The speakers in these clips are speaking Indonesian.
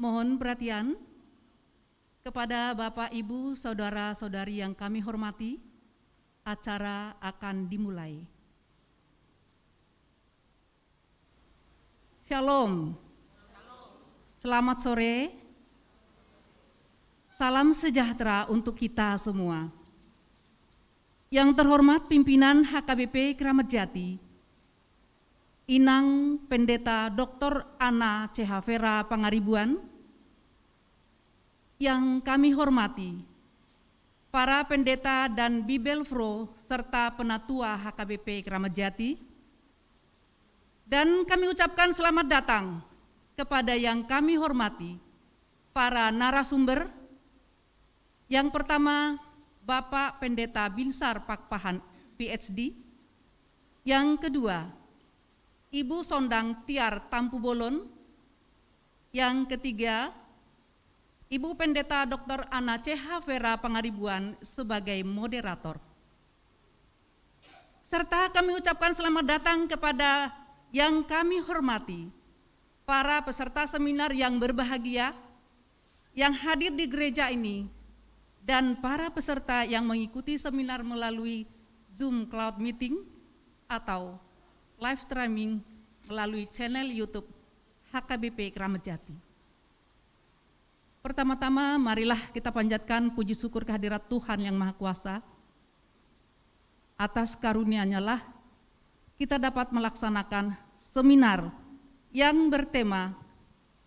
Mohon perhatian kepada Bapak, Ibu, Saudara-saudari yang kami hormati, acara akan dimulai. Shalom. Selamat sore. Salam sejahtera untuk kita semua. Yang terhormat pimpinan HKBP Kramat Jati, Inang Pendeta Dr. Ana C.H. Vera Pangaribuan, yang kami hormati para pendeta dan Bibelfro serta penatua HKBP Kramat Jati, dan kami ucapkan selamat datang kepada yang kami hormati para narasumber. Yang pertama, Bapak Pendeta Binsar Pakpahan PhD. Yang kedua, Ibu Sondang Tiar Tampu Bolon. Yang ketiga, Ibu Pendeta Dr. Ana C.H. Vera Pangaribuan sebagai moderator. Serta kami ucapkan selamat datang kepada yang kami hormati, para peserta seminar yang berbahagia, yang hadir di gereja ini, dan para peserta yang mengikuti seminar melalui Zoom Cloud Meeting atau live streaming melalui channel YouTube HKBP Kramat Jati. Pertama-tama marilah kita panjatkan puji syukur kehadirat Tuhan yang Maha Kuasa. Atas karunia-Nya lah kita dapat melaksanakan seminar yang bertema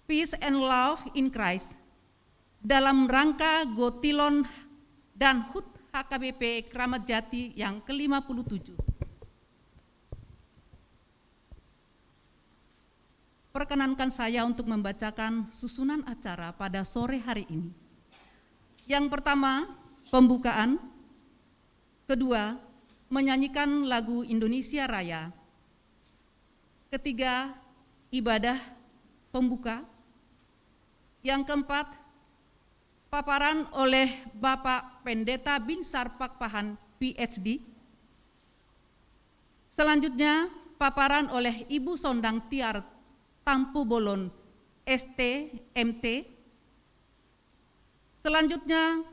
Peace and Love in Christ dalam rangka Gotilon dan HUT HKBP Kramat Jati yang ke-57. Perkenankan saya untuk membacakan susunan acara pada sore hari ini. Yang pertama, pembukaan. Kedua, menyanyikan lagu Indonesia Raya. Ketiga, ibadah pembuka. Yang keempat, paparan oleh Bapak Pendeta Binsar Pakpahan PhD. Selanjutnya, paparan oleh Ibu Sondang Tiar Tampu Bolon ST MT. Selanjutnya,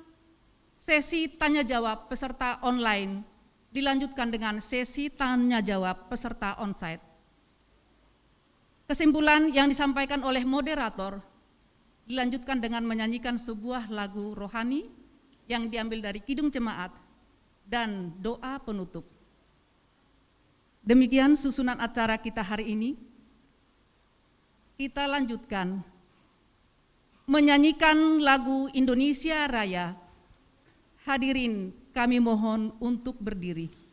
sesi tanya jawab peserta online dilanjutkan dengan sesi tanya jawab peserta onsite. Kesimpulan yang disampaikan oleh moderator dilanjutkan dengan menyanyikan sebuah lagu rohani yang diambil dari Kidung Jemaat dan doa penutup. Demikian susunan acara kita hari ini. Kita lanjutkan menyanyikan lagu Indonesia Raya. Hadirin kami mohon untuk berdiri.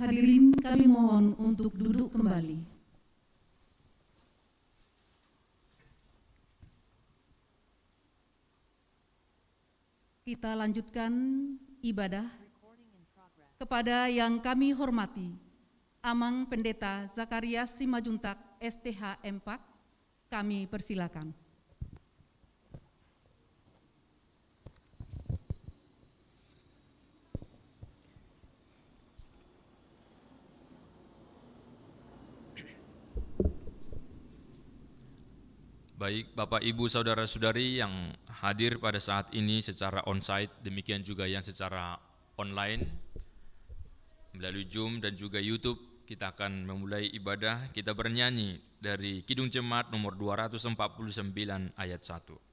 Hadirin kami mohon untuk duduk kembali. Kita lanjutkan ibadah kepada yang kami hormati Amang Pendeta Zakarias Simajuntak STH M4. Kami persilakan. Baik, Bapak, Ibu, Saudara-saudari yang hadir pada saat ini secara on-site, demikian juga yang secara online, melalui Zoom dan juga YouTube, kita akan memulai ibadah. Kita bernyanyi dari Kidung Jemaat nomor 249 ayat 1.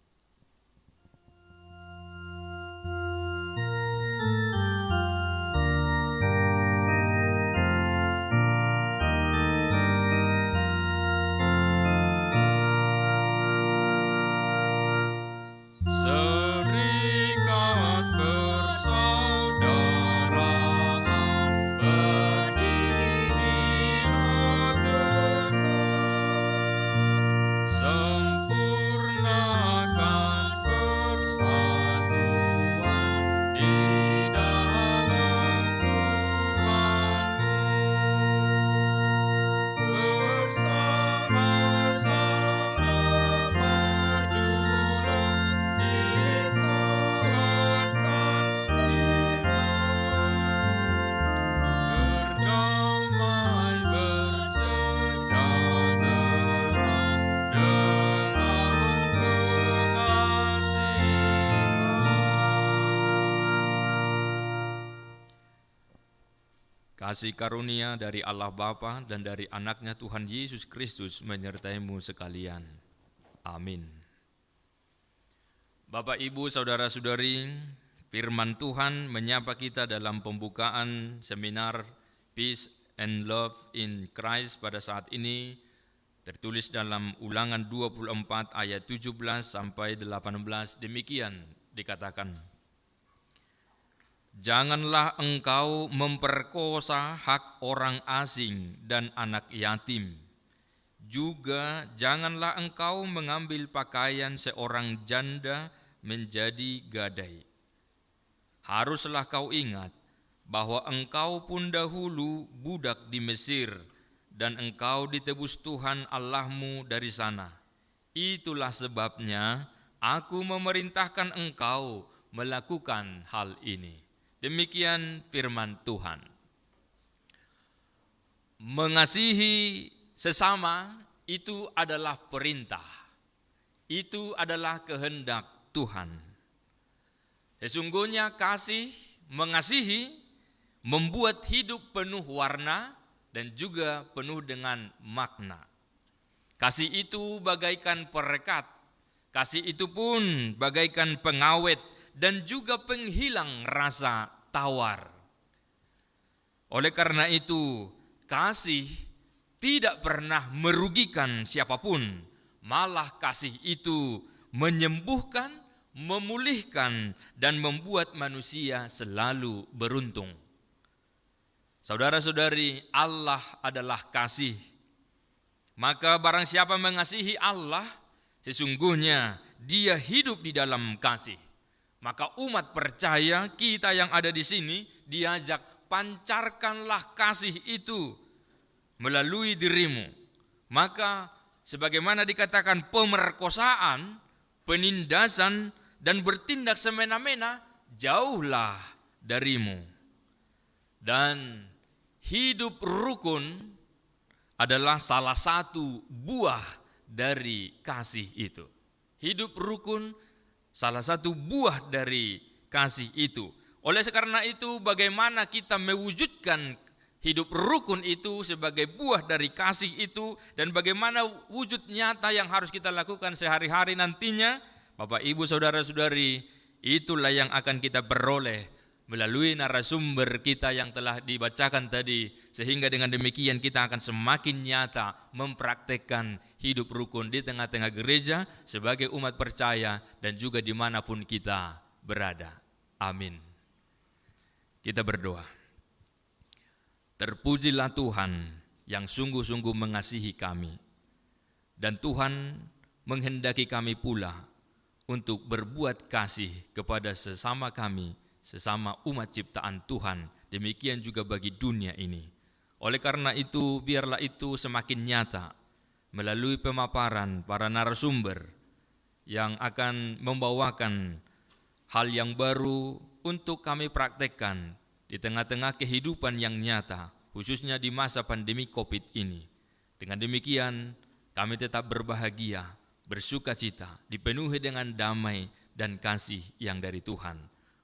Kasih karunia dari Allah Bapa dan dari anaknya Tuhan Yesus Kristus menyertaimu sekalian. Amin. Bapak, Ibu, Saudara-saudari, firman Tuhan menyapa kita dalam pembukaan seminar Peace and Love in Christ pada saat ini, tertulis dalam Ulangan 24 ayat 17 sampai 18, demikian dikatakan. Janganlah engkau memperkosa hak orang asing dan anak yatim. Juga janganlah engkau mengambil pakaian seorang janda menjadi gadai. Haruslah kau ingat bahwa engkau pun dahulu budak di Mesir dan engkau ditebus Tuhan Allahmu dari sana. Itulah sebabnya aku memerintahkan engkau melakukan hal ini. Demikian firman Tuhan. Mengasihi sesama itu adalah perintah. Itu adalah kehendak Tuhan. Sesungguhnya kasih, mengasihi, membuat hidup penuh warna dan juga penuh dengan makna. Kasih itu bagaikan perekat. Kasih itu pun bagaikan pengawet dan juga penghilang rasa tawar. Oleh karena itu, kasih tidak pernah merugikan siapapun, malah kasih itu menyembuhkan, memulihkan, dan membuat manusia selalu beruntung. Saudara-saudari, Allah adalah kasih. Maka barang siapa mengasihi Allah, sesungguhnya dia hidup di dalam kasih. Maka umat percaya kita yang ada di sini diajak pancarkanlah kasih itu melalui dirimu. Maka sebagaimana dikatakan pemerkosaan, penindasan dan bertindak semena-mena jauhlah darimu. Dan hidup rukun adalah salah satu buah dari kasih itu. Hidup rukun salah satu buah dari kasih itu. Oleh karena itu, bagaimana kita mewujudkan hidup rukun itu sebagai buah dari kasih itu, dan bagaimana wujud nyata yang harus kita lakukan sehari-hari nantinya, Bapak, Ibu, Saudara-saudari, itulah yang akan kita peroleh melalui narasumber kita yang telah dibacakan tadi, sehingga dengan demikian kita akan semakin nyata mempraktekkan hidup rukun di tengah-tengah gereja sebagai umat percaya dan juga dimanapun kita berada. Amin. Kita berdoa. Terpujilah Tuhan yang sungguh-sungguh mengasihi kami, dan Tuhan menghendaki kami pula untuk berbuat kasih kepada sesama kami, sesama umat ciptaan Tuhan, demikian juga bagi dunia ini. Oleh karena itu, biarlah itu semakin nyata melalui pemaparan para narasumber yang akan membawakan hal yang baru untuk kami praktekkan di tengah-tengah kehidupan yang nyata, khususnya di masa pandemi COVID ini. Dengan demikian, kami tetap berbahagia, bersukacita, dipenuhi dengan damai dan kasih yang dari Tuhan.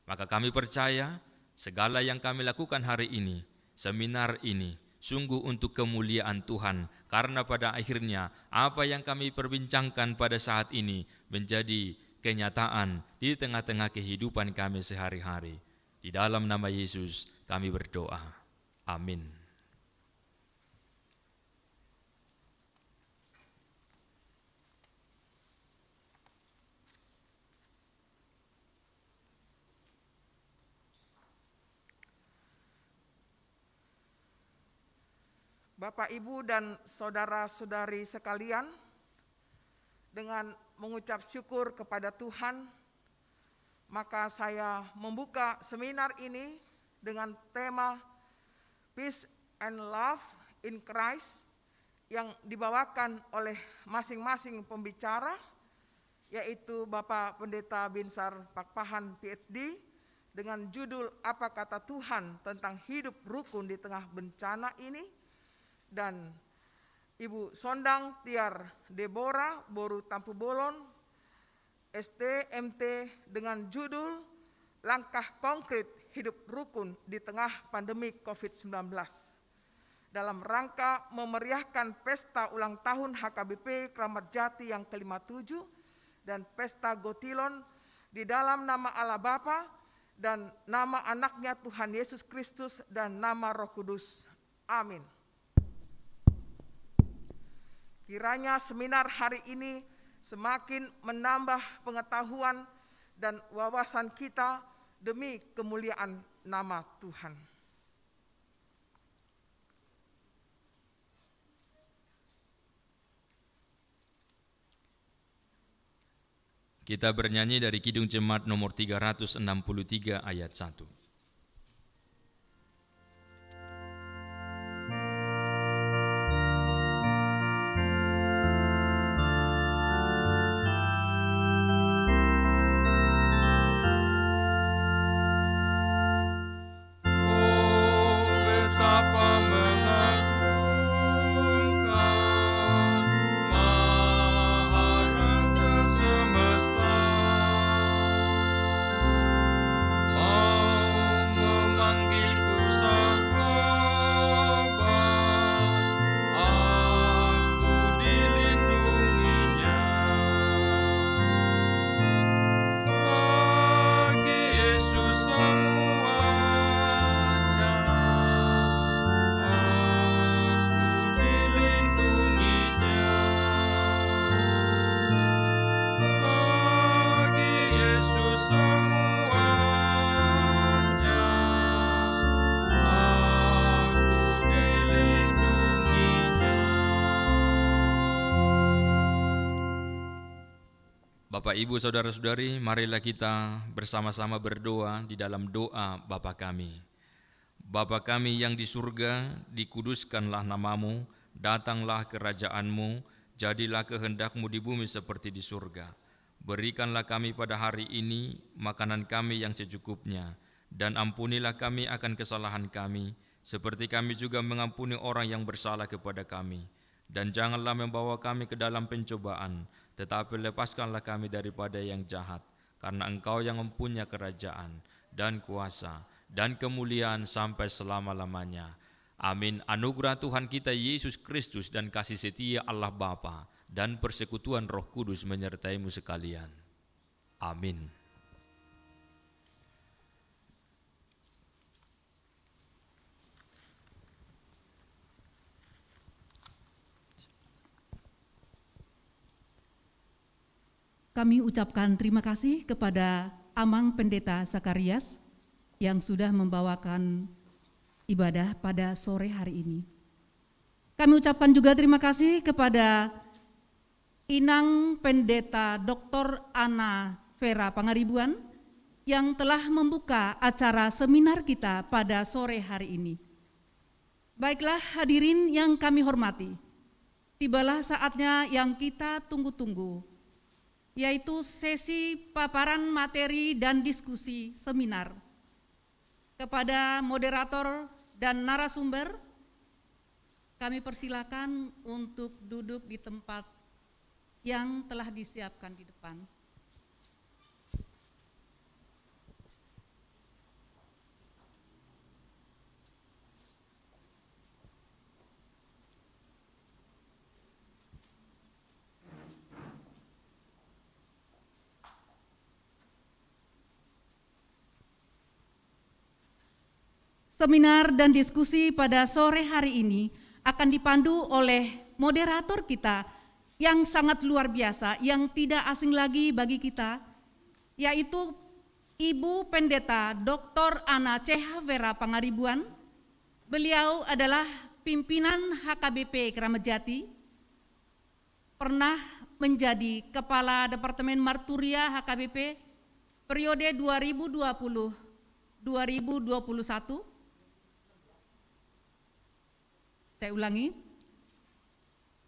Maka kami percaya segala yang kami lakukan hari ini, seminar ini, sungguh untuk kemuliaan Tuhan, karena pada akhirnya apa yang kami perbincangkan pada saat ini menjadi kenyataan di tengah-tengah kehidupan kami sehari-hari. Di dalam nama Yesus kami berdoa. Amin. Bapak, Ibu, dan saudara-saudari sekalian, dengan mengucap syukur kepada Tuhan, maka saya membuka seminar ini dengan tema Peace and Love in Christ yang dibawakan oleh masing-masing pembicara, yaitu Bapak Pendeta Binsar Pakpahan PhD dengan judul Apa Kata Tuhan tentang Hidup Rukun di Tengah Bencana ini, dan Ibu Sondang Tiar Deborah Boru Tampu Bolon STMT dengan judul Langkah Konkret Hidup Rukun di Tengah Pandemi COVID-19 dalam rangka memeriahkan pesta ulang tahun HKBP Kramat Jati yang ke-57 dan pesta Gotilon di dalam nama Allah Bapa dan nama anaknya Tuhan Yesus Kristus dan nama Roh Kudus. Amin. Kiranya seminar hari ini semakin menambah pengetahuan dan wawasan kita demi kemuliaan nama Tuhan. Kita bernyanyi dari Kidung Jemaat nomor 363 ayat 1. Bapak, Ibu, saudara-saudari, marilah kita bersama-sama berdoa di dalam doa Bapa kami. Bapa kami yang di surga, dikuduskanlah namamu, datanglah kerajaanmu, jadilah kehendak-Mu di bumi seperti di surga. Berikanlah kami pada hari ini makanan kami yang secukupnya, dan ampunilah kami akan kesalahan kami, seperti kami juga mengampuni orang yang bersalah kepada kami. Dan janganlah membawa kami ke dalam pencobaan, tetapi lepaskanlah kami daripada yang jahat, karena Engkau yang mempunyai kerajaan dan kuasa dan kemuliaan sampai selama-lamanya. Amin. Anugerah Tuhan kita Yesus Kristus dan kasih setia Allah Bapa dan persekutuan Roh Kudus menyertaimu sekalian. Amin. Kami ucapkan terima kasih kepada Amang Pendeta Zakarias yang sudah membawakan ibadah pada sore hari ini. Kami ucapkan juga terima kasih kepada Inang Pendeta Dr. Ana Vera Pangaribuan yang telah membuka acara seminar kita pada sore hari ini. Baiklah hadirin yang kami hormati, tibalah saatnya yang kita tunggu-tunggu, yaitu sesi paparan materi dan diskusi seminar. Kepada moderator dan narasumber, kami persilakan untuk duduk di tempat yang telah disiapkan di depan. Seminar dan diskusi pada sore hari ini akan dipandu oleh moderator kita yang sangat luar biasa, yang tidak asing lagi bagi kita, yaitu Ibu Pendeta Dr. Ana C.H. Vera Pangaribuan. Beliau adalah pimpinan HKBP Kramat Jati, pernah menjadi Kepala Departemen Marturia HKBP periode 2020-2021. Saya ulangi,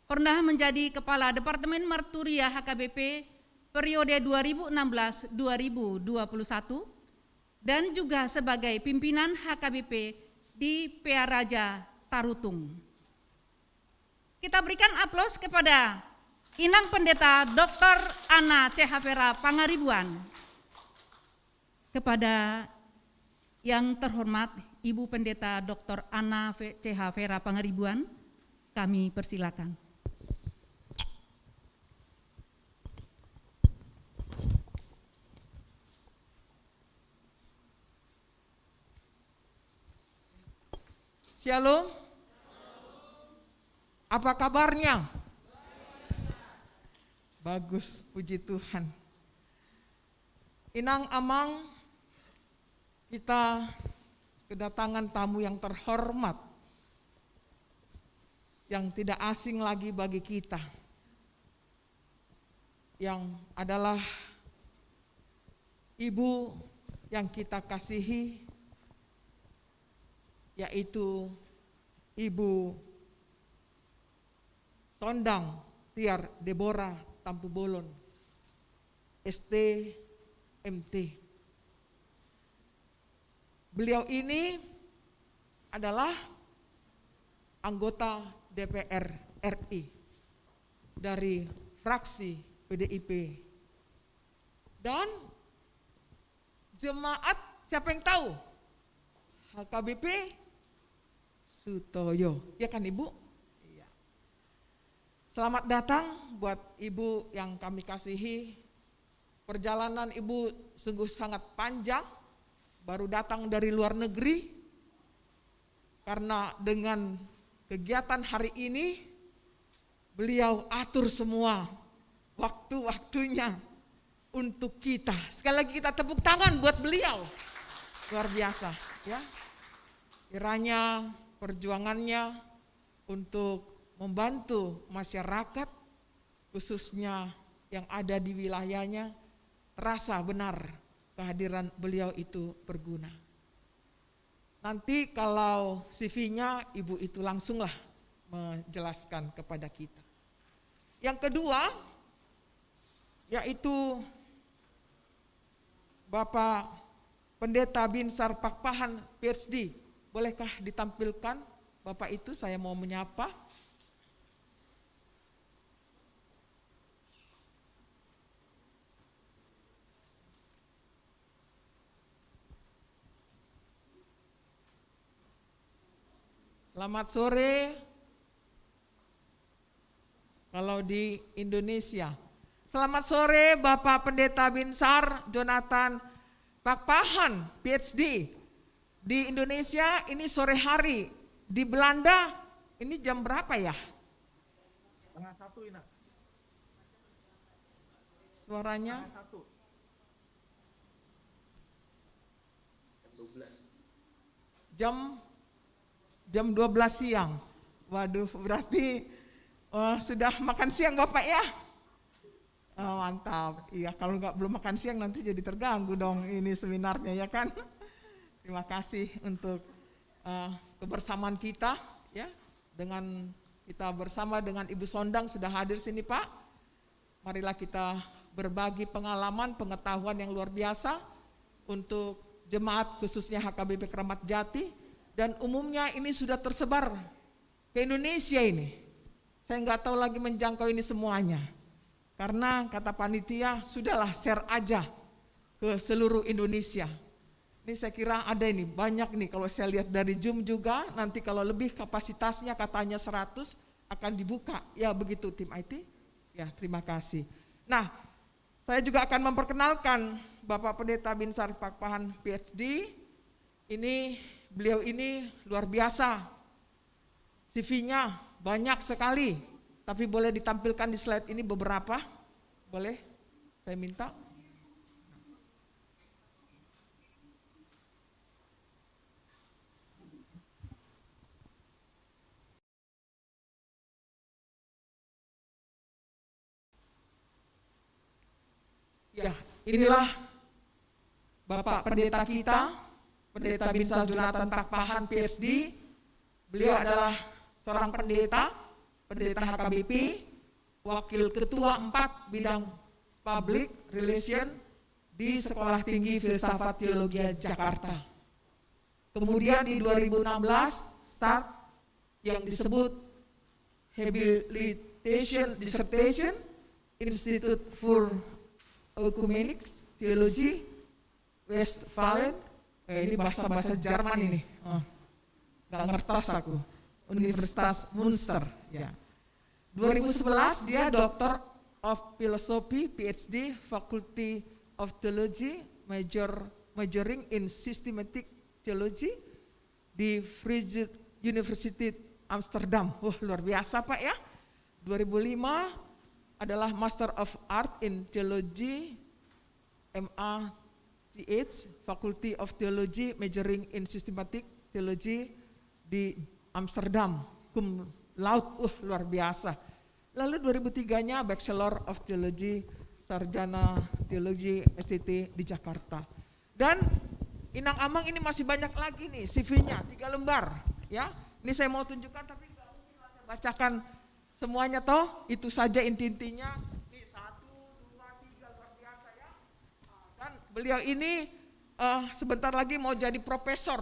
pernah menjadi Kepala Departemen Marturia HKBP periode 2016-2021 dan juga sebagai pimpinan HKBP di PA Raja Tarutung. Kita berikan aplaus kepada Inang Pendeta Dr. Ana C.H. Vera Pangaribuan. Kepada yang terhormat Ibu Pendeta Dr. Ana C.H. Vera Pangaribuan, kami persilakan. Shalom. Apa kabarnya? Bagus, puji Tuhan. Inang Amang, kita kedatangan tamu yang terhormat, yang tidak asing lagi bagi kita, yang adalah ibu yang kita kasihi, yaitu Ibu Sondang Tiar Deborah Tampu Bolon, STMT. Beliau ini adalah anggota DPR RI dari fraksi PDIP. Dan jemaat, siapa yang tahu? HKBP Sutoyo, ya kan Ibu? Iya. Selamat datang buat Ibu yang kami kasihi. Perjalanan Ibu sungguh sangat panjang, baru datang dari luar negeri, karena dengan kegiatan hari ini beliau atur semua waktu-waktunya untuk kita. Sekali lagi kita tepuk tangan buat beliau, luar biasa ya. Kiranya perjuangannya untuk membantu masyarakat khususnya yang ada di wilayahnya terasa benar kehadiran beliau itu berguna. Nanti kalau CV-nya Ibu itu langsunglah menjelaskan kepada kita. Yang kedua, yaitu Bapak Pendeta Binsar Pakpahan PhD. Bolehkah ditampilkan Bapak itu, saya mau menyapa. Selamat sore. Kalau di Indonesia. Selamat sore Bapak Pendeta Binsar Jonathan Pakpahan PhD. Di Indonesia ini sore hari. Di Belanda ini jam berapa ya? 12:30 Ina. Suaranya? 12. Jam 12 siang. Waduh, berarti sudah makan siang Bapak ya? Oh, mantap. Iya, kalau belum makan siang nanti jadi terganggu dong ini seminarnya ya kan. Terima kasih untuk kebersamaan kita ya, dengan kita bersama dengan Ibu Sondang sudah hadir sini Pak. Marilah kita berbagi pengalaman, pengetahuan yang luar biasa untuk jemaat khususnya HKBP Keramat Jati, dan umumnya ini sudah tersebar ke Indonesia ini. Saya nggak tahu lagi menjangkau ini semuanya. Karena kata panitia, sudahlah share aja ke seluruh Indonesia. Ini saya kira ada ini, banyak nih kalau saya lihat dari Zoom juga, nanti kalau lebih kapasitasnya katanya 100 akan dibuka. Ya begitu tim IT. Ya terima kasih. Nah, saya juga akan memperkenalkan Bapak Pendeta Binsar Pakpahan PhD. Beliau ini luar biasa. CV-nya banyak sekali. Tapi boleh ditampilkan di slide ini beberapa? Boleh? Saya minta. Ya, inilah Bapak Pendeta kita, Pendeta Binsar Jonathan Pakpahan PhD. Beliau adalah seorang pendeta HKBP, Wakil Ketua 4 Bidang Public Relation di Sekolah Tinggi Filsafat Teologi Jakarta. Kemudian di 2016 start yang disebut Habilitation Dissertation Institute for Ecumenics Theology Westfalen. Ini bahasa Jerman ini. Gak ngertos aku. Universitas Münster. Ya. 2011 dia Doctor of Philosophy PhD Faculty of Theology majoring in Systematic Theology di Vrije University Amsterdam. Wah luar biasa Pak ya. 2005 adalah Master of Art in Theology MATH Faculty of Theology majoring in Systematic Theology di Amsterdam, cum laude, luar biasa. Lalu 2003-nya Bachelor of Theology, Sarjana Teologi STT di Jakarta. Dan Inang Amang ini masih banyak lagi nih CV-nya, 3 lembar. Ya, ini saya mau tunjukkan tapi nggak mungkin saya bacakan semuanya toh. Itu saja inti-intinya. Ini 1, 2, 3 luar biasa ya. Dan beliau ini sebentar lagi mau jadi profesor.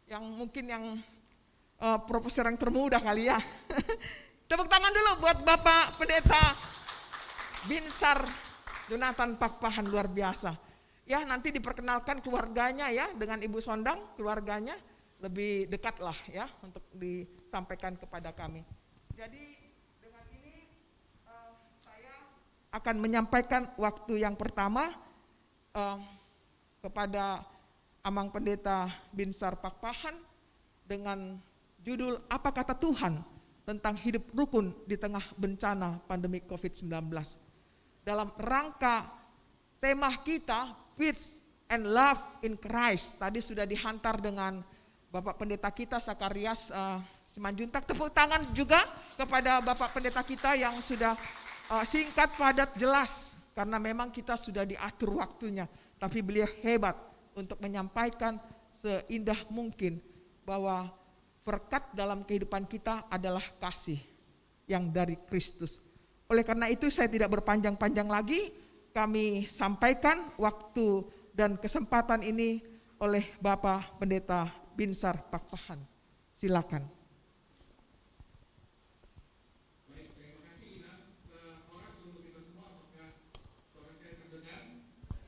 Yang mungkin yang profesor yang termuda kali ya. Tepuk tangan dulu buat Bapak Pendeta Binsar Jonathan Pakpahan, luar biasa. Ya nanti diperkenalkan keluarganya ya, dengan Ibu Sondang, keluarganya lebih dekat lah ya untuk disampaikan kepada kami. Jadi dengan ini saya akan menyampaikan waktu yang pertama kepada Amang Pendeta Binsar Pakpahan dengan judul Apa Kata Tuhan tentang hidup rukun di tengah bencana pandemi COVID-19. Dalam rangka tema kita Peace and Love in Christ, tadi sudah dihantar dengan Bapak Pendeta kita Sakarias Simanjuntak. Tepuk tangan juga kepada Bapak Pendeta kita yang sudah singkat, padat, jelas, karena memang kita sudah diatur waktunya, tapi beliau hebat untuk menyampaikan seindah mungkin bahwa berkat dalam kehidupan kita adalah kasih yang dari Kristus. Oleh karena itu saya tidak berpanjang-panjang lagi, kami sampaikan waktu dan kesempatan ini oleh Bapak Pendeta Binsar Pakpahan. Silakan.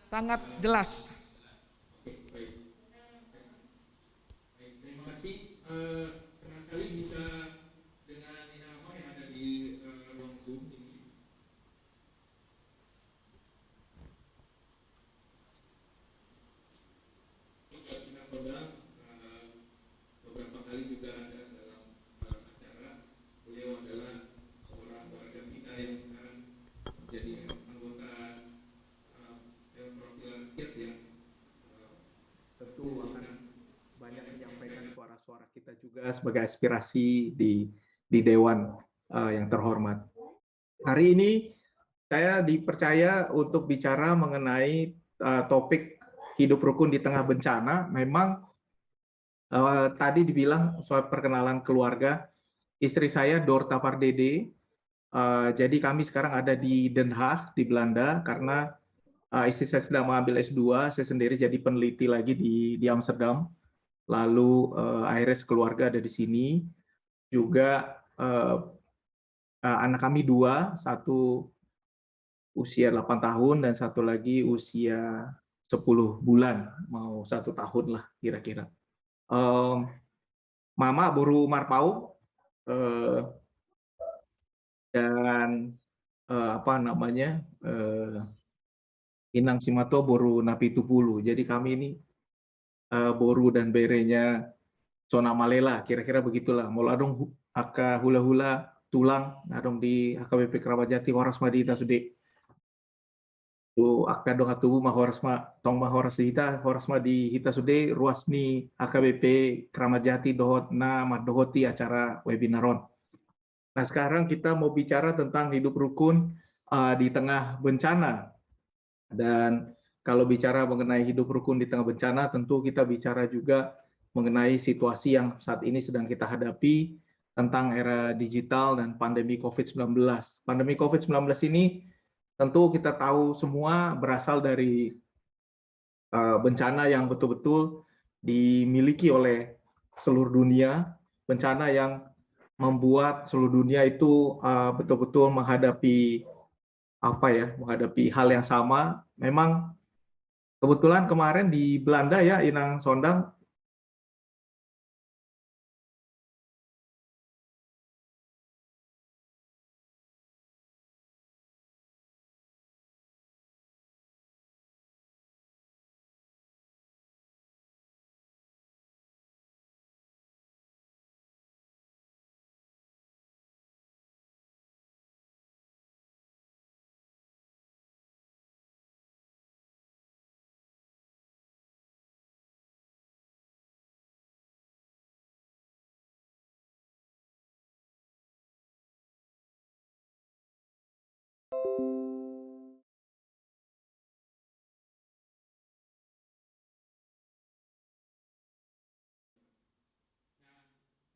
Sangat jelas. Terima kasih. Senang sekali bisa dengan Ina Amor yang ada di ruang Zoom ini. Ina Amor beberapa kali juga ada dalam acara. Beliau adalah seorang warga kita yang sekarang menjadi anggota perwakilan rakyat yang tentu akan banyak menyampaikan suara-suara kita juga sebagai aspirasi di Dewan yang terhormat. Hari ini Saya dipercaya untuk bicara mengenai topik hidup rukun di tengah bencana. Memang tadi dibilang soal perkenalan keluarga, istri saya Dorta Pardede. Jadi kami sekarang ada di Den Haag di Belanda karena istri saya sedang mengambil S2, saya sendiri jadi peneliti lagi di Amsterdam. Lalu akhirnya sekeluarga ada di sini. Juga anak kami dua, satu usia 8 tahun dan satu lagi usia 10 bulan, mau 1 tahun lah kira-kira. Mama Boru Marpau dan apa namanya Inang Simato Boru Napitupulu. Jadi kami ini Boru dan Berenya Sona Malela, kira-kira begitulah. Moladong Aka hula-hula tulang, nadong di HKBP Keramat Jati Horas Madita Sude. Tu akta dong atubu mahoras ma tong mahoras hita horas ma di hita sude ruas ni HKBP Keramat Jati dohot na madohoti acara webinaron. Nah sekarang kita mau bicara tentang hidup rukun di tengah bencana. Dan kalau bicara mengenai hidup rukun di tengah bencana, tentu kita bicara juga mengenai situasi yang saat ini sedang kita hadapi tentang era digital dan pandemi COVID-19. Pandemi COVID-19 ini tentu kita tahu semua berasal dari bencana yang betul-betul dimiliki oleh seluruh dunia, bencana yang membuat seluruh dunia itu betul-betul menghadapi menghadapi hal yang sama. Memang kebetulan kemarin di Belanda ya, Inang Sondang,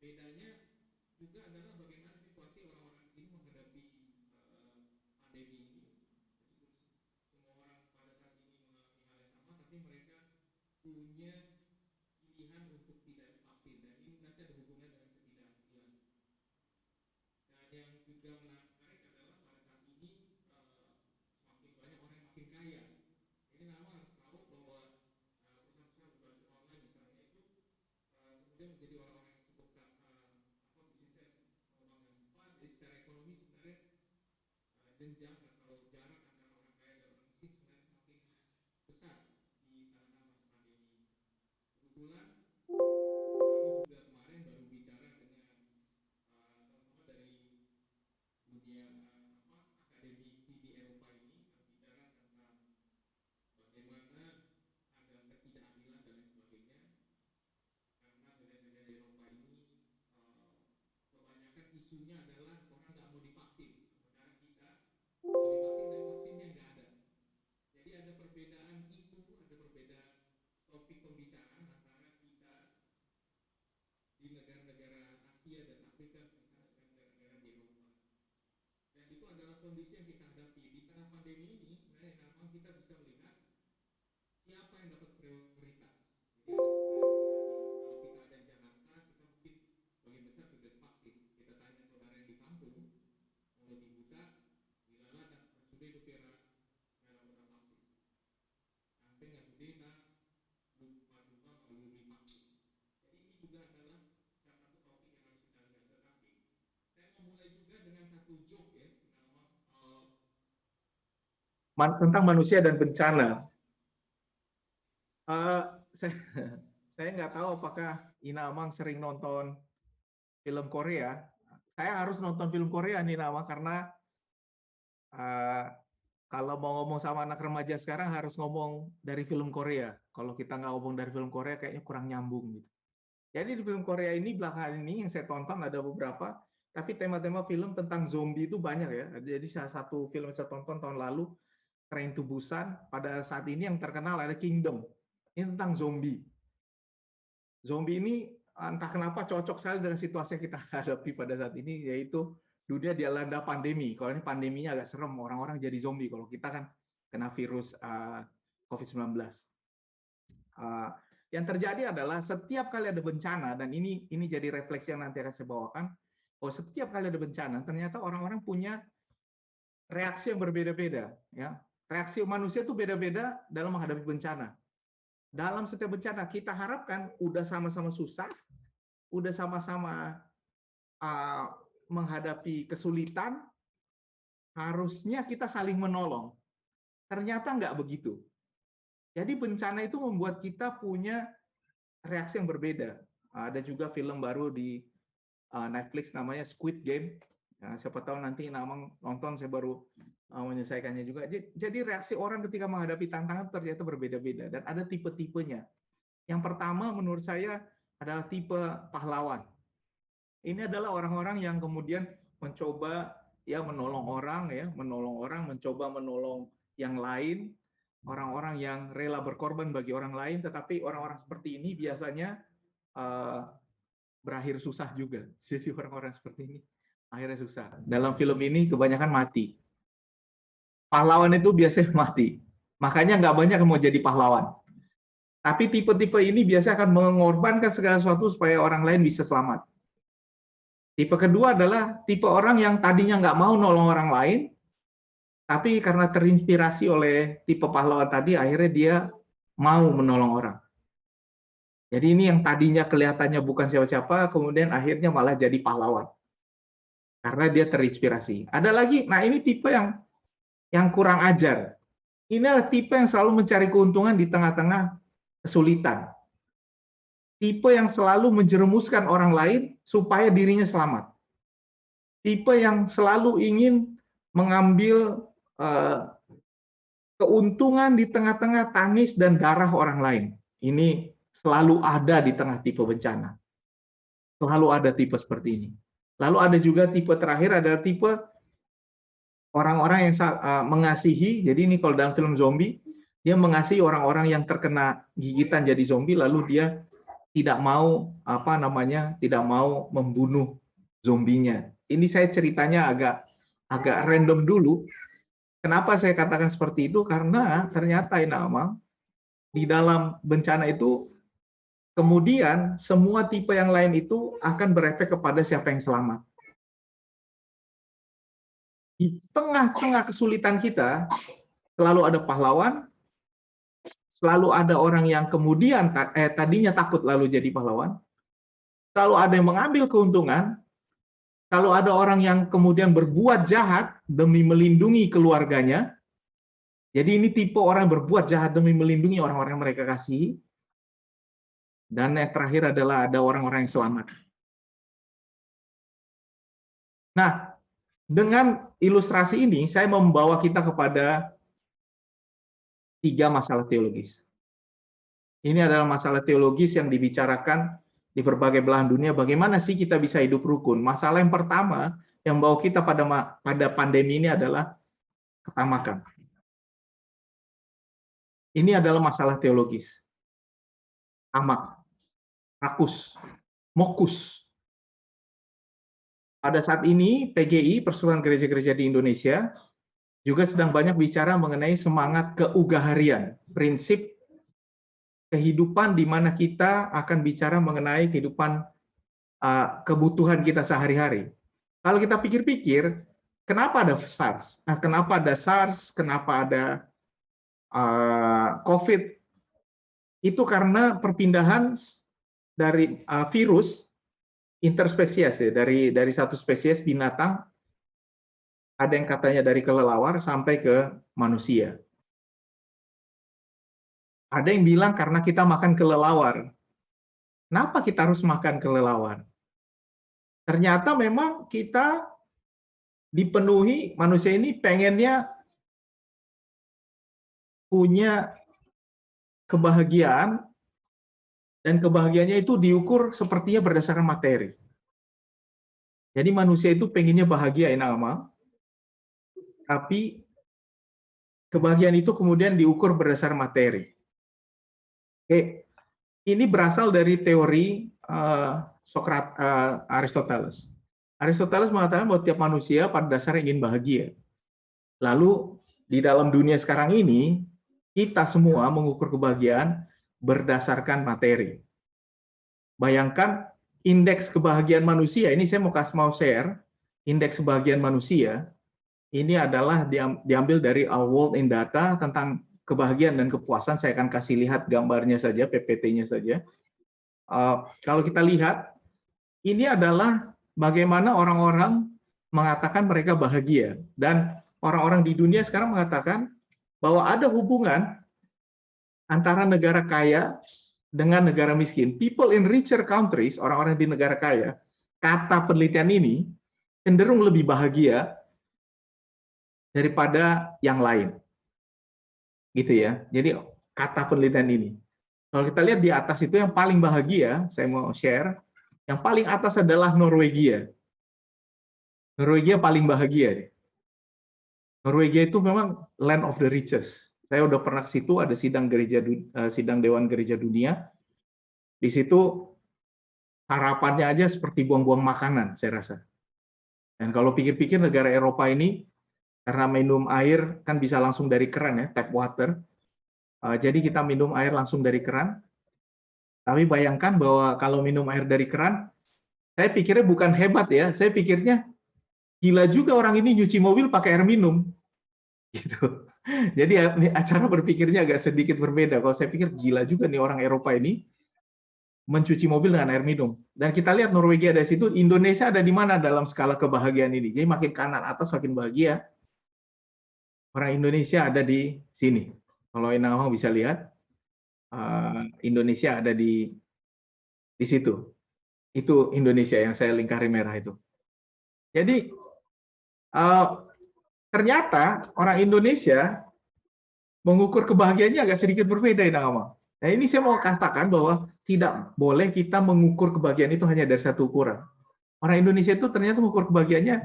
Bedanya juga adalah bagaimana situasi orang-orang ini menghadapi pandemi ini. Meskipun semua orang pada saat ini mengalami hal yang sama, tapi mereka punya pilihan untuk tidak divaksin, dan ini nanti ada hubungannya dengan ketidakadilan. Dan yang juga menarik adalah pada saat ini semakin banyak orang yang makin kaya. Ini nama harus tahu bahwa perusahaan-perusahaan berbasis online misalnya itu kemudian menjadi orang-orang yang cukup bisnisnya mengembangkan cepat. Jadi secara ekonomi sebenarnya jenjang atau jarak antara orang kaya dan orang miskin sebenarnya semakin besar di tengah-tengah masa pandemi. Kebetulan kami juga kemarin baru bicara dengan teman-teman dari dunia akademisi di Eropa ini, bicara tentang bagaimana ada ketidakadilan dan lain sebagainya, karena negara-negara di Eropa ini kebanyakan isunya adalah orang nggak mau divaksin, sementara kita mau divaksin dan vaksinnya nggak ada. Jadi ada perbedaan isu, ada perbedaan topik pembicaraan antara kita di negara-negara Asia dan Afrika misalnya dengan negara-negara di Eropa. Dan itu adalah kondisi yang kita hadapi di tengah pandemi ini. Sebenarnya memang kita bisa melihat siapa yang dapat prioritas. Jadi ada sebenarnya kalau kita ada di Jakarta, kita mungkin sebagian besar sudah divaksin. Kita tanya saudara yang di kampung, mau dibuka, bilala dan sudah itu kira merah vaksin. Sampai nggak sudah kita lupa mau divaksin. Jadi ini juga adalah salah satu topik yang harus kita lihat. Tetapi saya mau mulai juga dengan satu joke ya, tentang manusia dan bencana. Saya nggak tahu apakah Ina Amang sering nonton film Korea. Saya harus nonton film Korea nih Nama, karena kalau mau ngomong sama anak remaja sekarang harus ngomong dari film Korea. Kalau kita nggak ngomong dari film Korea kayaknya kurang nyambung gitu. Jadi di film Korea ini belakangan ini yang saya tonton ada beberapa, tapi tema-tema film tentang zombie itu banyak ya. Jadi salah satu film saya tonton tahun lalu, Train to Busan, pada saat ini yang terkenal ada Kingdom. Ini tentang zombie. Zombie ini entah kenapa cocok sekali dengan situasi yang kita hadapi pada saat ini, yaitu dunia dilanda pandemi. Kalau ini pandeminya agak serem, orang-orang jadi zombie. Kalau kita kan kena virus COVID-19. Yang terjadi adalah setiap kali ada bencana, dan ini jadi refleksi yang nanti akan saya bawakan, bahwa setiap kali ada bencana, ternyata orang-orang punya reaksi yang berbeda-beda. Ya. Reaksi manusia itu beda-beda dalam menghadapi bencana. Dalam setiap bencana, kita harapkan udah sama-sama susah, udah sama-sama menghadapi kesulitan, harusnya kita saling menolong. Ternyata nggak begitu. Jadi bencana itu membuat kita punya reaksi yang berbeda. Ada juga film baru di Netflix namanya Squid Game. Ya, siapa tahu nanti Namang nonton, saya baru menyelesaikannya juga. Jadi reaksi orang ketika menghadapi tantangan ternyata berbeda-beda dan ada tipe-tipenya. Yang pertama menurut saya adalah tipe pahlawan. Ini adalah orang-orang yang kemudian mencoba ya menolong orang, mencoba menolong yang lain. Orang-orang yang rela berkorban bagi orang lain, tetapi orang-orang seperti ini biasanya berakhir susah juga. Jadi orang-orang seperti ini akhirnya susah. Dalam film ini kebanyakan mati. Pahlawan itu biasanya mati. Makanya nggak banyak yang mau jadi pahlawan. Tapi tipe-tipe ini biasanya akan mengorbankan segala sesuatu supaya orang lain bisa selamat. Tipe kedua adalah tipe orang yang tadinya nggak mau nolong orang lain, tapi karena terinspirasi oleh tipe pahlawan tadi, akhirnya dia mau menolong orang. Jadi ini yang tadinya kelihatannya bukan siapa-siapa, kemudian akhirnya malah jadi pahlawan. Karena dia terinspirasi. Ada lagi, nah ini tipe yang kurang ajar. Ini adalah tipe yang selalu mencari keuntungan di tengah-tengah kesulitan. Tipe yang selalu menjerumuskan orang lain supaya dirinya selamat. Tipe yang selalu ingin mengambil keuntungan di tengah-tengah tangis dan darah orang lain. Ini selalu ada di tengah tipe bencana. Selalu ada tipe seperti ini. Lalu ada juga tipe terakhir, adalah tipe orang-orang yang mengasihi. Jadi ini kalau dalam film zombie, dia mengasihi orang-orang yang terkena gigitan jadi zombie, lalu dia tidak mau tidak mau membunuh zombinya. Ini saya ceritanya agak random dulu. Kenapa saya katakan seperti itu? Karena ternyata di dalam bencana itu kemudian semua tipe yang lain itu akan berefek kepada siapa yang selamat. Di tengah-tengah kesulitan kita selalu ada pahlawan, selalu ada orang yang kemudian tadinya takut lalu jadi pahlawan, selalu ada yang mengambil keuntungan. Kalau ada orang yang kemudian berbuat jahat demi melindungi keluarganya, jadi ini tipe orang yang berbuat jahat demi melindungi orang-orang yang mereka kasihi. Dan yang terakhir adalah ada orang-orang yang selamat. Nah, dengan ilustrasi ini, saya membawa kita kepada 3 masalah teologis. Ini adalah masalah teologis yang dibicarakan di berbagai belahan dunia, bagaimana sih kita bisa hidup rukun. Masalah yang pertama yang membawa kita pada pandemi ini adalah ketamakan. Ini adalah masalah teologis. Tamak, rakus, mokus. Pada saat ini PGI, Persatuan Gereja-Gereja di Indonesia, juga sedang banyak bicara mengenai semangat keugaharian, prinsip kehidupan di mana kita akan bicara mengenai kehidupan kebutuhan kita sehari-hari. Kalau kita pikir-pikir, kenapa ada SARS? Nah, kenapa ada SARS? Kenapa ada COVID? Itu karena perpindahan dari virus interspesies, ya, dari satu spesies binatang, ada yang katanya dari kelelawar sampai ke manusia. Ada yang bilang karena kita makan kelelawar. Kenapa kita harus makan kelelawar? Ternyata memang kita dipenuhi, manusia ini pengennya punya kebahagiaan, dan kebahagiaannya itu diukur sepertinya berdasarkan materi. Jadi manusia itu pengennya bahagia Inama, tapi kebahagiaan itu kemudian diukur berdasar materi. Oke, ini berasal dari teori Aristoteles. Aristoteles mengatakan bahwa tiap manusia pada dasarnya ingin bahagia. Lalu di dalam dunia sekarang ini, kita semua mengukur kebahagiaan berdasarkan materi. Bayangkan indeks kebahagiaan manusia, ini saya mau share, indeks kebahagiaan manusia, ini adalah diambil dari Our World in Data tentang kebahagiaan dan kepuasan. Saya akan kasih lihat gambarnya saja, PPT-nya saja. Kalau kita lihat, ini adalah bagaimana orang-orang mengatakan mereka bahagia. Dan orang-orang di dunia sekarang mengatakan bahwa ada hubungan antara negara kaya dengan negara miskin. People in richer countries, orang-orang di negara kaya, kata penelitian ini cenderung lebih bahagia daripada yang lain. Gitu ya. Jadi kata penelitian ini. Kalau kita lihat di atas itu yang paling bahagia, saya mau share, yang paling atas adalah Norwegia. Norwegia paling bahagia. Norwegia itu memang land of the richest. Saya udah pernah ke situ, ada sidang Dewan Gereja Dunia. Di situ harapannya aja seperti buang-buang makanan, saya rasa. Dan kalau pikir-pikir negara Eropa ini, karena minum air kan bisa langsung dari keran ya, tap water. Jadi kita minum air langsung dari keran. Tapi bayangkan bahwa kalau minum air dari keran, saya pikirnya bukan hebat ya, saya pikirnya gila juga orang ini nyuci mobil pakai air minum. Gitu. Jadi cara berpikirnya agak sedikit berbeda. Kalau saya pikir gila juga nih orang Eropa ini mencuci mobil dengan air minum. Dan kita lihat Norwegia dari situ, Indonesia ada di mana dalam skala kebahagiaan ini. Jadi makin kanan atas makin bahagia. Orang Indonesia ada di sini. Kalau Inama bisa lihat, Indonesia ada di situ. Itu Indonesia yang saya lingkari merah itu. Jadi ternyata orang Indonesia mengukur kebahagiaannya agak sedikit berbeda, Inama. Nah ini saya mau katakan bahwa tidak boleh kita mengukur kebahagiaan itu hanya dari satu ukuran. Orang Indonesia itu ternyata mengukur kebahagiaannya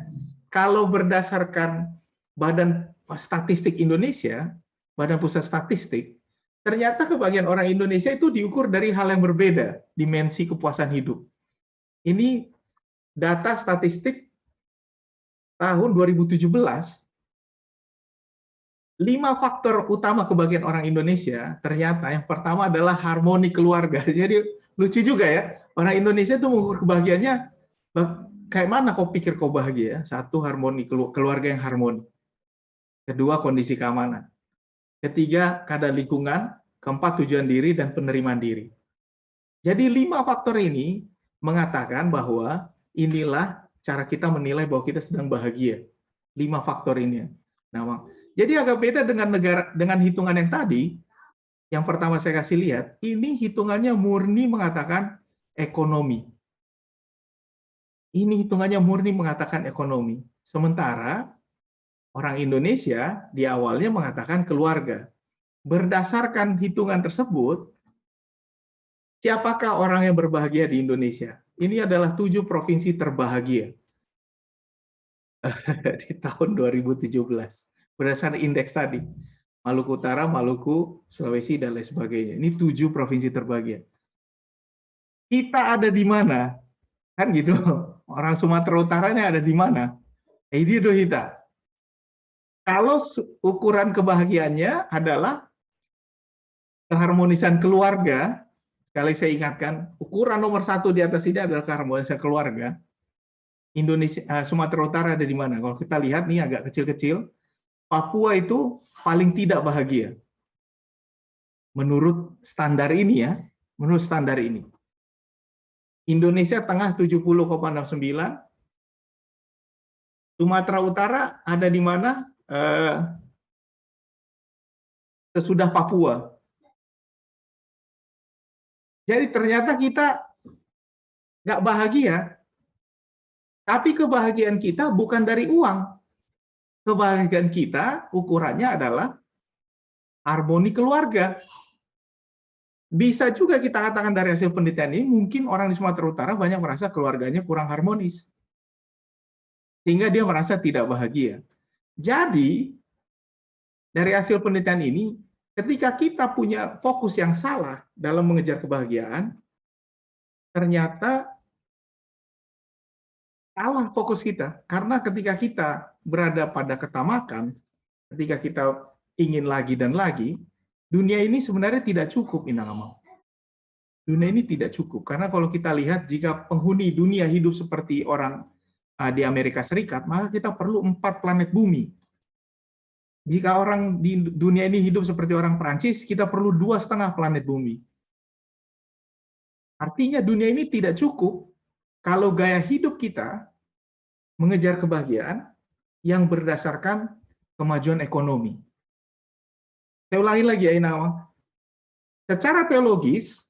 kalau berdasarkan Badan Statistik Indonesia, Badan Pusat Statistik, ternyata kebahagiaan orang Indonesia itu diukur dari hal yang berbeda, dimensi kepuasan hidup. Ini data statistik tahun 2017, 5 faktor utama kebahagiaan orang Indonesia, ternyata yang pertama adalah harmoni keluarga. Jadi lucu juga ya, orang Indonesia itu mengukur kebahagiaannya, kayak mana kau pikir kau bahagia? Satu, harmoni keluarga yang harmoni. Kedua, kondisi keamanan. Ketiga, keadaan lingkungan. Keempat, tujuan diri dan penerimaan diri. Jadi 5 faktor ini mengatakan bahwa inilah cara kita menilai bahwa kita sedang bahagia. 5 faktor ini. Nah, jadi agak beda dengan hitungan yang tadi. Yang pertama saya kasih lihat, ini hitungannya murni mengatakan ekonomi. Ini hitungannya murni mengatakan ekonomi. Sementara orang Indonesia di awalnya mengatakan keluarga. Berdasarkan hitungan tersebut, siapakah orang yang berbahagia di Indonesia? Ini adalah 7 provinsi terbahagia di tahun 2017. Berdasarkan indeks tadi. Maluku Utara, Maluku, Sulawesi, dan lain sebagainya. Ini 7 provinsi terbahagia. Kita ada di mana? Kan gitu. Orang Sumatera Utara ini ada di mana? Ini kita. Kalau ukuran kebahagiaannya adalah keharmonisan keluarga, sekali saya ingatkan, ukuran nomor 1 di atas ini adalah keharmonisan keluarga. Sumatera Utara ada di mana? Kalau kita lihat nih agak kecil-kecil, Papua itu paling tidak bahagia. Menurut standar ini ya, menurut standar ini. Indonesia Tengah 70,69, Sumatera Utara ada di mana? Sesudah Papua. Jadi ternyata kita nggak bahagia, tapi kebahagiaan kita bukan dari uang. Kebahagiaan kita ukurannya adalah harmoni keluarga. Bisa juga kita katakan dari hasil penelitian ini, mungkin orang di Sumatera Utara banyak merasa keluarganya kurang harmonis. sehingga dia merasa tidak bahagia. Jadi, dari hasil penelitian ini, ketika kita punya fokus yang salah dalam mengejar kebahagiaan, ternyata salah fokus kita. Karena ketika kita berada pada ketamakan, ketika kita ingin lagi dan lagi, dunia ini sebenarnya tidak cukup, Inang. Dunia ini tidak cukup, karena kalau kita lihat jika penghuni dunia hidup seperti orang di Amerika Serikat, maka kita perlu 4 planet bumi. Jika orang di dunia ini hidup seperti orang Prancis, kita perlu 2,5 planet bumi. Artinya dunia ini tidak cukup kalau gaya hidup kita mengejar kebahagiaan yang berdasarkan kemajuan ekonomi. Saya ulangi lagi ya, Inawang. Secara teologis,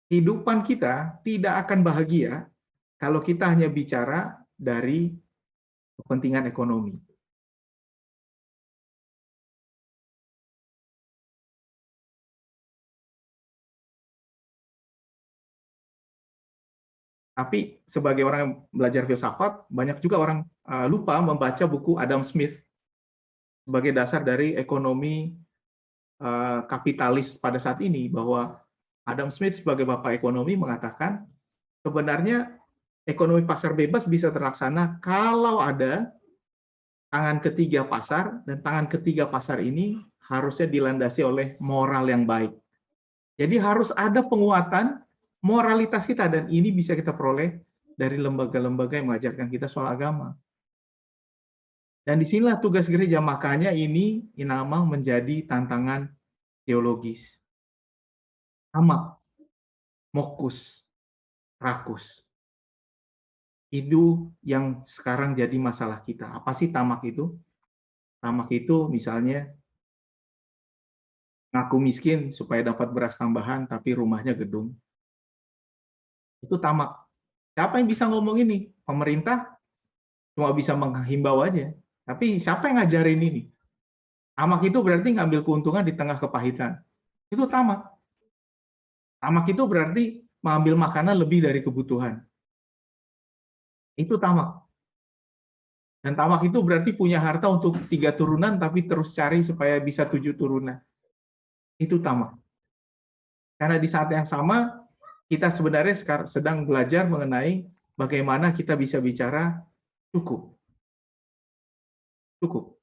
kehidupan kita tidak akan bahagia kalau kita hanya bicara dari kepentingan ekonomi. Tapi sebagai orang yang belajar filsafat, banyak juga orang lupa membaca buku Adam Smith sebagai dasar dari ekonomi kapitalis pada saat ini, bahwa Adam Smith sebagai bapak ekonomi mengatakan sebenarnya ekonomi pasar bebas bisa terlaksana kalau ada tangan ketiga pasar, dan tangan ketiga pasar ini harusnya dilandasi oleh moral yang baik. Jadi harus ada penguatan moralitas kita, dan ini bisa kita peroleh dari lembaga-lembaga yang mengajarkan kita soal agama. Dan disinilah tugas gereja, makanya ini Inama menjadi tantangan teologis. Tamak, mokus, rakus. Itu yang sekarang jadi masalah kita. Apa sih tamak itu? Tamak itu misalnya ngaku miskin supaya dapat beras tambahan, tapi rumahnya gedung. Itu tamak. Siapa yang bisa ngomong ini? Pemerintah cuma bisa menghimbau aja. Tapi siapa yang ngajarin ini? Tamak itu berarti ngambil keuntungan di tengah kepahitan. Itu tamak. Tamak itu berarti mengambil makanan lebih dari kebutuhan. Itu tamak. Dan tamak itu berarti punya harta untuk 3 turunan, tapi terus cari supaya bisa 7 turunan. Itu tamak. Karena di saat yang sama, kita sebenarnya sedang belajar mengenai bagaimana kita bisa bicara cukup. Cukup.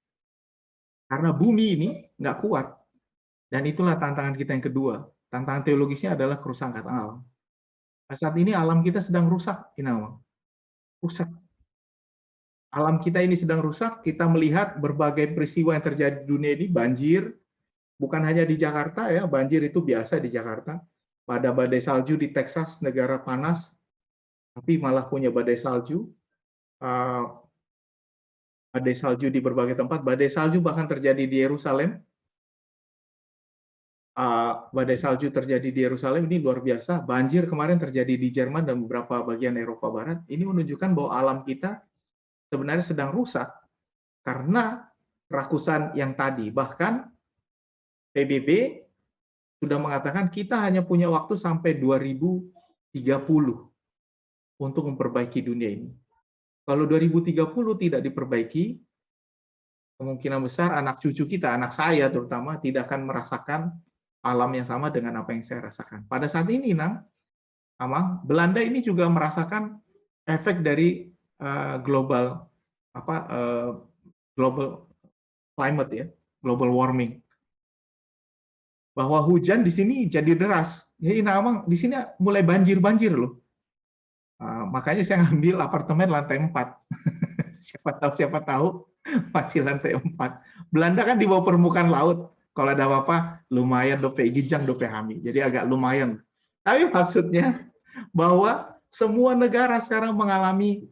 Karena bumi ini nggak kuat. Dan itulah tantangan kita yang kedua. Tantangan teologisnya adalah kerusakan alam. Saat ini alam kita sedang rusak, Inawang. Rusak. Alam kita ini sedang rusak, kita melihat berbagai peristiwa yang terjadi di dunia ini, banjir, bukan hanya di Jakarta ya, banjir itu biasa di Jakarta. Pada badai salju di Texas, negara panas, tapi malah punya badai salju. Badai salju di berbagai tempat, badai salju bahkan terjadi di Yerusalem. Badai salju terjadi di Yerusalem, ini luar biasa. Banjir kemarin terjadi di Jerman dan beberapa bagian Eropa Barat. Ini menunjukkan bahwa alam kita sebenarnya sedang rusak karena kerakusan yang tadi. Bahkan PBB sudah mengatakan kita hanya punya waktu sampai 2030 untuk memperbaiki dunia ini. Kalau 2030 tidak diperbaiki, kemungkinan besar anak cucu kita, anak saya terutama, tidak akan merasakan alam yang sama dengan apa yang saya rasakan. Pada saat ini, Amang, Belanda ini juga merasakan efek dari global climate ya, global warming. Bahwa hujan di sini jadi deras. Jadi Amang di sini mulai banjir loh. Makanya saya ngambil apartemen lantai 4. siapa tahu masih lantai 4. Belanda kan di bawah permukaan laut. Kalau ada apa-apa, lumayan dope gijang dope hami. Jadi agak lumayan. Tapi maksudnya bahwa semua negara sekarang mengalami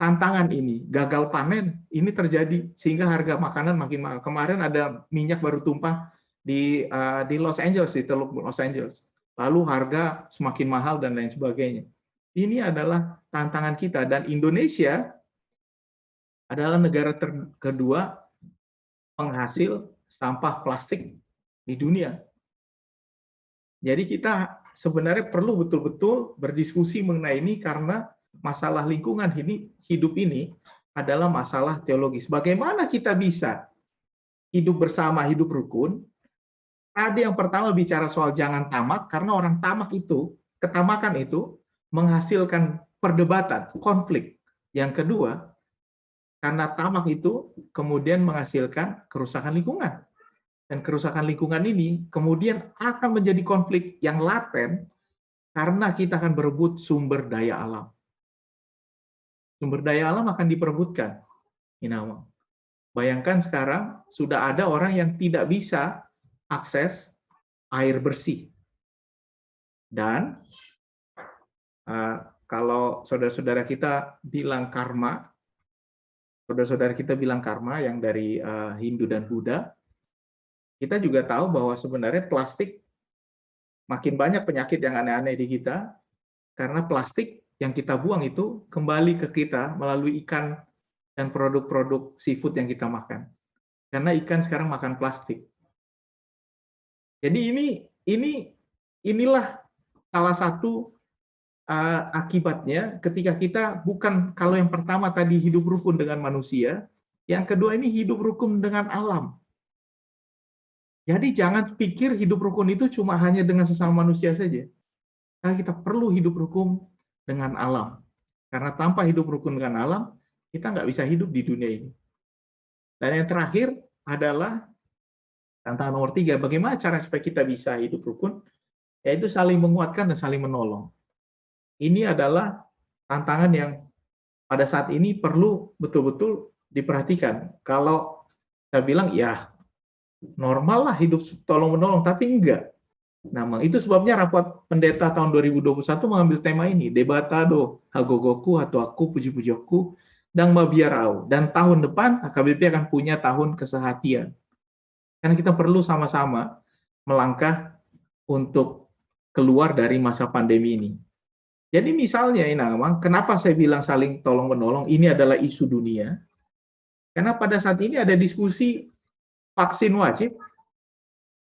tantangan ini. Gagal panen ini terjadi sehingga harga makanan makin mahal. Kemarin ada minyak baru tumpah di Los Angeles, di Teluk Los Angeles. Lalu harga semakin mahal dan lain sebagainya. Ini adalah tantangan kita, dan Indonesia adalah negara kedua penghasil sampah plastik di dunia. Jadi kita sebenarnya perlu betul-betul berdiskusi mengenai ini, karena masalah lingkungan hidup ini adalah masalah teologis. Bagaimana kita bisa hidup bersama, hidup rukun? Ada yang pertama bicara soal jangan tamak, karena orang tamak itu, ketamakan itu menghasilkan perdebatan, konflik. Yang kedua, karena tamak itu kemudian menghasilkan kerusakan lingkungan. Dan kerusakan lingkungan ini kemudian akan menjadi konflik yang laten karena kita akan berebut sumber daya alam. Sumber daya alam akan diperebutkan. Inawang. Bayangkan sekarang sudah ada orang yang tidak bisa akses air bersih. Dan kalau saudara-saudara kita bilang karma, saudara-saudara kita bilang karma yang dari Hindu dan Buddha, kita juga tahu bahwa sebenarnya plastik makin banyak penyakit yang aneh-aneh di kita, karena plastik yang kita buang itu kembali ke kita melalui ikan dan produk-produk seafood yang kita makan. Karena ikan sekarang makan plastik. Jadi inilah salah satu akibatnya ketika kita bukan, kalau yang pertama tadi hidup rukun dengan manusia, yang kedua ini hidup rukun dengan alam. Jadi jangan pikir hidup rukun itu cuma hanya dengan sesama manusia saja. Karena kita perlu hidup rukun dengan alam. Karena tanpa hidup rukun dengan alam, kita nggak bisa hidup di dunia ini. Dan yang terakhir adalah tantangan nomor 3, bagaimana cara supaya kita bisa hidup rukun? Yaitu saling menguatkan dan saling menolong. Ini adalah tantangan yang pada saat ini perlu betul-betul diperhatikan. Kalau saya bilang, ya normal lah hidup tolong-menolong, tapi enggak. Nah, itu sebabnya rapat pendeta tahun 2021 mengambil tema ini, debatado, hagogoku atau aku, puji-pujiku, dan mabiarau. Dan tahun depan, HKBP akan punya tahun kesehatian. Karena kita perlu sama-sama melangkah untuk keluar dari masa pandemi ini. Jadi misalnya, kenapa saya bilang saling tolong-menolong, ini adalah isu dunia. Karena pada saat ini ada diskusi vaksin wajib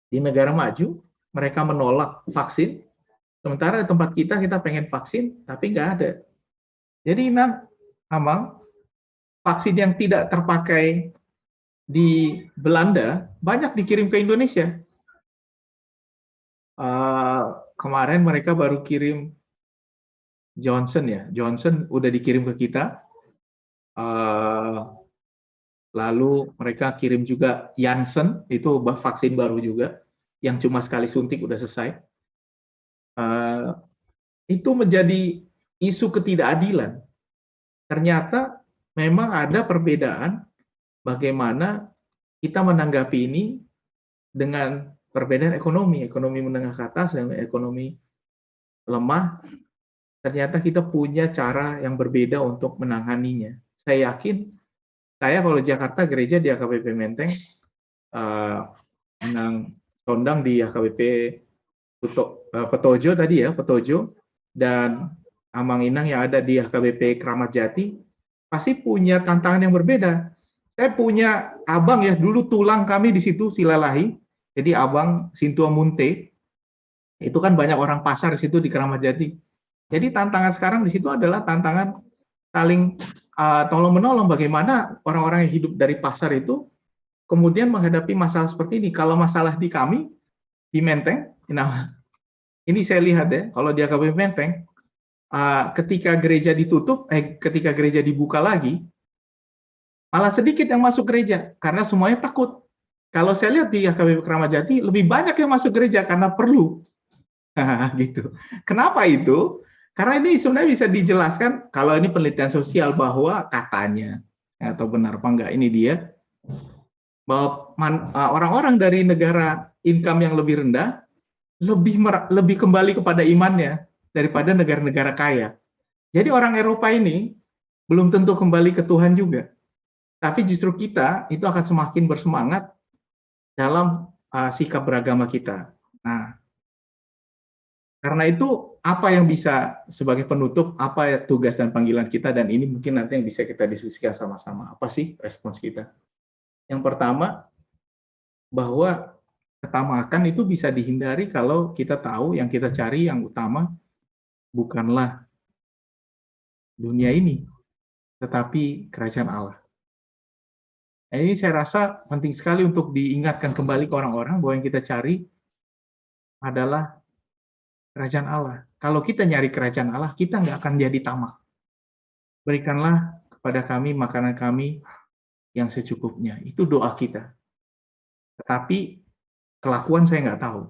di negara maju, mereka menolak vaksin, sementara di tempat kita pengen vaksin, tapi nggak ada. Jadi, vaksin yang tidak terpakai di Belanda banyak dikirim ke Indonesia. Kemarin mereka baru kirim Johnson udah dikirim ke kita. Lalu mereka kirim juga Janssen, itu vaksin baru juga, yang cuma sekali suntik udah selesai. Itu menjadi isu ketidakadilan. Ternyata memang ada perbedaan bagaimana kita menanggapi ini dengan perbedaan ekonomi menengah ke atas dan ekonomi lemah. Ternyata kita punya cara yang berbeda untuk menanganinya. Saya yakin, kalau Jakarta gereja di HKBP Menteng, Sondang di HKBP Petojo tadi ya, Petojo, dan Amang Inang yang ada di HKBP Kramat Jati, pasti punya tantangan yang berbeda. Saya punya abang ya, dulu tulang kami di situ Silalahi, jadi abang Sintua Munte, itu kan banyak orang pasar di situ di Kramat Jati. Jadi tantangan sekarang di situ adalah tantangan saling tolong-menolong, bagaimana orang-orang yang hidup dari pasar itu kemudian menghadapi masalah seperti ini. Kalau masalah di kami, di Menteng, ini saya lihat ya, kalau di HKBP Menteng, ketika gereja ditutup, ketika gereja dibuka lagi, malah sedikit yang masuk gereja, karena semuanya takut. Kalau saya lihat di HKBP Kramat Jati, lebih banyak yang masuk gereja karena perlu. Gitu. Kenapa itu? Karena ini sebenarnya bisa dijelaskan, kalau ini penelitian sosial, bahwa katanya, atau benar apa enggak, ini dia, bahwa orang-orang dari negara income yang lebih rendah, lebih kembali kepada imannya daripada negara-negara kaya. Jadi orang Eropa ini belum tentu kembali ke Tuhan juga. Tapi justru kita itu akan semakin bersemangat dalam sikap beragama kita. Nah, karena itu apa yang bisa sebagai penutup, apa tugas dan panggilan kita, dan ini mungkin nanti yang bisa kita diskusikan sama-sama. Apa sih respons kita? Yang pertama, bahwa ketamakan itu bisa dihindari kalau kita tahu yang kita cari yang utama bukanlah dunia ini, tetapi kerajaan Allah. Nah, ini saya rasa penting sekali untuk diingatkan kembali ke orang-orang bahwa yang kita cari adalah kerajaan Allah. Kalau kita nyari kerajaan Allah, kita nggak akan jadi tamak. Berikanlah kepada kami makanan kami yang secukupnya. Itu doa kita. Tetapi kelakuan saya nggak tahu.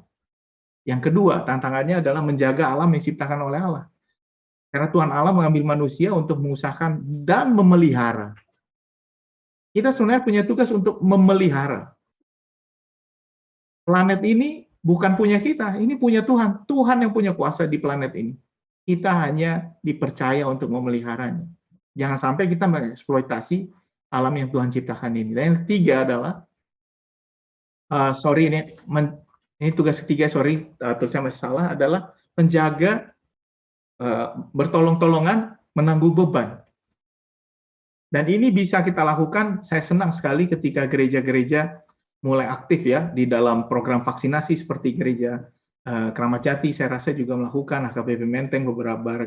Yang kedua, tantangannya adalah menjaga alam yang diciptakan oleh Allah. Karena Tuhan Allah mengambil manusia untuk mengusahakan dan memelihara. Kita sebenarnya punya tugas untuk memelihara. Planet ini bukan punya kita, ini punya Tuhan. Tuhan yang punya kuasa di planet ini. Kita hanya dipercaya untuk memeliharanya. Jangan sampai kita mengeksploitasi alam yang Tuhan ciptakan ini. Dan yang ketiga adalah, ini tugas ketiga, tulisannya masih salah, adalah menjaga bertolong-tolongan menanggung beban. Dan ini bisa kita lakukan, saya senang sekali ketika gereja-gereja mulai aktif ya di dalam program vaksinasi seperti gereja Keramat Jati, saya rasa juga melakukan, HKBP Menteng, beberapa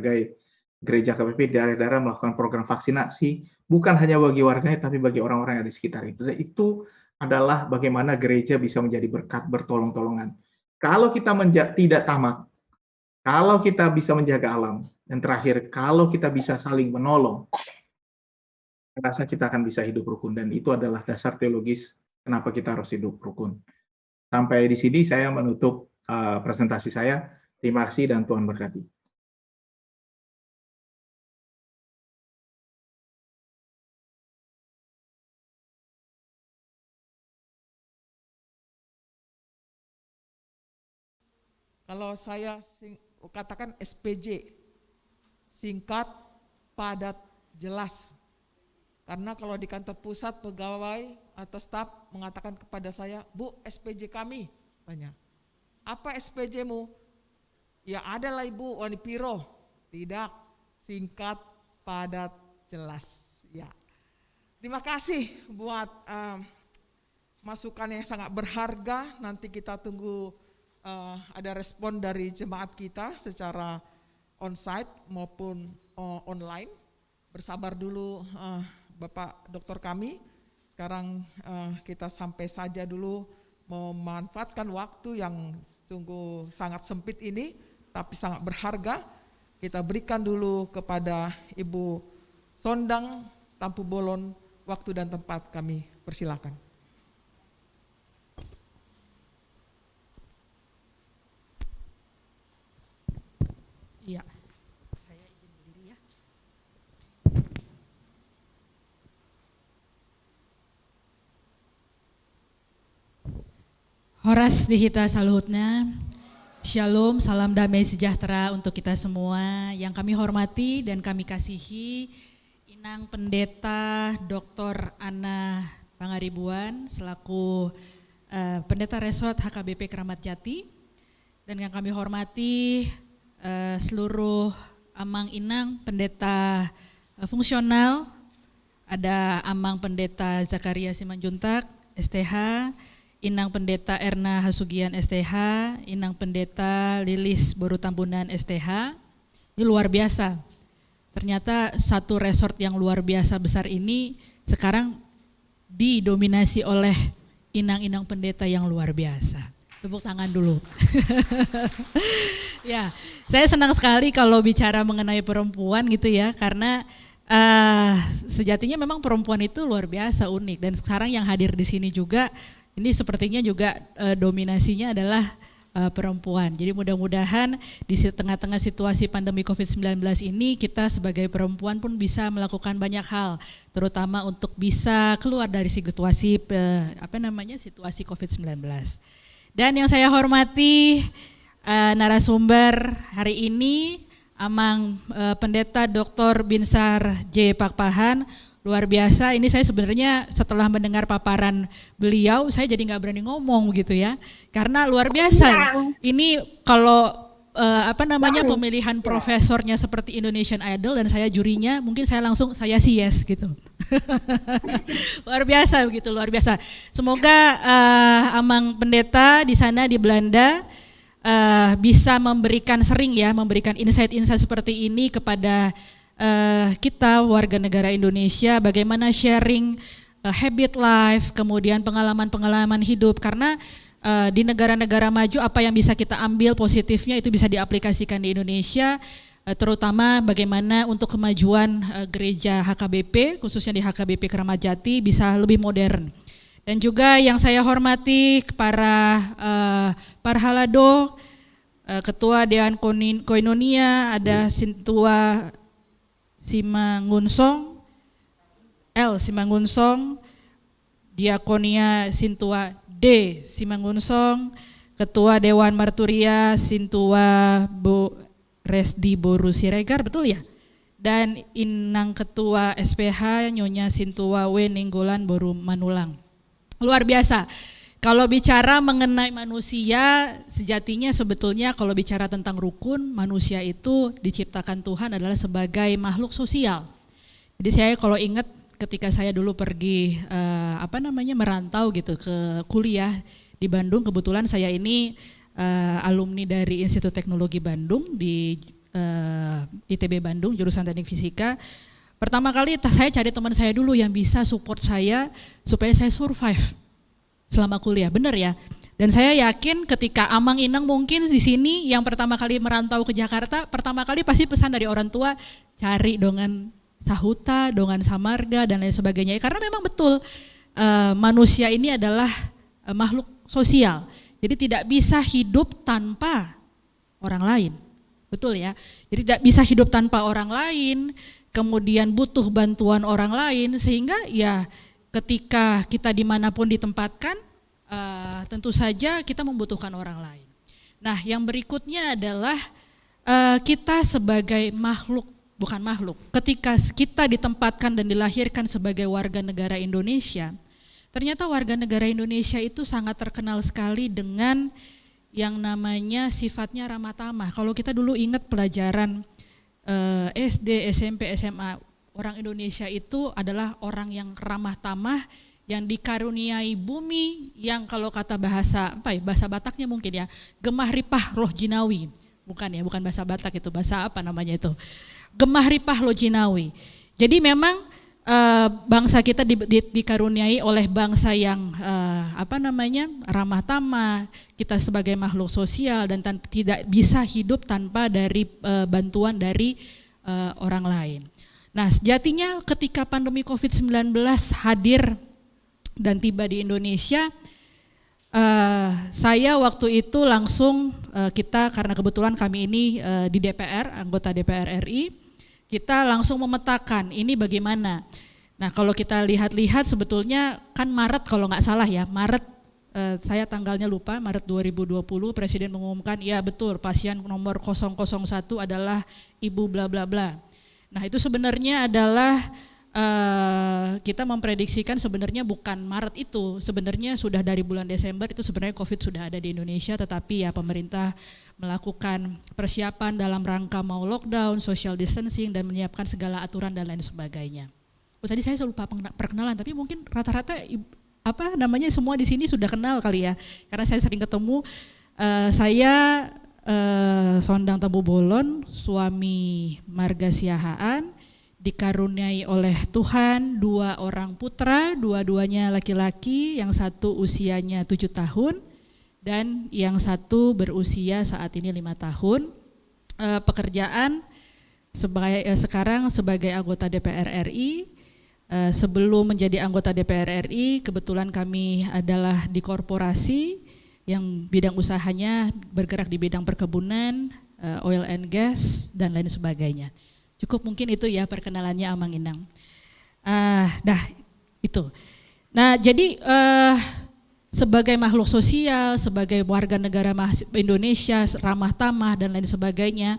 gereja KBP di daerah-daerah melakukan program vaksinasi, bukan hanya bagi warganya, tapi bagi orang-orang yang ada di sekitar itu. Dan itu adalah bagaimana gereja bisa menjadi berkat bertolong-tolongan. Kalau kita tidak tamak, kalau kita bisa menjaga alam, dan terakhir, kalau kita bisa saling menolong, saya rasa kita akan bisa hidup rukun, dan itu adalah dasar teologis kenapa kita harus hidup rukun. Sampai di sini saya menutup presentasi saya. Terima kasih dan Tuhan berkati. Kalau saya katakan SPJ, singkat, padat, jelas. Karena kalau di kantor pusat pegawai atau staf mengatakan kepada saya, Bu, SPJ kami, tanya, apa SPJ-mu? Ya ada lah Ibu, Wanipiro. Tidak, singkat, padat, jelas. Ya, terima kasih buat masukan yang sangat berharga. Nanti kita tunggu ada respon dari jemaat kita secara onsite maupun online. Bersabar dulu Bapak Doktor kami. Sekarang kita sampai saja dulu memanfaatkan waktu yang sungguh sangat sempit ini, tapi sangat berharga. Kita berikan dulu kepada Ibu Sondang Tampu Bolon waktu dan tempat, kami persilakan. Iya, saya izin berdiri ya. Horas dihita saluhutna. Shalom, salam damai sejahtera untuk kita semua. Yang kami hormati dan kami kasihi Inang Pendeta Dr. Ana Pangaribuan selaku Pendeta Resort HKBP Keramat Jati. Dan yang kami hormati seluruh Amang Inang Pendeta fungsional, ada Amang Pendeta Zakaria Simanjuntak STH, Inang Pendeta Erna Hasugian STH, Inang Pendeta Lilis Boru Tambunan STH. Ini luar biasa. Ternyata satu resort yang luar biasa besar ini sekarang didominasi oleh inang-inang pendeta yang luar biasa. Tepuk tangan dulu. Ya, saya senang sekali kalau bicara mengenai perempuan gitu ya, karena sejatinya memang perempuan itu luar biasa unik, dan sekarang yang hadir di sini juga ini sepertinya juga dominasinya adalah perempuan. Jadi mudah-mudahan di tengah-tengah situasi pandemi COVID-19 ini kita sebagai perempuan pun bisa melakukan banyak hal, terutama untuk bisa keluar dari situasi situasi COVID-19. Dan yang saya hormati narasumber hari ini Amang Pendeta Dr. Binsar J. Pakpahan. Luar biasa, ini saya sebenarnya setelah mendengar paparan beliau, saya jadi nggak berani ngomong gitu ya, karena luar biasa. Ini kalau pemilihan profesornya seperti Indonesian Idol dan saya jurinya, mungkin saya langsung sih yes gitu. Luar biasa begitu, luar biasa. Semoga Amang Pendeta di sana di Belanda bisa memberikan insight-insight seperti ini kepada kita warga negara Indonesia bagaimana sharing habit life, kemudian pengalaman-pengalaman hidup, karena di negara-negara maju apa yang bisa kita ambil positifnya itu bisa diaplikasikan di Indonesia, terutama bagaimana untuk kemajuan gereja HKBP, khususnya di HKBP Keramat Jati bisa lebih modern. Dan juga yang saya hormati para Parhalado, Ketua Dewan Koinonia, ada Sintua Simangunsong, Simangunsong, Diakonia Sintua D. Simangunsong, Ketua Dewan Marturia Sintua Resdi Boru Siregar, betul ya? Dan Inang Ketua SPH Nyonya Sintua W. Ninggolan Boru Manulang. Luar biasa. Kalau bicara mengenai manusia, sejatinya sebetulnya kalau bicara tentang rukun, manusia itu diciptakan Tuhan adalah sebagai makhluk sosial. Jadi saya kalau ingat ketika saya dulu pergi merantau gitu ke kuliah di Bandung, kebetulan saya ini alumni dari Institut Teknologi Bandung di ITB Bandung, jurusan Teknik Fisika. Pertama kali saya cari teman saya dulu yang bisa support saya supaya saya survive selama kuliah, benar ya. Dan saya yakin ketika Amang Inang mungkin di sini yang pertama kali merantau ke Jakarta, pertama kali pasti pesan dari orang tua, cari dongan sahuta, dongan samarga dan lain sebagainya. Karena memang betul manusia ini adalah makhluk sosial. Jadi tidak bisa hidup tanpa orang lain. Betul ya. Jadi tidak bisa hidup tanpa orang lain, kemudian butuh bantuan orang lain, sehingga ya ketika kita dimanapun ditempatkan, tentu saja kita membutuhkan orang lain. Nah, yang berikutnya adalah kita sebagai makhluk, bukan makhluk, ketika kita ditempatkan dan dilahirkan sebagai warga negara Indonesia, ternyata warga negara Indonesia itu sangat terkenal sekali dengan yang namanya sifatnya ramah tamah. Kalau kita dulu ingat pelajaran SD, SMP, SMA, orang Indonesia itu adalah orang yang ramah tamah, yang dikaruniai bumi, yang kalau kata bahasa bahasa Bataknya mungkin ya, gemah ripah roh jinawi. Bukan ya, bukan bahasa Batak itu, bahasa apa namanya itu? Gemah ripah roh jinawi. Jadi memang bangsa kita dikaruniai oleh bangsa yang ramah tamah, kita sebagai makhluk sosial dan tidak bisa hidup tanpa dari bantuan dari orang lain. Nah, sejatinya ketika pandemi COVID-19 hadir dan tiba di Indonesia, saya waktu itu langsung kita, karena kebetulan kami ini di DPR, anggota DPR RI, kita langsung memetakan ini bagaimana. Nah, kalau kita lihat-lihat sebetulnya kan Maret kalau nggak salah ya, Maret, saya tanggalnya lupa, Maret 2020 Presiden mengumumkan, ya betul pasien nomor 001 adalah Ibu bla bla bla. Nah, itu sebenarnya adalah kita memprediksikan sebenarnya bukan Maret itu, sebenarnya sudah dari bulan Desember itu sebenarnya COVID sudah ada di Indonesia, tetapi ya pemerintah melakukan persiapan dalam rangka mau lockdown, social distancing dan menyiapkan segala aturan dan lain sebagainya. Tadi saya lupa perkenalan, tapi mungkin rata-rata semua di sini sudah kenal kali ya, karena saya sering ketemu. Saya Sondang Tabu Bolon, suami Marga Siahaan, dikaruniai oleh Tuhan 2 orang putra, dua-duanya laki-laki, yang satu usianya 7 tahun dan yang satu berusia saat ini 5 tahun. Pekerjaan sekarang sebagai anggota DPR RI. Sebelum menjadi anggota DPR RI, kebetulan kami adalah di korporasi yang bidang usahanya bergerak di bidang perkebunan, oil and gas, dan lain sebagainya. Cukup mungkin itu ya perkenalannya Amang Inang. Itu. Nah, jadi sebagai makhluk sosial, sebagai warga negara Indonesia, ramah tamah dan lain sebagainya,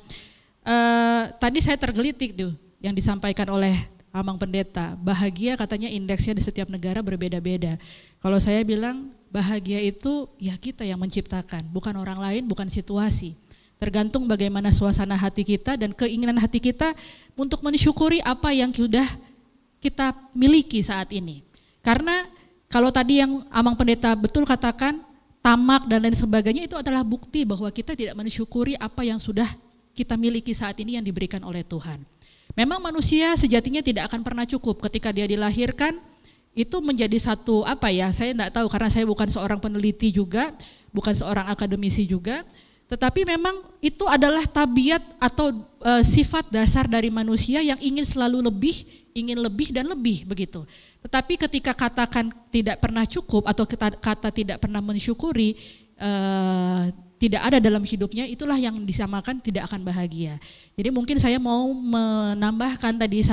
tadi saya tergelitik tuh yang disampaikan oleh Amang Pendeta. Bahagia katanya indeksnya di setiap negara berbeda-beda. Kalau saya bilang bahagia itu ya kita yang menciptakan, bukan orang lain, bukan situasi. Tergantung bagaimana suasana hati kita dan keinginan hati kita untuk mensyukuri apa yang sudah kita miliki saat ini. Karena kalau tadi yang Amang Pendeta betul katakan, tamak dan lain sebagainya itu adalah bukti bahwa kita tidak mensyukuri apa yang sudah kita miliki saat ini yang diberikan oleh Tuhan. Memang manusia sejatinya tidak akan pernah cukup ketika dia dilahirkan, itu menjadi satu apa ya, saya tidak tahu karena saya bukan seorang peneliti juga, bukan seorang akademisi juga, tetapi memang itu adalah tabiat atau sifat dasar dari manusia yang ingin selalu lebih, ingin lebih dan lebih begitu. Tetapi ketika katakan tidak pernah cukup atau kata tidak pernah mensyukuri, tidak ada dalam hidupnya, itulah yang disamakan tidak akan bahagia. Jadi mungkin saya mau menambahkan tadi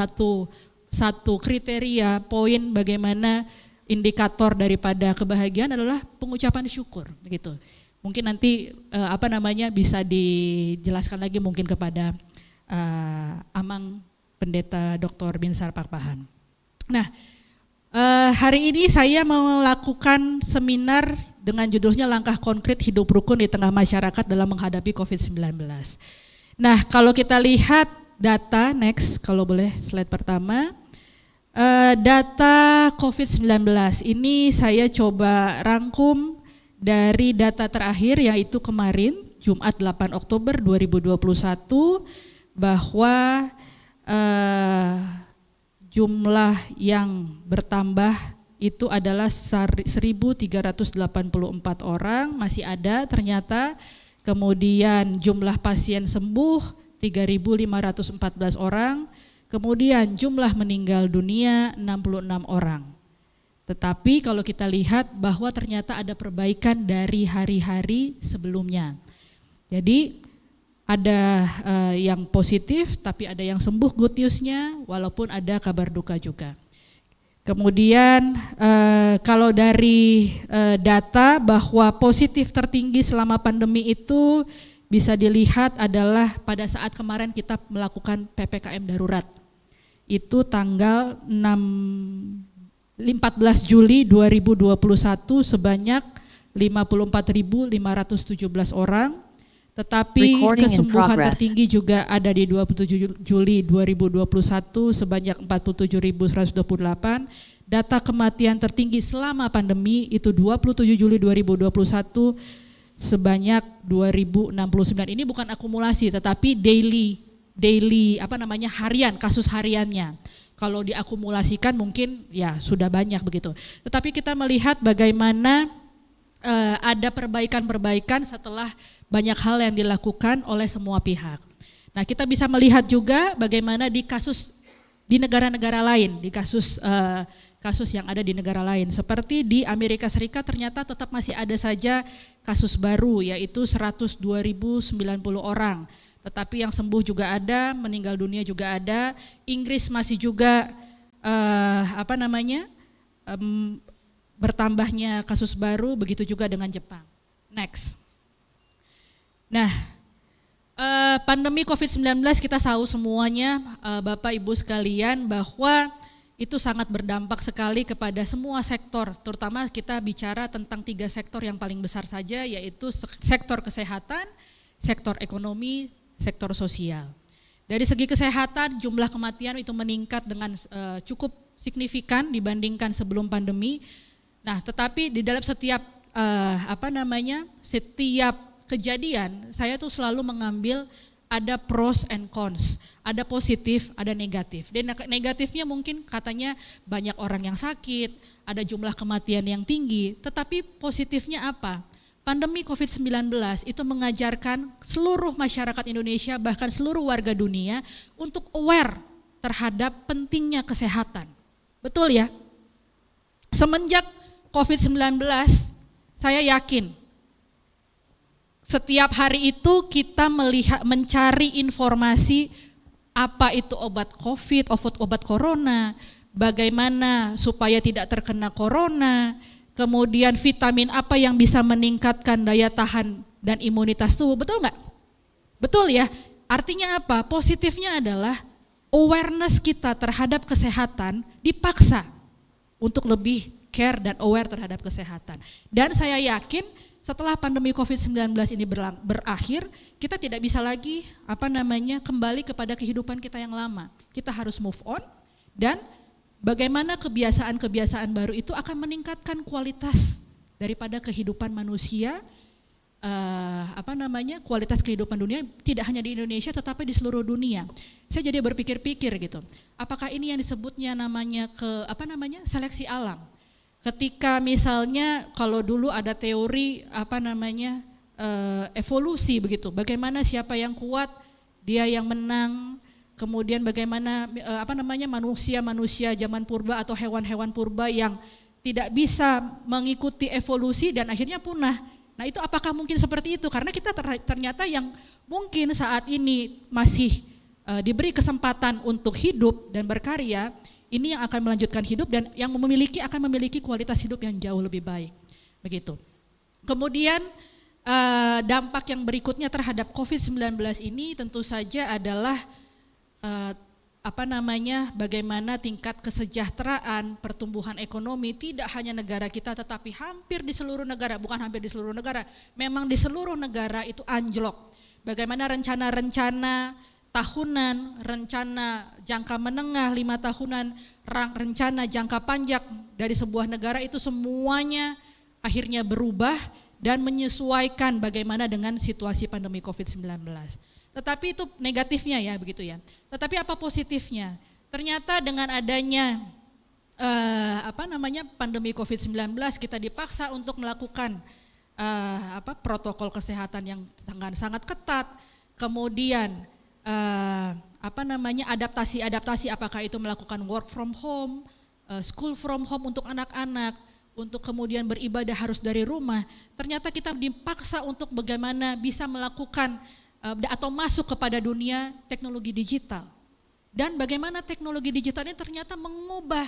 satu kriteria poin bagaimana indikator daripada kebahagiaan adalah pengucapan syukur begitu. Mungkin nanti bisa dijelaskan lagi mungkin kepada Amang Pendeta Dr. Binsar Pakpahan. Nah, hari ini saya melakukan seminar dengan judulnya Langkah Konkret Hidup Rukun di Tengah Masyarakat dalam Menghadapi COVID-19. Nah, kalau kita lihat data, next kalau boleh slide pertama, data COVID-19 ini saya coba rangkum dari data terakhir yaitu kemarin Jumat 8 Oktober 2021 bahwa jumlah yang bertambah itu adalah 1.384 orang, masih ada ternyata. Kemudian jumlah pasien sembuh 3.514 orang, kemudian jumlah meninggal dunia 66 orang. Tetapi kalau kita lihat bahwa ternyata ada perbaikan dari hari-hari sebelumnya. Jadi ada yang positif tapi ada yang sembuh, good news-nya, walaupun ada kabar duka juga. Kemudian kalau dari data bahwa positif tertinggi selama pandemi itu bisa dilihat adalah pada saat kemarin kita melakukan PPKM darurat. Itu tanggal 14 Juli 2021 sebanyak 54.517 orang. Tetapi kesembuhan tertinggi juga ada di 27 Juli 2021 sebanyak 47.128. Data kematian tertinggi selama pandemi itu 27 Juli 2021 sebanyak 2.069. Ini bukan akumulasi tetapi daily harian, kasus hariannya. Kalau diakumulasikan mungkin ya sudah banyak begitu. Tetapi kita melihat bagaimana ada perbaikan-perbaikan setelah banyak hal yang dilakukan oleh semua pihak. Nah, kita bisa melihat juga bagaimana di kasus di negara-negara lain, di kasus yang ada di negara lain. Seperti di Amerika Serikat ternyata tetap masih ada saja kasus baru yaitu 102.090 orang. Tetapi yang sembuh juga ada, meninggal dunia juga ada. Inggris masih juga bertambahnya kasus baru, begitu juga dengan Jepang. Next. Nah, pandemi COVID-19 kita tahu semuanya, Bapak Ibu sekalian, bahwa itu sangat berdampak sekali kepada semua sektor, terutama kita bicara tentang 3 sektor yang paling besar saja, yaitu sektor kesehatan, sektor ekonomi, sektor sosial. Dari segi kesehatan, jumlah kematian itu meningkat dengan cukup signifikan dibandingkan sebelum pandemi. Nah, tetapi di dalam setiap setiap kejadian, saya tuh selalu mengambil ada pros and cons, ada positif, ada negatif. Dan negatifnya mungkin katanya banyak orang yang sakit, ada jumlah kematian yang tinggi, tetapi positifnya apa? Pandemi COVID-19 itu mengajarkan seluruh masyarakat Indonesia, bahkan seluruh warga dunia untuk aware terhadap pentingnya kesehatan. Betul ya? Semenjak COVID-19, saya yakin setiap hari itu kita mencari informasi apa itu obat COVID, obat corona, bagaimana supaya tidak terkena corona, kemudian vitamin apa yang bisa meningkatkan daya tahan dan imunitas tubuh, betul nggak? Betul ya, artinya apa? Positifnya adalah awareness kita terhadap kesehatan dipaksa untuk lebih care dan aware terhadap kesehatan. Dan saya yakin setelah pandemi COVID-19 ini berakhir, kita tidak bisa lagi kembali kepada kehidupan kita yang lama. Kita harus move on dan bagaimana kebiasaan-kebiasaan baru itu akan meningkatkan kualitas daripada kehidupan manusia kualitas kehidupan dunia tidak hanya di Indonesia tetapi di seluruh dunia. Saya jadi berpikir-pikir gitu. Apakah ini yang disebutnya namanya seleksi alam? Ketika misalnya kalau dulu ada teori evolusi begitu. Bagaimana siapa yang kuat, dia yang menang. Kemudian bagaimana manusia zaman purba atau hewan-hewan purba yang tidak bisa mengikuti evolusi dan akhirnya punah. Nah itu apakah mungkin seperti itu? Karena kita ternyata yang mungkin saat ini masih diberi kesempatan untuk hidup dan berkarya, ini yang akan melanjutkan hidup dan yang akan memiliki kualitas hidup yang jauh lebih baik. Begitu. Kemudian dampak yang berikutnya terhadap COVID-19 ini tentu saja adalah bagaimana tingkat kesejahteraan, pertumbuhan ekonomi tidak hanya negara kita tetapi hampir di seluruh negara, bukan hampir di seluruh negara, memang di seluruh negara itu anjlok. Bagaimana rencana-rencana tahunan, rencana jangka menengah 5 tahunan, rencana jangka panjang dari sebuah negara itu semuanya akhirnya berubah dan menyesuaikan bagaimana dengan situasi pandemi COVID-19. Tetapi itu negatifnya ya begitu ya. Tetapi apa positifnya? Ternyata dengan adanya pandemi COVID-19 kita dipaksa untuk melakukan protokol kesehatan yang sangat ketat. Kemudian adaptasi apakah itu melakukan work from home, school from home untuk anak-anak, untuk kemudian beribadah harus dari rumah. Ternyata kita dipaksa untuk bagaimana bisa melakukan atau masuk kepada dunia teknologi digital. Dan bagaimana teknologi digital ini ternyata mengubah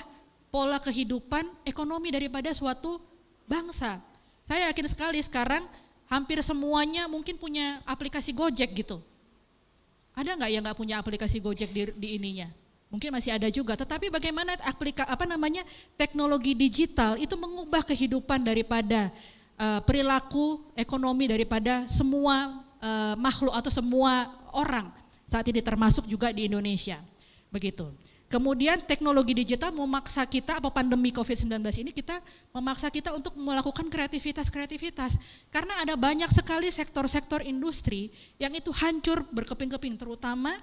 pola kehidupan ekonomi daripada suatu bangsa. Saya yakin sekali sekarang hampir semuanya mungkin punya aplikasi Gojek gitu. Ada nggak yang nggak punya aplikasi Gojek di ininya? Mungkin masih ada juga. Tetapi bagaimana teknologi digital itu mengubah kehidupan daripada perilaku ekonomi daripada semua makhluk atau semua orang saat ini termasuk juga di Indonesia. Begitu. Kemudian teknologi digital memaksa kita, pandemi COVID-19 ini memaksa kita untuk melakukan kreativitas. Karena ada banyak sekali sektor-sektor industri yang itu hancur berkeping-keping, terutama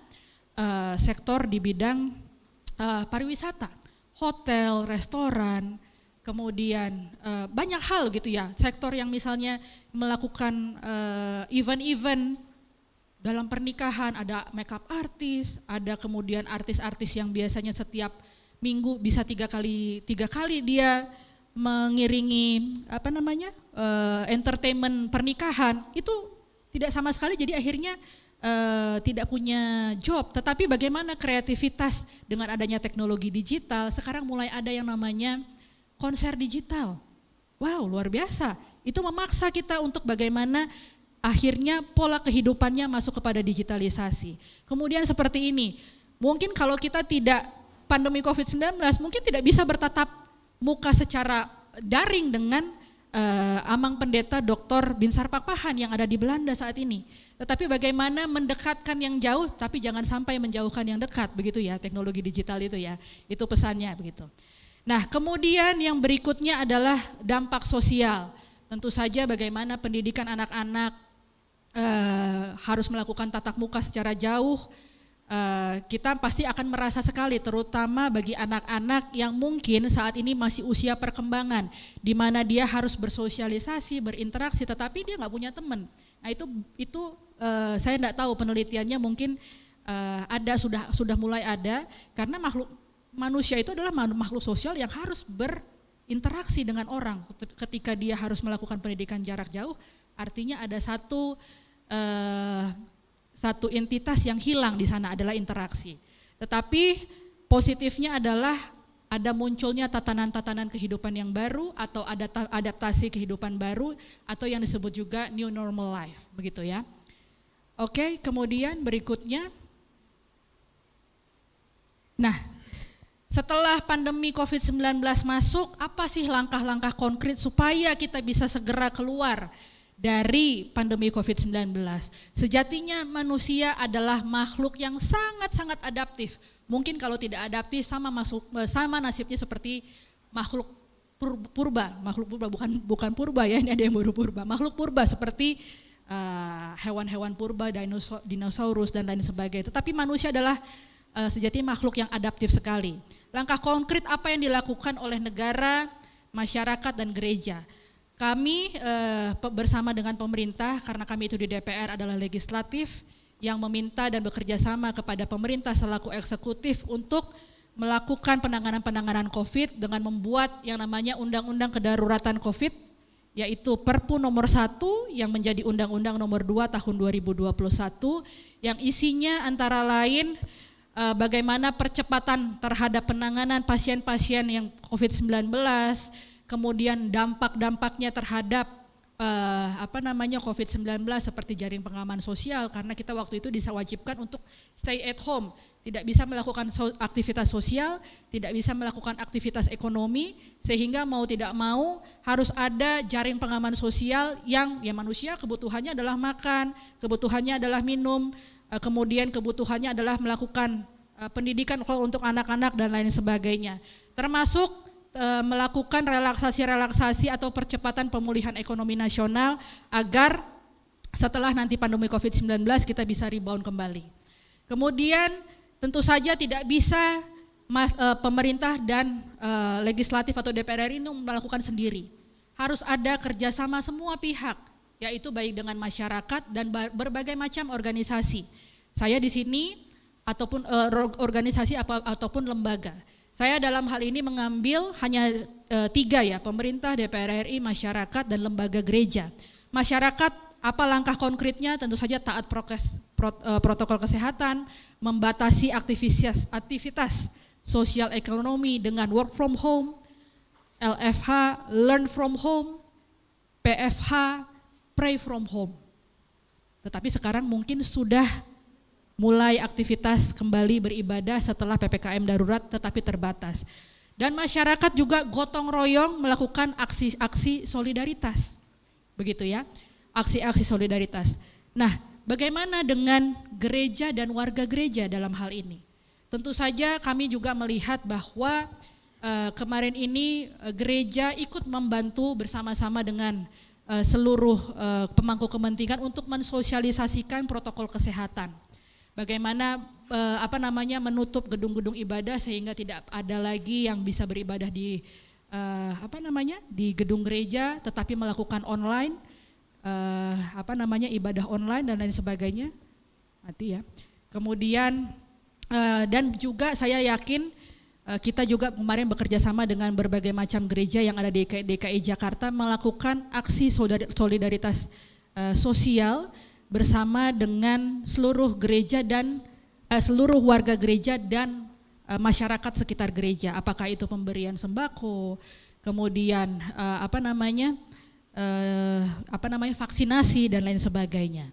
sektor di bidang pariwisata, hotel, restoran, kemudian banyak hal gitu ya. Sektor yang misalnya melakukan event-event dalam pernikahan, ada makeup artis, ada kemudian artis-artis yang biasanya setiap minggu bisa tiga kali dia mengiringi entertainment pernikahan, itu tidak sama sekali, jadi akhirnya tidak punya job. Tetapi bagaimana kreativitas dengan adanya teknologi digital, sekarang mulai ada yang namanya konser digital. Wow, luar biasa. Itu memaksa kita untuk bagaimana akhirnya pola kehidupannya masuk kepada digitalisasi. Kemudian seperti ini, mungkin kalau kita tidak pandemi COVID-19, mungkin tidak bisa bertatap muka secara daring dengan Amang Pendeta Dr. Binsar Pakpahan yang ada di Belanda saat ini. Tetapi bagaimana mendekatkan yang jauh, tapi jangan sampai menjauhkan yang dekat, begitu ya, teknologi digital itu ya, itu pesannya begitu. Nah kemudian yang berikutnya adalah dampak sosial. Tentu saja bagaimana pendidikan anak-anak harus melakukan tatap muka secara jauh. Kita pasti akan merasa sekali, terutama bagi anak-anak yang mungkin saat ini masih usia perkembangan, di mana dia harus bersosialisasi, berinteraksi, tetapi dia nggak punya teman. Nah itu saya nggak tahu penelitiannya, mungkin ada sudah mulai ada, karena manusia itu adalah makhluk sosial yang harus berinteraksi dengan orang. Ketika dia harus melakukan pendidikan jarak jauh, artinya ada satu entitas yang hilang di sana, adalah interaksi. Tetapi positifnya adalah ada munculnya tatanan-tatanan kehidupan yang baru atau ada adaptasi kehidupan baru atau yang disebut juga new normal life, begitu ya. Oke, kemudian berikutnya. Nah, setelah pandemi COVID-19 masuk, apa sih langkah-langkah konkret supaya kita bisa segera keluar dari pandemi COVID-19. Sejatinya manusia adalah makhluk yang sangat-sangat adaptif. Mungkin kalau tidak adaptif sama nasibnya seperti makhluk makhluk purba, bukan purba ya, ini ada yang baru purba, makhluk purba seperti hewan-hewan purba, dinosaurus dan lain sebagainya. Tetapi manusia adalah sejatinya makhluk yang adaptif sekali. Langkah konkret apa yang dilakukan oleh negara, masyarakat dan gereja? Kami bersama dengan pemerintah, karena kami itu di DPR adalah legislatif, yang meminta dan bekerja sama kepada pemerintah selaku eksekutif untuk melakukan penanganan COVID dengan membuat yang namanya Undang-Undang Kedaruratan COVID, yaitu Perpu nomor 1 yang menjadi Undang-Undang nomor 2 tahun 2021, yang isinya antara lain bagaimana percepatan terhadap penanganan pasien-pasien yang COVID-19, kemudian dampak-dampaknya terhadap COVID-19 seperti jaring pengaman sosial, karena kita waktu itu diwajibkan untuk stay at home, tidak bisa melakukan aktivitas sosial, tidak bisa melakukan aktivitas ekonomi, sehingga mau tidak mau harus ada jaring pengaman sosial yang ya manusia kebutuhannya adalah makan, kebutuhannya adalah minum, kemudian kebutuhannya adalah melakukan pendidikan untuk anak-anak dan lain sebagainya, termasuk melakukan relaksasi atau percepatan pemulihan ekonomi nasional agar setelah nanti pandemi COVID-19 kita bisa rebound kembali. Kemudian tentu saja tidak bisa pemerintah dan legislatif atau DPR RI ini melakukan sendiri. Harus ada kerjasama semua pihak, yaitu baik dengan masyarakat dan berbagai macam organisasi. Saya di sini ataupun organisasi ataupun lembaga. Saya dalam hal ini mengambil hanya 3 ya, pemerintah, DPR RI, masyarakat dan lembaga gereja. Masyarakat apa langkah konkretnya? Tentu saja taat protokol kesehatan, membatasi aktivitas sosial ekonomi dengan work from home, LFH, learn from home, PFH, pray from home. Tetapi sekarang mungkin sudah mulai aktivitas kembali beribadah setelah PPKM darurat tetapi terbatas. Dan masyarakat juga gotong royong melakukan aksi-aksi solidaritas. Begitu ya, aksi-aksi solidaritas. Nah, bagaimana dengan gereja dan warga gereja dalam hal ini? Tentu saja kami juga melihat bahwa kemarin ini gereja ikut membantu bersama-sama dengan seluruh pemangku kepentingan untuk mensosialisasikan protokol kesehatan. Bagaimana menutup gedung-gedung ibadah sehingga tidak ada lagi yang bisa beribadah di di gedung gereja, tetapi melakukan online ibadah online dan lain sebagainya. Mati ya. Kemudian dan juga saya yakin kita juga kemarin bekerja sama dengan berbagai macam gereja yang ada di DKI Jakarta melakukan aksi solidaritas sosial bersama dengan seluruh gereja dan seluruh warga gereja dan masyarakat sekitar gereja. Apakah itu pemberian sembako, kemudian vaksinasi dan lain sebagainya.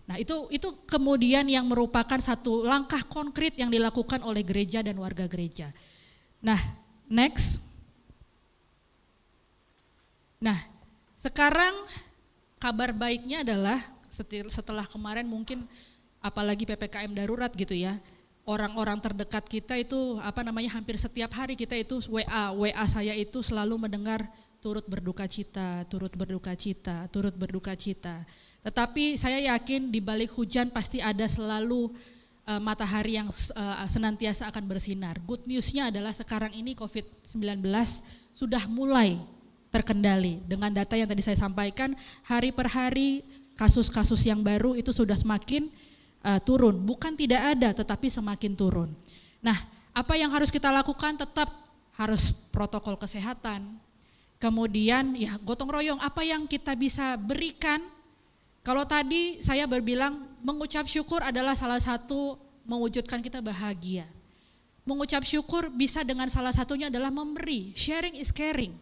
Nah, itu kemudian yang merupakan satu langkah konkret yang dilakukan oleh gereja dan warga gereja. Nah, next. Nah, sekarang kabar baiknya adalah setelah kemarin mungkin apalagi PPKM darurat gitu ya, orang-orang terdekat kita itu hampir setiap hari kita itu WA saya itu selalu mendengar turut berduka cita. Tetapi saya yakin di balik hujan pasti ada selalu matahari yang senantiasa akan bersinar. Good news-nya adalah sekarang ini COVID-19 sudah mulai terkendali. Dengan data yang tadi saya sampaikan, hari per hari kasus-kasus yang baru itu sudah semakin turun. Bukan tidak ada, tetapi semakin turun. Nah, apa yang harus kita lakukan? Tetap harus protokol kesehatan. Kemudian ya gotong royong, apa yang kita bisa berikan. Kalau tadi saya berbilang mengucap syukur adalah salah satu mewujudkan kita bahagia. Mengucap syukur bisa dengan salah satunya adalah memberi, sharing is caring.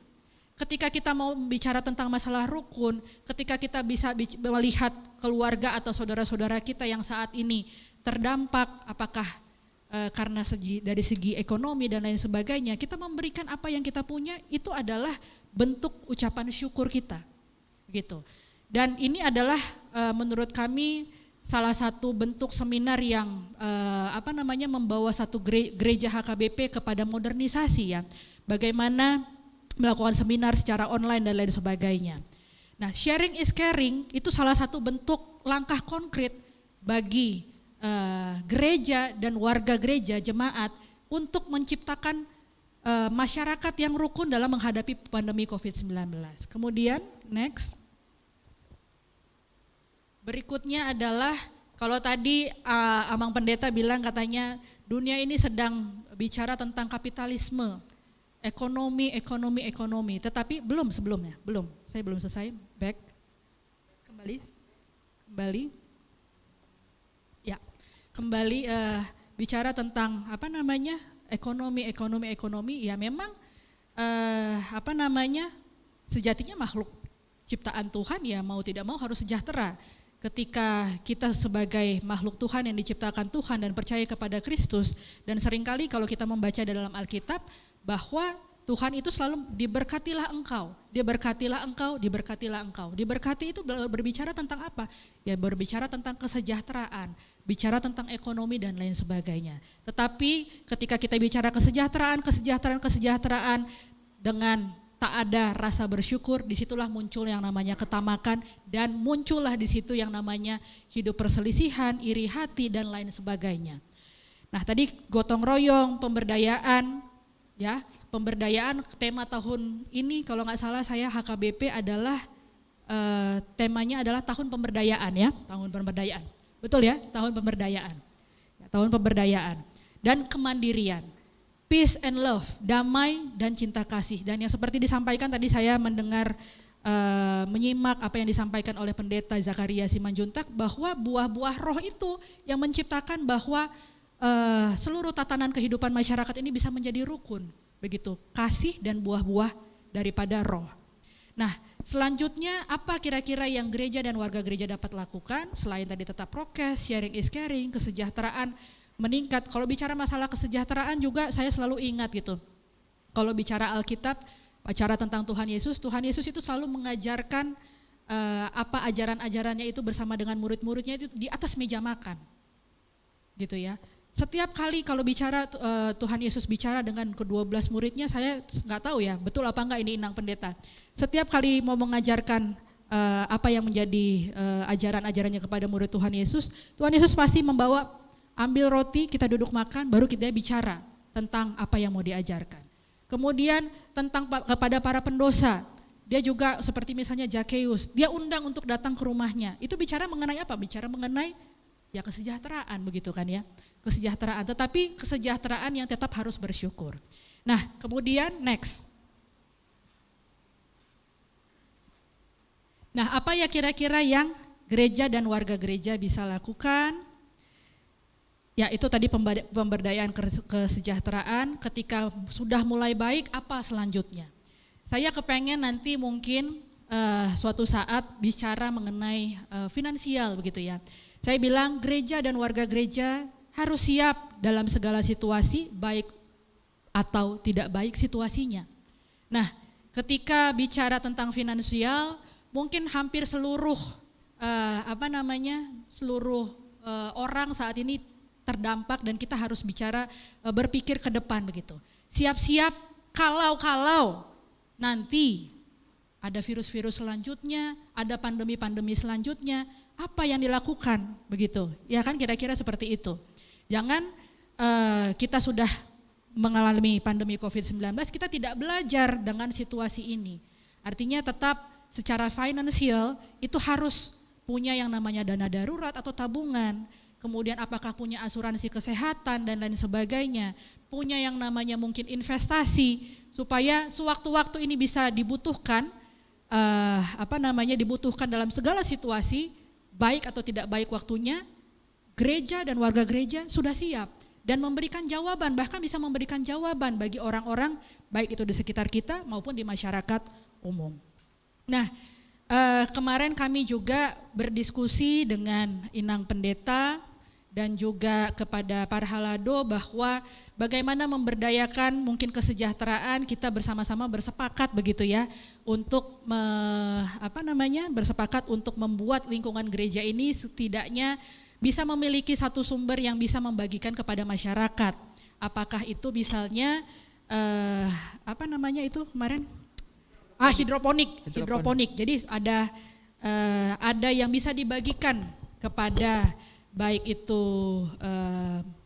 Ketika kita mau bicara tentang masalah rukun, ketika kita bisa melihat keluarga atau saudara-saudara kita yang saat ini terdampak, apakah karena dari segi ekonomi dan lain sebagainya, kita memberikan apa yang kita punya, itu adalah bentuk ucapan syukur kita, gitu. Dan ini adalah menurut kami salah satu bentuk seminar yang membawa satu gereja HKBP kepada modernisasi ya. Bagaimana melakukan seminar secara online dan lain sebagainya. Nah, sharing is caring itu salah satu bentuk langkah konkret bagi gereja dan warga gereja, jemaat, untuk menciptakan masyarakat yang rukun dalam menghadapi pandemi COVID-19. Kemudian, next. Berikutnya adalah, kalau tadi Amang Pendeta bilang katanya dunia ini sedang bicara tentang kapitalisme, ekonomi. Tetapi sebelumnya, saya belum selesai, back, kembali. Ya, kembali bicara tentang ekonomi, ya memang sejatinya makhluk ciptaan Tuhan ya mau tidak mau harus sejahtera. Ketika kita sebagai makhluk Tuhan yang diciptakan Tuhan dan percaya kepada Kristus, dan seringkali kalau kita membaca dalam Alkitab bahwa Tuhan itu selalu diberkatilah engkau. Diberkati itu berbicara tentang apa? Ya berbicara tentang kesejahteraan, bicara tentang ekonomi dan lain sebagainya. Tetapi ketika kita bicara kesejahteraan dengan tak ada rasa bersyukur, disitulah muncul yang namanya ketamakan, dan muncullah di situ yang namanya hidup perselisihan, iri hati dan lain sebagainya. Nah, tadi gotong royong, pemberdayaan, ya, pemberdayaan tema tahun ini kalau nggak salah saya HKBP adalah temanya adalah tahun pemberdayaan ya, tahun pemberdayaan. Betul ya, tahun pemberdayaan. Ya, tahun pemberdayaan dan kemandirian. Peace and love, damai dan cinta kasih. Dan yang seperti disampaikan tadi saya mendengar, menyimak apa yang disampaikan oleh Pendeta Zakaria Simanjuntak, bahwa buah-buah roh itu yang menciptakan bahwa seluruh tatanan kehidupan masyarakat ini bisa menjadi rukun. Begitu, kasih dan buah-buah daripada roh. Nah, selanjutnya apa kira-kira yang gereja dan warga gereja dapat lakukan selain tadi tetap prokes, sharing is caring, kesejahteraan meningkat. Kalau bicara masalah kesejahteraan juga saya selalu ingat gitu. Kalau bicara Alkitab, bicara tentang Tuhan Yesus itu selalu mengajarkan apa ajaran-ajarannya itu bersama dengan murid-muridnya itu di atas meja makan. Gitu ya. Setiap kali kalau bicara Tuhan Yesus bicara dengan ke-12 muridnya, saya nggak tahu ya betul apa enggak ini Inang Pendeta. Setiap kali mau mengajarkan apa yang menjadi ajaran-ajarannya kepada murid Tuhan Yesus pasti membawa, ambil roti, kita duduk makan, baru kita bicara tentang apa yang mau diajarkan. Kemudian tentang kepada para pendosa, dia juga seperti misalnya Zakeus, dia undang untuk datang ke rumahnya. Itu bicara mengenai apa? Bicara mengenai ya kesejahteraan begitu kan ya. Kesejahteraan, tetapi kesejahteraan yang tetap harus bersyukur. Nah, kemudian next. Nah, apa ya kira-kira yang gereja dan warga gereja bisa lakukan? Ya, itu tadi pemberdayaan kesejahteraan. Ketika sudah mulai baik, apa selanjutnya? Saya kepengen nanti mungkin suatu saat bicara mengenai finansial begitu ya. Saya bilang gereja dan warga gereja harus siap dalam segala situasi, baik atau tidak baik situasinya. Nah, ketika bicara tentang finansial, mungkin hampir seluruh seluruh orang saat ini terdampak, dan kita harus bicara berpikir ke depan begitu. Siap-siap kalau nanti ada virus-virus selanjutnya, ada pandemi-pandemi selanjutnya, apa yang dilakukan begitu. Ya kan kira-kira seperti itu. Jangan kita sudah mengalami pandemi COVID-19, kita tidak belajar dengan situasi ini. Artinya tetap secara finansial itu harus punya yang namanya dana darurat atau tabungan. Kemudian apakah punya asuransi kesehatan dan lain sebagainya, punya yang namanya mungkin investasi supaya sewaktu-waktu ini bisa dibutuhkan, dibutuhkan dalam segala situasi, baik atau tidak baik waktunya, gereja dan warga gereja sudah siap dan memberikan jawaban, bahkan bisa memberikan jawaban bagi orang-orang baik itu di sekitar kita maupun di masyarakat umum. Nah, kemarin kami juga berdiskusi dengan Inang Pendeta dan juga kepada para halado bahwa bagaimana memberdayakan mungkin kesejahteraan, kita bersama-sama bersepakat begitu ya untuk bersepakat untuk membuat lingkungan gereja ini setidaknya bisa memiliki satu sumber yang bisa membagikan kepada masyarakat. Apakah itu misalnya itu kemarin Hidroponik. Jadi ada yang bisa dibagikan kepada baik itu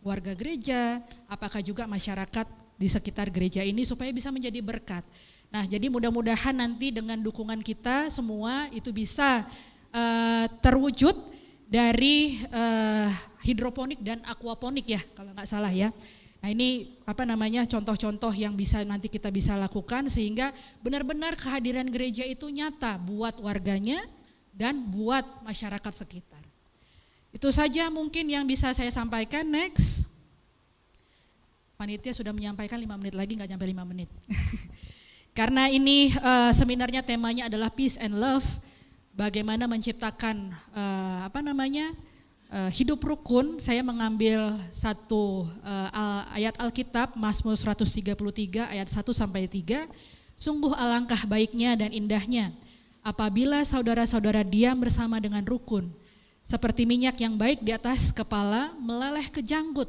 warga gereja, apakah juga masyarakat di sekitar gereja ini supaya bisa menjadi berkat. Nah, jadi mudah-mudahan nanti dengan dukungan kita semua itu bisa terwujud dari hidroponik dan aquaponik ya, kalau nggak salah ya. Nah, ini contoh-contoh yang bisa nanti kita bisa lakukan sehingga benar-benar kehadiran gereja itu nyata buat warganya dan buat masyarakat sekitar. Itu saja mungkin yang bisa saya sampaikan. Next. Panitia sudah menyampaikan 5 menit lagi, nggak sampai 5 menit. Karena ini seminarnya temanya adalah Peace and Love, bagaimana menciptakan hidup rukun. Saya mengambil satu ayat Alkitab, Mazmur 133 ayat 1-3. Sungguh alangkah baiknya dan indahnya apabila saudara-saudara diam bersama dengan rukun, seperti minyak yang baik di atas kepala meleleh ke janggut,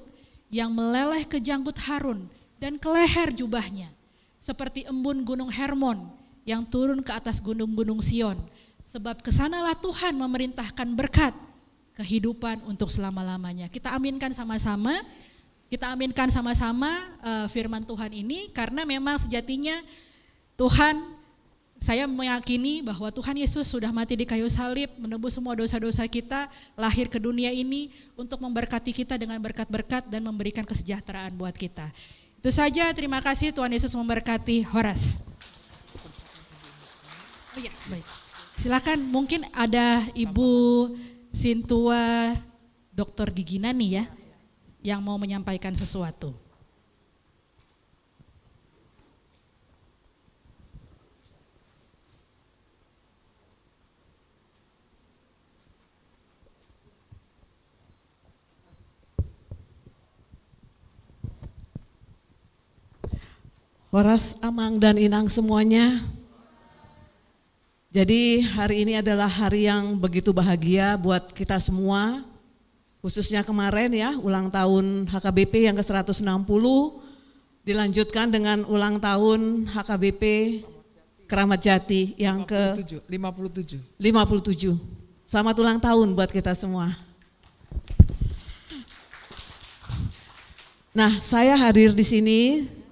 yang meleleh ke janggut Harun dan ke leher jubahnya, seperti embun gunung Hermon yang turun ke atas gunung-gunung Sion, sebab kesanalah Tuhan memerintahkan berkat kehidupan untuk selama-lamanya. Kita aminkan sama-sama firman Tuhan ini, karena memang sejatinya saya meyakini bahwa Tuhan Yesus sudah mati di kayu salib, menebus semua dosa-dosa kita, lahir ke dunia ini untuk memberkati kita dengan berkat-berkat dan memberikan kesejahteraan buat kita. Itu saja, terima kasih, Tuhan Yesus memberkati. Horas. Oh ya, baik. Silakan, mungkin ada Ibu Sintua Dr. Gigi Nani ya, yang mau menyampaikan sesuatu. Horas, Amang, dan Inang semuanya. Jadi hari ini adalah hari yang begitu bahagia buat kita semua. Khususnya kemarin ya, ulang tahun HKBP yang ke-160. Dilanjutkan dengan ulang tahun HKBP Keramat Jati yang ke-57. Selamat ulang tahun buat kita semua. Nah, saya hadir di sini.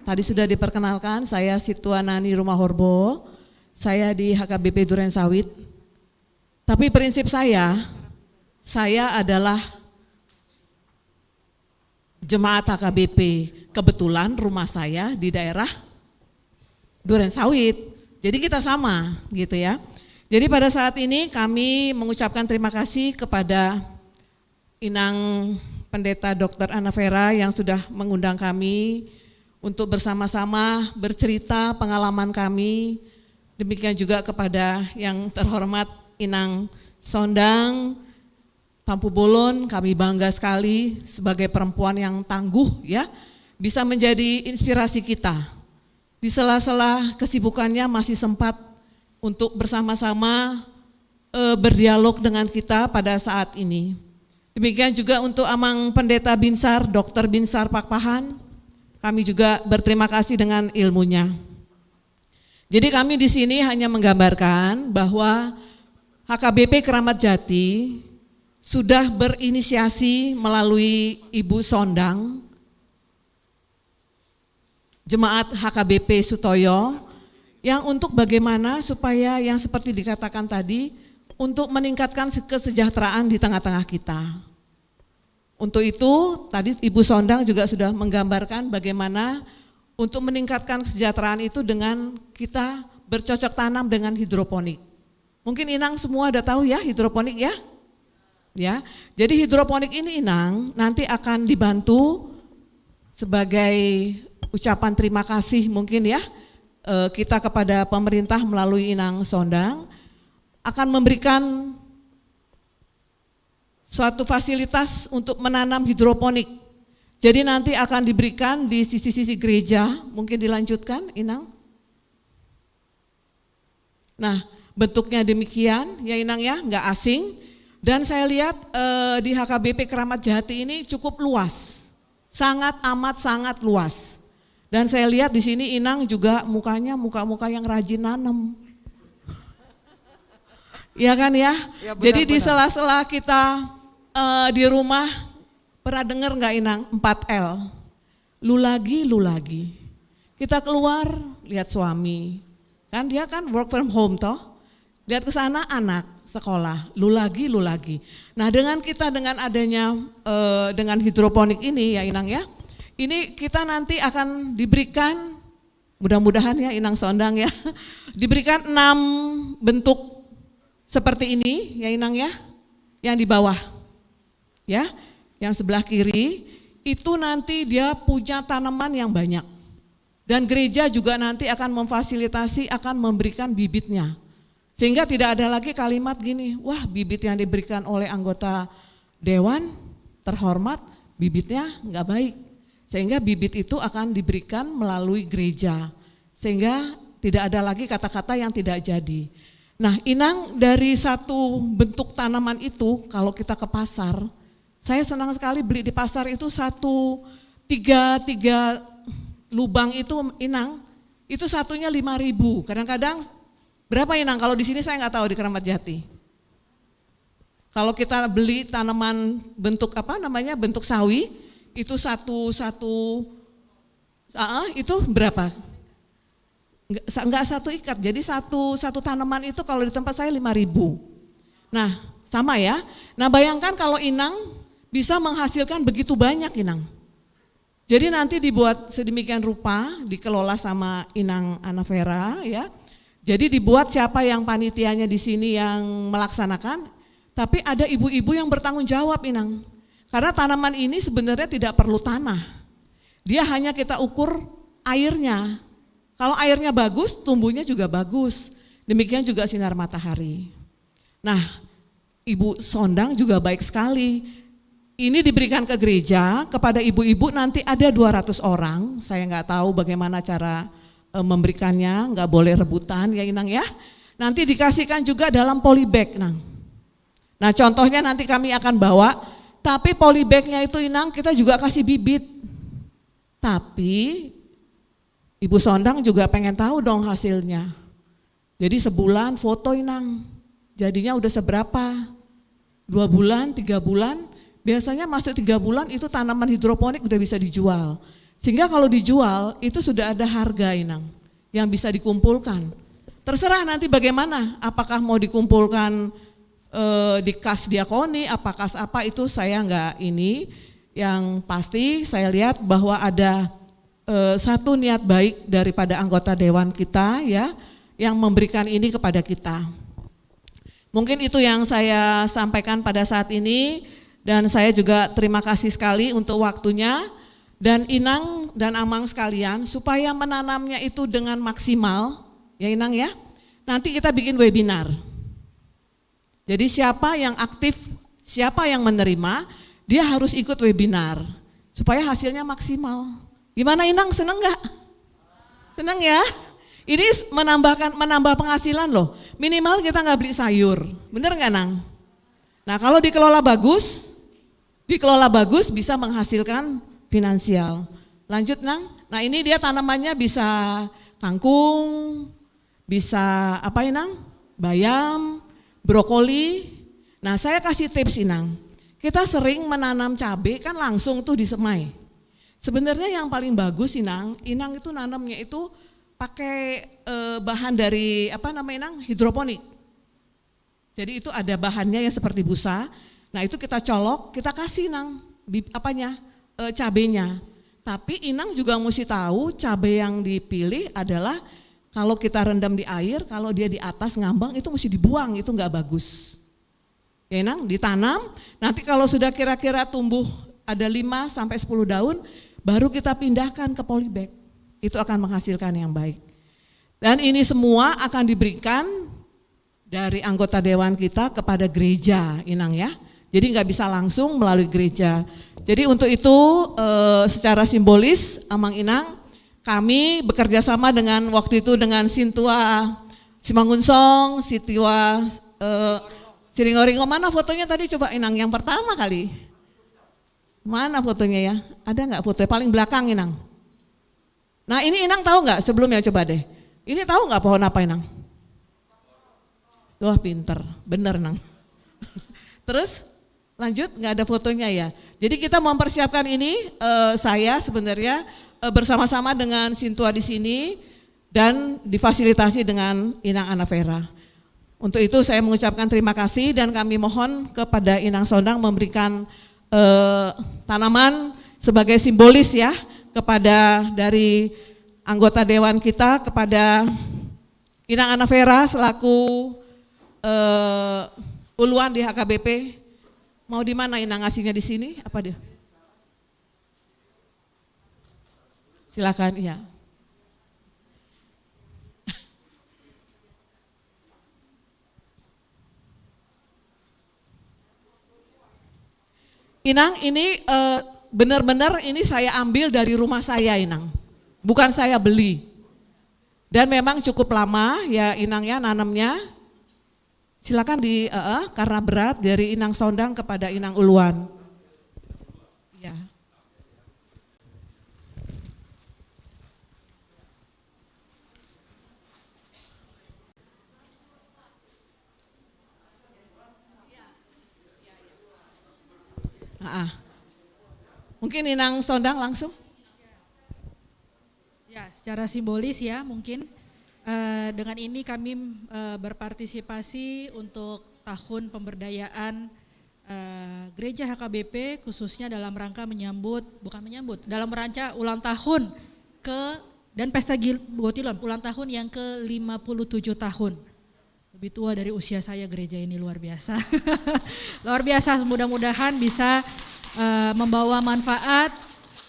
Tadi sudah diperkenalkan, saya Sintua Nani Rumah Horbo, saya di HKBP Duren Sawit. Tapi prinsip saya adalah jemaat HKBP. Kebetulan rumah saya di daerah Duren Sawit, jadi kita sama gitu ya. Jadi pada saat ini kami mengucapkan terima kasih kepada Inang Pendeta Dr. Ana Vera yang sudah mengundang kami untuk bersama-sama bercerita pengalaman kami. Demikian juga kepada yang terhormat Inang Sondang Tampu Bolon, kami bangga sekali sebagai perempuan yang tangguh ya, bisa menjadi inspirasi kita. Di sela-sela kesibukannya masih sempat untuk bersama-sama berdialog dengan kita pada saat ini. Demikian juga untuk Amang Pendeta Binsar, Dr. Binsar Pakpahan, kami juga berterima kasih dengan ilmunya. Jadi kami di sini hanya menggambarkan bahwa HKBP Keramat Jati sudah berinisiasi melalui Ibu Sondang, Jemaat HKBP Sutoyo, yang untuk bagaimana supaya yang seperti dikatakan tadi, untuk meningkatkan kesejahteraan di tengah-tengah kita. Untuk itu tadi Ibu Sondang juga sudah menggambarkan bagaimana untuk meningkatkan kesejahteraan itu dengan kita bercocok tanam dengan hidroponik. Mungkin Inang semua udah tahu ya hidroponik ya? Ya. Jadi hidroponik ini Inang nanti akan dibantu sebagai ucapan terima kasih mungkin ya kita kepada pemerintah melalui Inang Sondang akan memberikan suatu fasilitas untuk menanam hidroponik. Jadi nanti akan diberikan di sisi-sisi gereja, mungkin dilanjutkan Inang. Nah, bentuknya demikian ya Inang ya, enggak asing. Dan saya lihat di HKBP Keramat Jati ini cukup luas, sangat luas. Dan saya lihat di sini Inang juga mukanya muka-muka yang rajin nanam. Iya kan ya? Ya, benar, Jadi di benar. sela-sela kita di rumah, pernah dengar nggak Inang 4L? Lu lagi. Kita keluar, lihat suami. Kan dia kan work from home toh. Lihat ke sana anak sekolah, lu lagi. Nah dengan kita dengan adanya dengan hidroponik ini ya Inang ya, ini kita nanti akan diberikan, mudah-mudahan ya Inang Sondang ya, diberikan 6 bentuk seperti ini ya Inang ya, yang di bawah ya, yang sebelah kiri itu nanti dia punya tanaman yang banyak. Dan gereja juga nanti akan memfasilitasi, akan memberikan bibitnya. Sehingga tidak ada lagi kalimat gini, wah bibit yang diberikan oleh anggota dewan terhormat, bibitnya enggak baik. Sehingga bibit itu akan diberikan melalui gereja. Sehingga tidak ada lagi kata-kata yang tidak jadi. Nah Inang, dari satu bentuk tanaman itu kalau kita ke pasar, saya senang sekali beli di pasar itu tiga lubang itu Inang, itu satunya 5.000. Kadang-kadang berapa Inang? Kalau di sini saya nggak tahu di Keramat Jati. Kalau kita beli tanaman bentuk bentuk sawi, itu itu berapa? Enggak satu ikat. Jadi satu tanaman itu kalau di tempat saya 5.000. Nah, sama ya. Nah, bayangkan kalau Inang bisa menghasilkan begitu banyak Inang. Jadi nanti dibuat sedemikian rupa, dikelola sama Inang Ana Vera ya. Jadi dibuat siapa yang panitianya di sini yang melaksanakan, tapi ada ibu-ibu yang bertanggung jawab Inang. Karena tanaman ini sebenarnya tidak perlu tanah. Dia hanya kita ukur airnya. Kalau airnya bagus, tumbuhnya juga bagus. Demikian juga sinar matahari. Nah, Ibu Sondang juga baik sekali. Ini diberikan ke gereja, kepada ibu-ibu nanti ada 200 orang. Saya nggak tahu bagaimana cara memberikannya, nggak boleh rebutan ya Inang ya. Nanti dikasihkan juga dalam polybag Inang. Nah contohnya nanti kami akan bawa, tapi polybagnya itu Inang kita juga kasih bibit. Tapi Ibu Sondang juga pengen tahu dong hasilnya. Jadi sebulan foto Inang, jadinya udah seberapa? 2 bulan, 3 bulan, biasanya masuk 3 bulan itu tanaman hidroponik udah bisa dijual. Sehingga kalau dijual itu sudah ada harga Inang yang bisa dikumpulkan. Terserah nanti bagaimana, apakah mau dikumpulkan di kas diakoni, apakah apa itu saya enggak ini. Yang pasti saya lihat bahwa ada satu niat baik daripada anggota dewan kita ya, yang memberikan ini kepada kita. Mungkin itu yang saya sampaikan pada saat ini. Dan saya juga terima kasih sekali untuk waktunya, dan Inang dan Amang sekalian supaya menanamnya itu dengan maksimal, ya Inang ya, nanti kita bikin webinar. Jadi siapa yang aktif, siapa yang menerima, dia harus ikut webinar, supaya hasilnya maksimal. Gimana Inang, seneng gak? Seneng ya? Ini menambah penghasilan loh, minimal kita gak beli sayur, bener gak Nang? Nah kalau dikelola bagus bisa menghasilkan finansial. Lanjut Nang. Nah ini dia tanamannya bisa kangkung, bisa apa Inang? Bayam, brokoli. Nah saya kasih tips Inang. Kita sering menanam cabai kan langsung tuh disemai. Sebenarnya yang paling bagus Inang itu nanamnya itu pakai bahan dari Inang? Hidroponik. Jadi itu ada bahannya yang seperti busa. Nah itu kita colok, kita kasih Inang cabenya. Tapi Inang juga mesti tahu cabai yang dipilih adalah kalau kita rendam di air, kalau dia di atas ngambang itu mesti dibuang, itu enggak bagus. Ya Inang, ditanam, nanti kalau sudah kira-kira tumbuh ada 5 sampai 10 daun, baru kita pindahkan ke polybag. Itu akan menghasilkan yang baik. Dan ini semua akan diberikan dari anggota dewan kita kepada gereja Inang ya. Jadi nggak bisa langsung melalui gereja. Jadi untuk itu secara simbolis Amang Inang kami bekerja sama dengan waktu itu dengan Sintua Simangunsong, Sintua Siringoringo. Mana fotonya tadi coba Inang yang pertama kali? Mana fotonya ya? Ada nggak fotonya paling belakang Inang? Nah ini Inang tahu nggak sebelumnya coba deh. Ini tahu nggak pohon apa Inang? Wah pinter, bener Nang. Terus lanjut, nggak ada fotonya ya. Jadi kita mempersiapkan ini, saya sebenarnya bersama-sama dengan Sintua di sini dan difasilitasi dengan Inang Ana Vera. Untuk itu saya mengucapkan terima kasih dan kami mohon kepada Inang Sondang memberikan tanaman sebagai simbolis ya kepada dari anggota dewan kita kepada Inang Ana Vera selaku uluan di HKBP. Mau di mana Inang ngasihnya di sini? Apa dia? Silakan, iya. Inang, ini benar-benar ini saya ambil dari rumah saya Inang, bukan saya beli. Dan memang cukup lama ya Inang ya nanamnya. Silakan karena berat dari Inang Sondang kepada Inang Uluan. Ya. Mungkin Inang Sondang langsung. Ya, secara simbolis ya mungkin dengan ini kami berpartisipasi untuk tahun pemberdayaan Gereja HKBP khususnya dalam rangka dalam rangka ulang tahun dan Pesta Gotilon, ulang tahun yang ke-57 tahun. Lebih tua dari usia saya gereja ini, luar biasa. Luar biasa, mudah-mudahan bisa membawa manfaat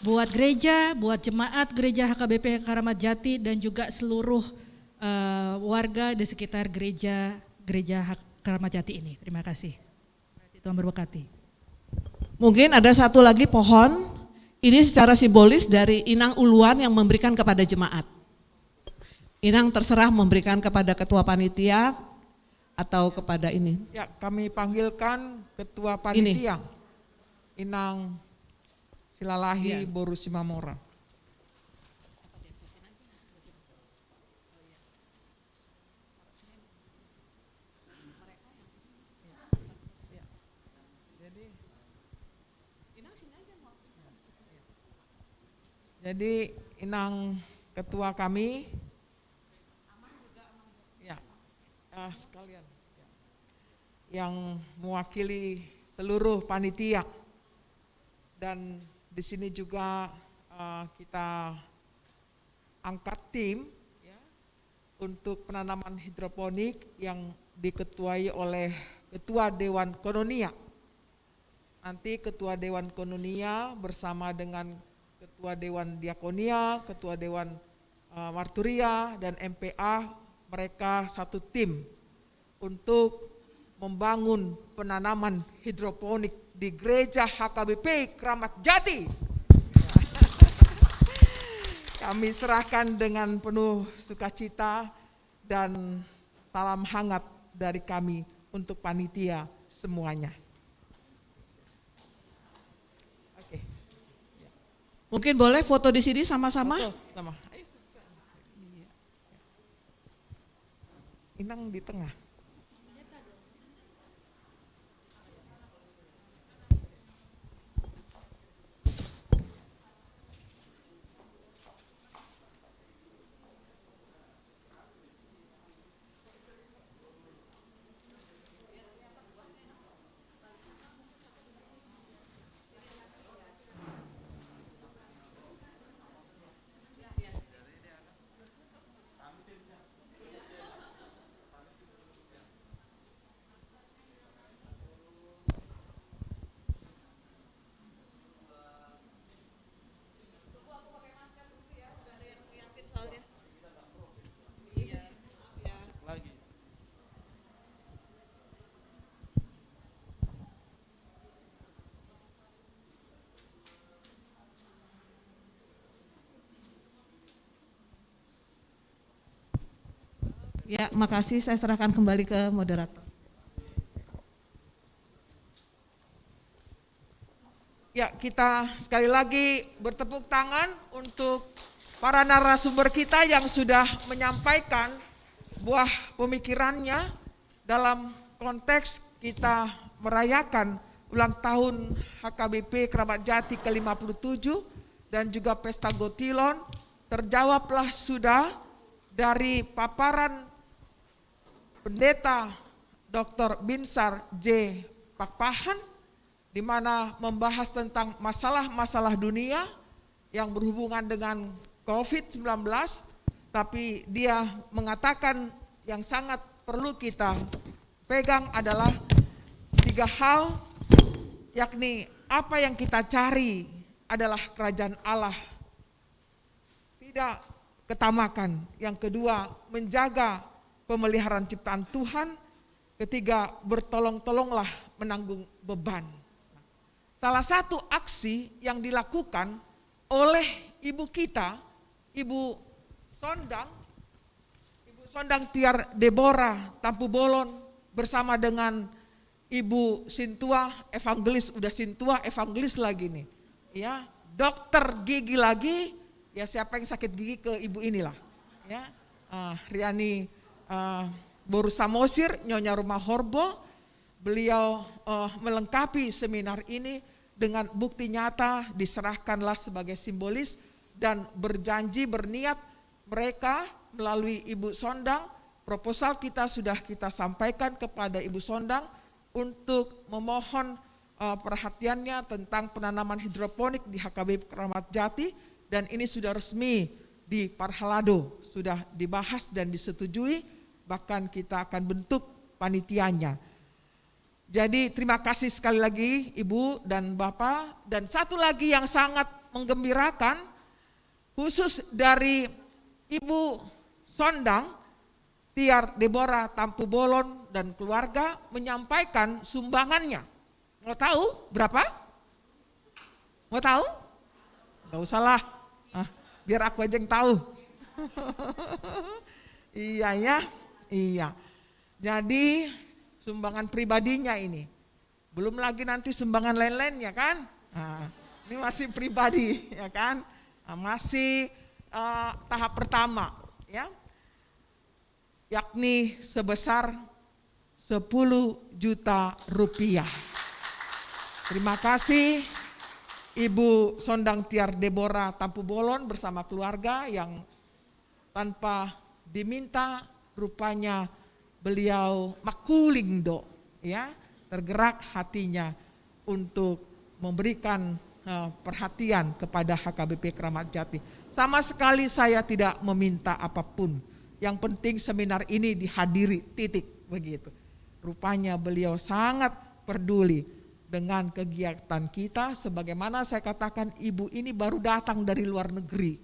buat gereja, buat jemaat gereja HKBP Keramat Jati dan juga seluruh warga di sekitar gereja Keramat Jati ini. Terima kasih. Tuhan berberkati. Mungkin ada satu lagi pohon, ini secara simbolis dari Inang Uluan yang memberikan kepada jemaat. Inang terserah memberikan kepada ketua panitia atau kepada ini. Ya, kami panggilkan ketua panitia, Inang Silalahi Boru Simamora. Jadi Inang ketua kami, ya, sekalian, yang mewakili seluruh panitia dan di sini juga kita angkat tim ya, untuk penanaman hidroponik yang diketuai oleh Ketua Dewan Kononia. Nanti Ketua Dewan Kononia bersama dengan Ketua Dewan Diakonia, Ketua Dewan Marturia, dan MPA, mereka satu tim untuk membangun penanaman hidroponik di Gereja HKBP Keramat Jati. Kami serahkan dengan penuh sukacita dan salam hangat dari kami untuk panitia semuanya. Mungkin boleh foto di sini sama-sama? Sama. Inang di tengah. Ya, makasih. Saya serahkan kembali ke moderator. Ya, kita sekali lagi bertepuk tangan untuk para narasumber kita yang sudah menyampaikan buah pemikirannya dalam konteks kita merayakan ulang tahun HKBP Keramat Jati ke-57 dan juga Pesta Gotilon, terjawablah sudah dari paparan Pendeta Dr. Binsar J. Pakpahan, di mana membahas tentang masalah-masalah dunia yang berhubungan dengan COVID-19, tapi dia mengatakan yang sangat perlu kita pegang adalah 3 hal, yakni apa yang kita cari adalah kerajaan Allah, tidak ketamakan. Yang kedua, menjaga pemeliharaan ciptaan Tuhan. Ketiga, bertolong-tolonglah menanggung beban. Salah satu aksi yang dilakukan oleh ibu kita, Ibu Sondang Tiar Deborah Tampu Bolon bersama dengan Ibu Sintua evangelis, udah Sintua evangelis lagi nih. Ya, dokter gigi lagi, ya siapa yang sakit gigi ke ibu inilah. Ya, Riani Boru Samosir, Nyonya Rumah Horbo, beliau melengkapi seminar ini dengan bukti nyata, diserahkanlah sebagai simbolis dan berjanji berniat mereka melalui Ibu Sondang. Proposal kita sudah kita sampaikan kepada Ibu Sondang untuk memohon perhatiannya tentang penanaman hidroponik di HKBP Keramat Jati, dan ini sudah resmi di Parhalado, sudah dibahas dan disetujui, bahkan kita akan bentuk panitianya. Jadi terima kasih sekali lagi Ibu dan Bapak. Dan satu lagi yang sangat menggembirakan, khusus dari Ibu Sondang Tiar Deborah Tampu Bolon dan keluarga menyampaikan sumbangannya. Mau tahu berapa? Mau tahu? Gak usah lah, biar aku aja yang tahu. Iya ya, iya. Jadi sumbangan pribadinya ini, belum lagi nanti sumbangan lain-lainnya kan. Ini masih pribadi ya kan, masih tahap pertama ya, yakni sebesar 10 juta rupiah. Terima kasih Ibu Sondang Tiar Deborah Tampu Bolon bersama keluarga yang tanpa diminta rupanya beliau makulindo ya, tergerak hatinya untuk memberikan perhatian kepada HKBP Keramat Jati. Sama sekali saya tidak meminta apapun. Yang penting seminar ini dihadiri, titik, begitu. Rupanya beliau sangat peduli dengan kegiatan kita. Sebagaimana saya katakan, ibu ini baru datang dari luar negeri.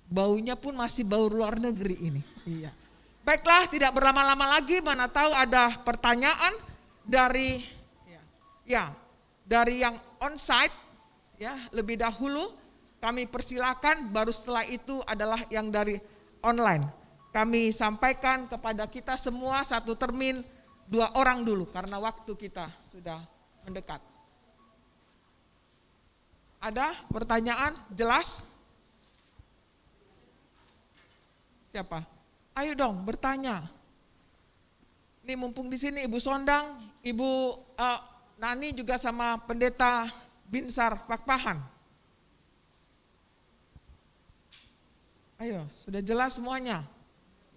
Baunya pun masih bau luar negeri ini. Iya. Baiklah, tidak berlama-lama lagi, mana tahu ada pertanyaan dari dari yang onsite ya, lebih dahulu kami persilakan, baru setelah itu adalah yang dari online. Kami sampaikan kepada kita semua satu termin 2 orang dulu karena waktu kita sudah mendekat. Ada pertanyaan jelas? Siapa? Ayo dong bertanya. Ini mumpung di sini Ibu Sondang, Ibu Nani juga sama Pendeta Binsar Pakpahan. Ayo, sudah jelas semuanya?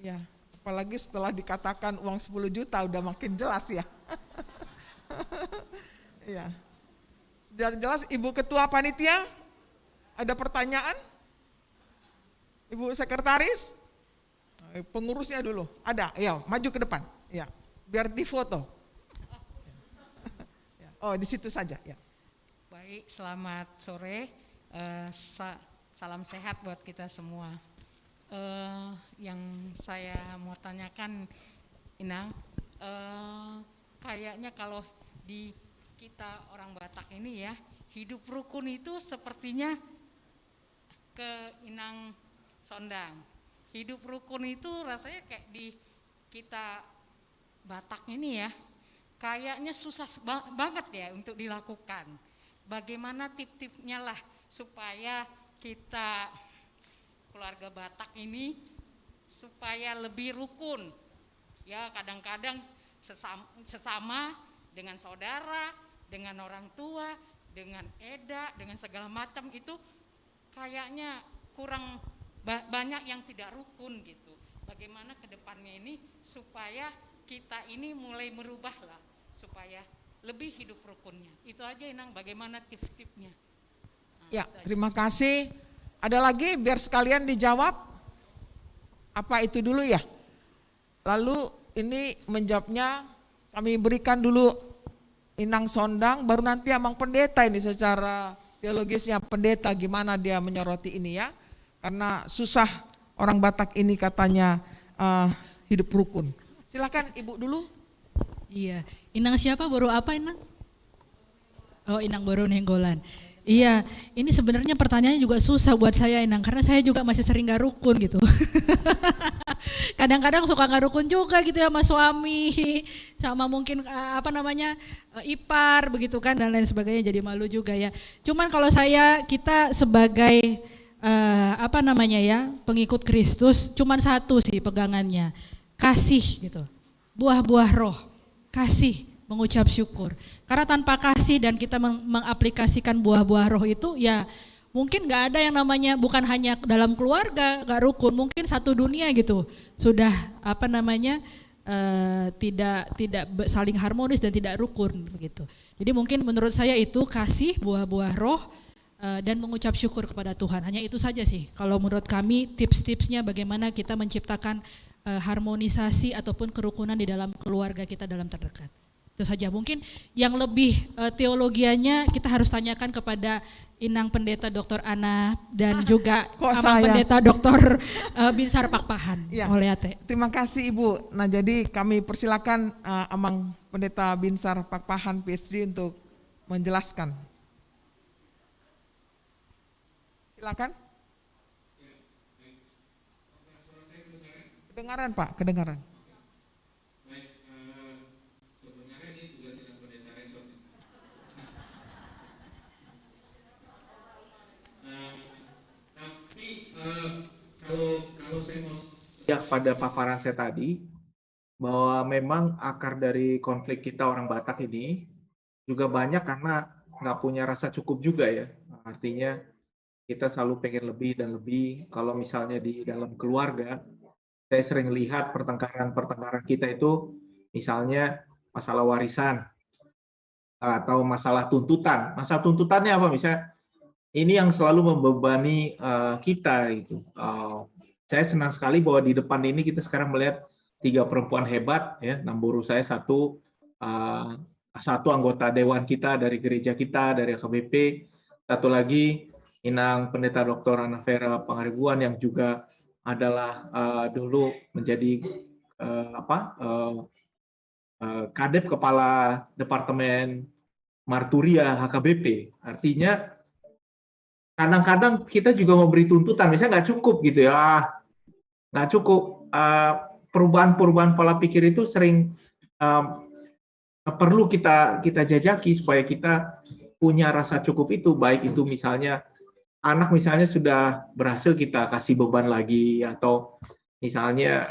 Ya, apalagi setelah dikatakan uang 10 juta udah makin jelas ya. Ya. Sudah jelas. Ibu Ketua Panitia, ada pertanyaan? Ibu Sekretaris? Pengurusnya dulu, ada, ya maju ke depan, ya biar difoto. Oh di situ saja, ya. Baik, selamat sore, salam sehat buat kita semua. Yang saya mau tanyakan, Inang, kayaknya kalau di kita orang Batak ini ya, hidup rukun itu sepertinya ke Inang Sondang. Hidup rukun itu rasanya kayak di kita Batak ini ya, kayaknya susah banget ya untuk dilakukan. Bagaimana tip-tipnya lah supaya kita keluarga Batak ini supaya lebih rukun. Ya kadang-kadang sesama dengan saudara, dengan orang tua, dengan eda, dengan segala macam itu kayaknya kurang banyak yang tidak rukun gitu. Bagaimana ke depannya ini supaya kita ini mulai merubah lah, supaya lebih hidup rukunnya. Itu aja Inang, bagaimana tips-tipsnya. Ya, terima kasih. Ada lagi biar sekalian dijawab? Apa itu dulu ya? Lalu ini menjawabnya kami berikan dulu Inang Sondang, baru nanti Amang Pendeta ini secara teologisnya pendeta gimana dia menyoroti ini ya. Karena susah orang Batak ini katanya hidup rukun. Silakan Ibu dulu. Iya, Inang siapa, Boru apa Inang? Oh, Inang Boru Nenggolan. Iya, ini sebenarnya pertanyaannya juga susah buat saya Inang, karena saya juga masih sering gak rukun gitu. Kadang-kadang suka gak rukun juga gitu ya sama suami, sama mungkin ipar begitu kan dan lain sebagainya, jadi malu juga ya. Cuman kalau kita sebagai pengikut Kristus, cuman satu sih pegangannya, kasih gitu, buah-buah roh, kasih, mengucap syukur. Karena tanpa kasih dan kita mengaplikasikan buah-buah roh itu ya mungkin gak ada yang namanya, bukan hanya dalam keluarga gak rukun, mungkin satu dunia gitu sudah tidak saling harmonis dan tidak rukun begitu. Jadi mungkin menurut saya itu kasih, buah-buah roh, dan mengucap syukur kepada Tuhan. Hanya itu saja sih kalau menurut kami tips-tipsnya bagaimana kita menciptakan harmonisasi ataupun kerukunan di dalam keluarga kita dalam terdekat. Itu saja. Mungkin yang lebih teologianya kita harus tanyakan kepada Inang Pendeta Dr. Ana dan juga Amang Pendeta Dr. Binsar Pakpahan. Ya, terima kasih Ibu. Nah jadi kami persilakan Amang Pendeta Binsar Pakpahan PhD untuk menjelaskan. Silakan. Kedengaran Pak, kedengaran. Kalau saya mau ya pada paparan saya tadi bahwa memang akar dari konflik kita orang Batak ini juga banyak karena nggak punya rasa cukup juga ya. Artinya kita selalu pengen lebih dan lebih. Kalau misalnya di dalam keluarga, saya sering lihat pertengkaran kita itu misalnya masalah warisan atau masalah tuntutan. Masalah tuntutannya apa? Misalnya ini yang selalu membebani kita gitu. Saya senang sekali bahwa di depan ini kita sekarang melihat 3 perempuan hebat ya. Namburu saya satu anggota dewan kita dari gereja kita dari AKBP, satu lagi Inang Pendeta Dr. Ana Vera Pangaribuan yang juga adalah dulu menjadi kadep kepala departemen Marturia HKBP. Artinya kadang-kadang kita juga memberi tuntutan, misalnya nggak cukup gitu ya, nggak cukup. Perubahan-perubahan pola pikir itu sering perlu kita jajaki supaya kita punya rasa cukup itu, baik itu misalnya anak misalnya sudah berhasil kita kasih beban lagi, atau misalnya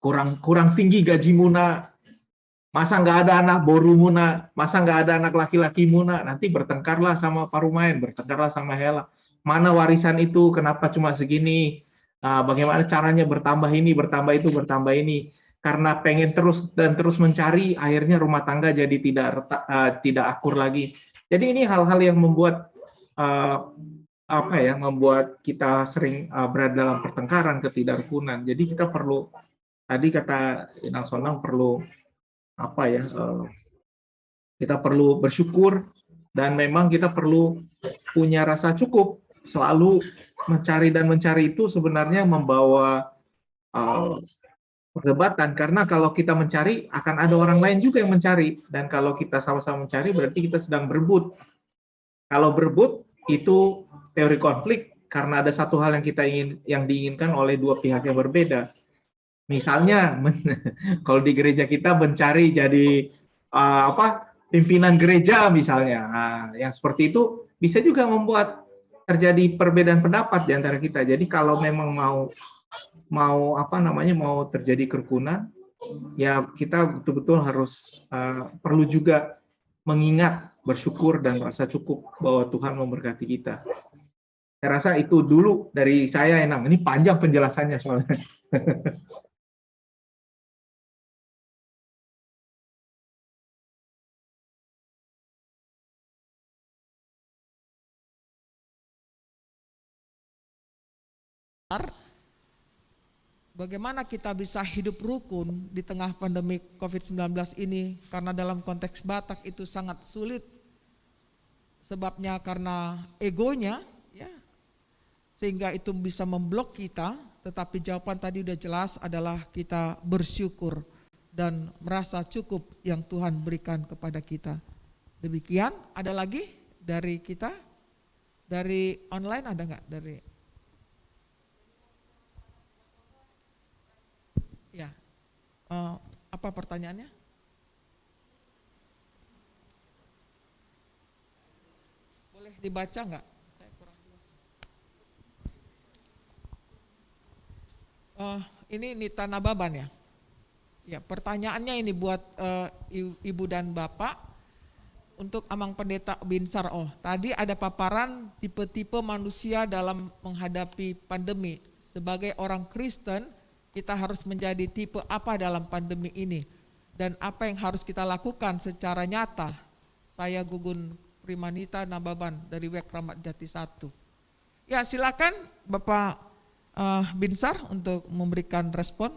kurang tinggi gaji Muna, masa nggak ada anak boru Muna, masa nggak ada anak laki-laki Muna, nanti bertengkarlah sama Parumain, bertengkarlah sama Hela, mana warisan itu, kenapa cuma segini, bagaimana caranya bertambah ini, bertambah itu, bertambah ini, karena pengen terus mencari, akhirnya rumah tangga jadi tidak akur lagi. Jadi ini hal-hal yang membuat membuat kita sering berada dalam pertengkaran, ketidakrukunan. Jadi kita perlu, tadi kata Inang Sondang, perlu kita perlu bersyukur, dan memang kita perlu punya rasa cukup. Selalu mencari itu sebenarnya membawa perdebatan, karena kalau kita mencari akan ada orang lain juga yang mencari, dan kalau kita sama-sama mencari berarti kita sedang berebut. Kalau berebut itu teori konflik, karena ada satu hal yang diinginkan oleh dua pihak yang berbeda. Misalnya kalau di gereja kita mencari jadi pimpinan gereja misalnya, yang seperti itu bisa juga membuat terjadi perbedaan pendapat di antara kita. Jadi kalau memang mau terjadi kerukunan, ya kita betul-betul harus perlu juga mengingat, bersyukur dan merasa cukup bahwa Tuhan memberkati kita. Saya rasa itu dulu dari saya, Enang. Ini panjang penjelasannya soalnya. Bagaimana kita bisa hidup rukun di tengah pandemi COVID-19 ini, karena dalam konteks Batak itu sangat sulit. Sebabnya karena egonya, ya, sehingga itu bisa memblok kita, tetapi jawaban tadi udah jelas adalah kita bersyukur dan merasa cukup yang Tuhan berikan kepada kita. Demikian, ada lagi dari kita? Dari online ada nggak? Dari ya, apa pertanyaannya? Boleh dibaca nggak? Saya kurang jelas. Ini Nita Nababan ya? Ya, pertanyaannya ini buat Ibu dan Bapak untuk Amang Pendeta Binsar. Tadi ada paparan tipe-tipe manusia dalam menghadapi pandemi. Sebagai orang Kristen, kita harus menjadi tipe apa dalam pandemi ini, dan apa yang harus kita lakukan secara nyata. Saya Gugun Primanita Nababan dari WEK Ramat Jati 1. Ya, silakan Bapak Binsar untuk memberikan respon.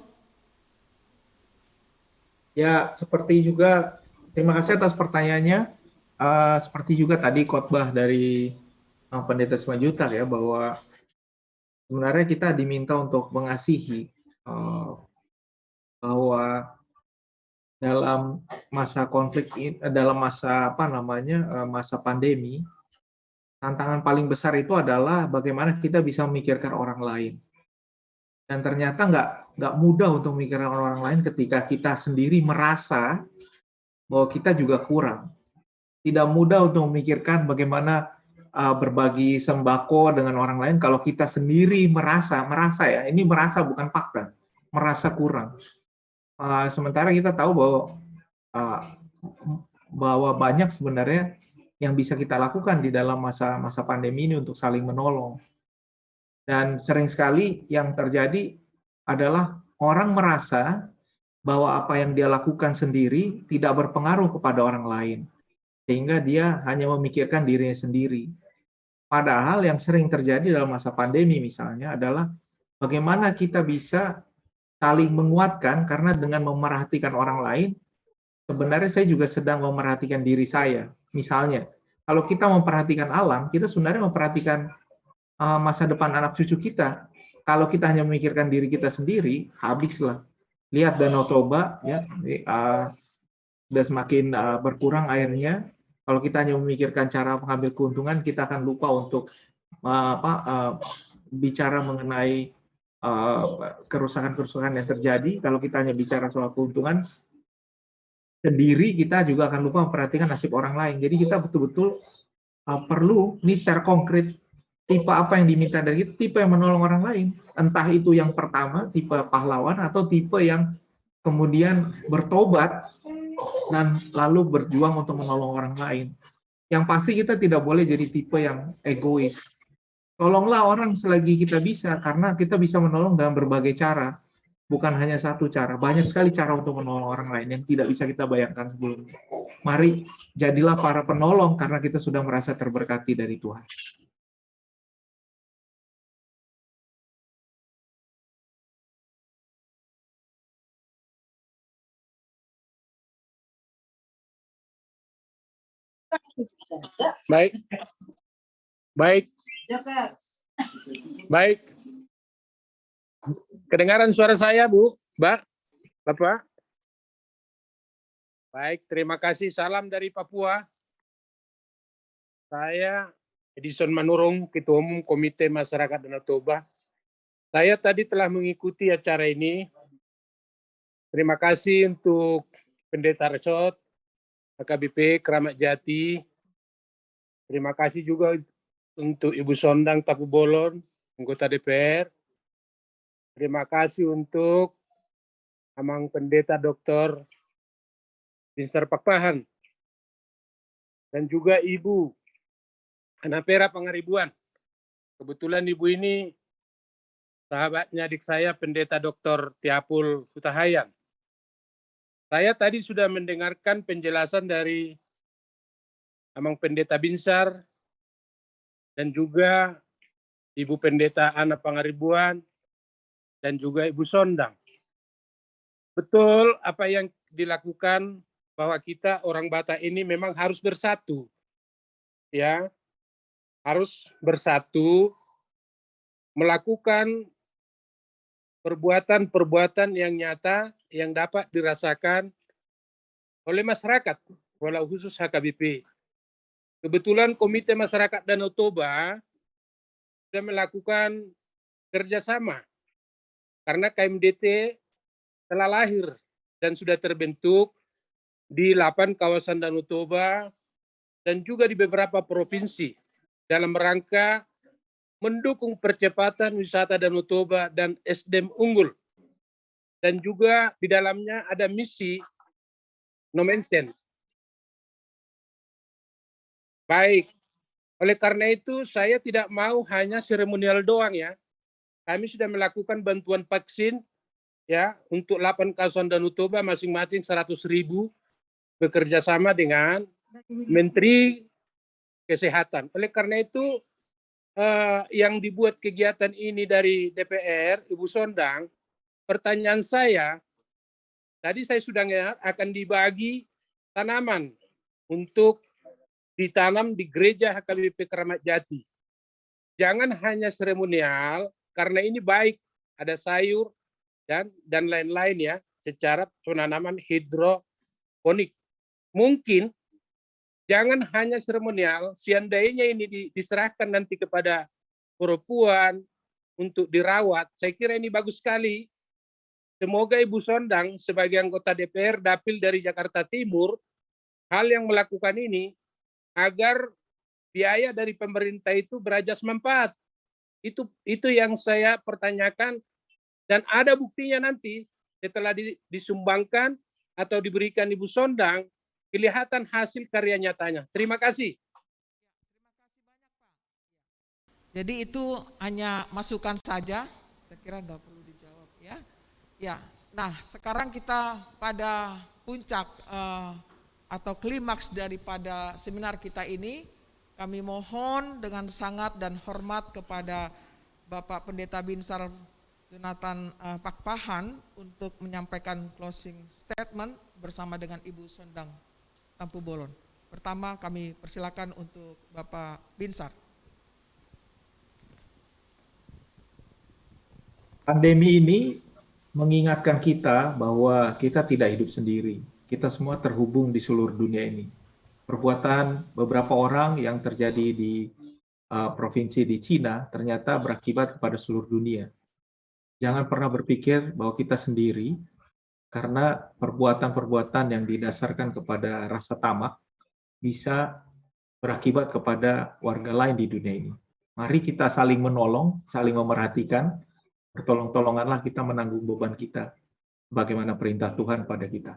Ya, seperti juga, terima kasih atas pertanyaannya. Seperti juga tadi khotbah dari Pendeta Simanjuntak ya, bahwa sebenarnya kita diminta untuk mengasihi, bahwa dalam masa konflik, dalam masa masa pandemi, tantangan paling besar itu adalah bagaimana kita bisa memikirkan orang lain. Dan ternyata nggak mudah untuk memikirkan orang lain ketika kita sendiri merasa bahwa kita juga kurang. Tidak mudah untuk memikirkan bagaimana berbagi sembako dengan orang lain kalau kita sendiri merasa ya, ini merasa bukan fakta, merasa kurang. Sementara kita tahu bahwa banyak sebenarnya yang bisa kita lakukan di dalam masa pandemi ini untuk saling menolong. Dan sering sekali yang terjadi adalah orang merasa bahwa apa yang dia lakukan sendiri tidak berpengaruh kepada orang lain, sehingga dia hanya memikirkan dirinya sendiri. Padahal yang sering terjadi dalam masa pandemi misalnya adalah bagaimana kita bisa saling menguatkan, karena dengan memerhatikan orang lain, sebenarnya saya juga sedang memerhatikan diri saya. Misalnya, kalau kita memperhatikan alam, kita sebenarnya memperhatikan masa depan anak cucu kita. Kalau kita hanya memikirkan diri kita sendiri, habislah. Lihat Danau Toba, ya, sudah semakin berkurang airnya. Kalau kita hanya memikirkan cara mengambil keuntungan, kita akan lupa untuk bicara mengenai kerusakan-kerusakan yang terjadi. Kalau kita hanya bicara soal keuntungan sendiri, kita juga akan lupa memperhatikan nasib orang lain. Jadi kita betul-betul perlu, ini secara konkret, tipe apa yang diminta dari kita, tipe yang menolong orang lain. Entah itu yang pertama, tipe pahlawan, atau tipe yang kemudian bertobat dan lalu berjuang untuk menolong orang lain. Yang pasti kita tidak boleh jadi tipe yang egois. Tolonglah orang selagi kita bisa, karena kita bisa menolong dalam berbagai cara. Bukan hanya satu cara, banyak sekali cara untuk menolong orang lain yang tidak bisa kita bayangkan sebelumnya. Mari jadilah para penolong karena kita sudah merasa terberkati dari Tuhan. Baik. Kedengaran suara saya, Bu, Mbak, Bapak? Baik, terima kasih. Salam dari Papua. Saya Edison Manurung, Ketua Umum Komite Masyarakat Danau Toba. Saya tadi telah mengikuti acara ini. Terima kasih untuk Pendeta Resot, AKBP Kramat Jati. Terima kasih juga untuk Ibu Sondang Tapu Bolon, anggota DPR. Terima kasih untuk Amang Pendeta Dr. Binsar Pakpahan, dan juga Ibu Anapera Pangaribuan. Kebetulan Ibu ini sahabatnya adik saya, Pendeta Dr. Tiapul Hutahayan. Saya tadi sudah mendengarkan penjelasan dari Amang Pendeta Binsar dan juga Ibu Pendeta Ana Pangaribuan dan juga Ibu Sondang. Betul apa yang dilakukan, bahwa kita orang Batak ini memang harus bersatu. Ya, harus bersatu melakukan perbuatan-perbuatan yang nyata yang dapat dirasakan oleh masyarakat, walau khusus HKBP. Kebetulan Komite Masyarakat Danau Toba sudah melakukan kerjasama karena KMDT telah lahir dan sudah terbentuk di 8 kawasan Danau Toba dan juga di beberapa provinsi dalam rangka mendukung percepatan wisata Danau Toba dan SDM unggul. Dan juga di dalamnya ada misi no maintenance. Baik, oleh karena itu saya tidak mau hanya seremonial doang ya. Kami sudah melakukan bantuan vaksin ya untuk 8 kawasan Danau Toba masing-masing 100.000 bekerja sama dengan Menteri Kesehatan. Oleh karena itu yang dibuat kegiatan ini dari DPR, Ibu Sondang, pertanyaan saya, tadi saya sudah dengar akan dibagi tanaman untuk ditanam di gereja HKBP Keramat Jati. Jangan hanya seremonial, karena ini baik, ada sayur dan lain-lain ya, secara penanaman hidroponik. Mungkin jangan hanya seremonial, seandainya ini diserahkan nanti kepada perempuan untuk dirawat. Saya kira ini bagus sekali. Semoga Ibu Sondang sebagai anggota DPR Dapil dari Jakarta Timur, hal yang melakukan ini agar biaya dari pemerintah itu berajas manfaat. Itu yang saya pertanyakan, dan ada buktinya nanti setelah disumbangkan atau diberikan Ibu Sondang, kelihatan hasil karya nyatanya. Terima kasih. Jadi itu hanya masukan saja, saya kira nggak perlu dijawab ya. Ya, nah sekarang kita pada puncak atau klimaks daripada seminar kita ini. Kami mohon dengan sangat dan hormat kepada Bapak Pendeta Binsar Jonathan Pakpahan untuk menyampaikan closing statement bersama dengan Ibu Sondang Tampu Bolon. Pertama kami persilakan untuk Bapak Binsar. Pandemi ini mengingatkan kita bahwa kita tidak hidup sendiri. Kita semua terhubung di seluruh dunia ini. Perbuatan beberapa orang yang terjadi di provinsi di Cina ternyata berakibat kepada seluruh dunia. Jangan pernah berpikir bahwa kita sendiri, karena perbuatan-perbuatan yang didasarkan kepada rasa tamak bisa berakibat kepada warga lain di dunia ini. Mari kita saling menolong, saling memerhatikan, bertolong-tolonganlah kita menanggung beban kita, bagaimana perintah Tuhan pada kita.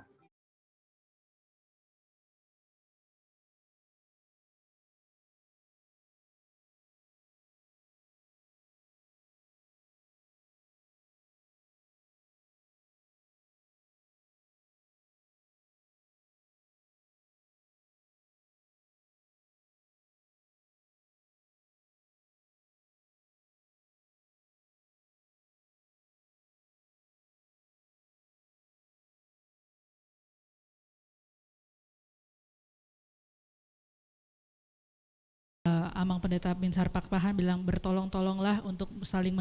Amang Pendeta Binsar Pakpahan bilang bertolong-tolonglah untuk saling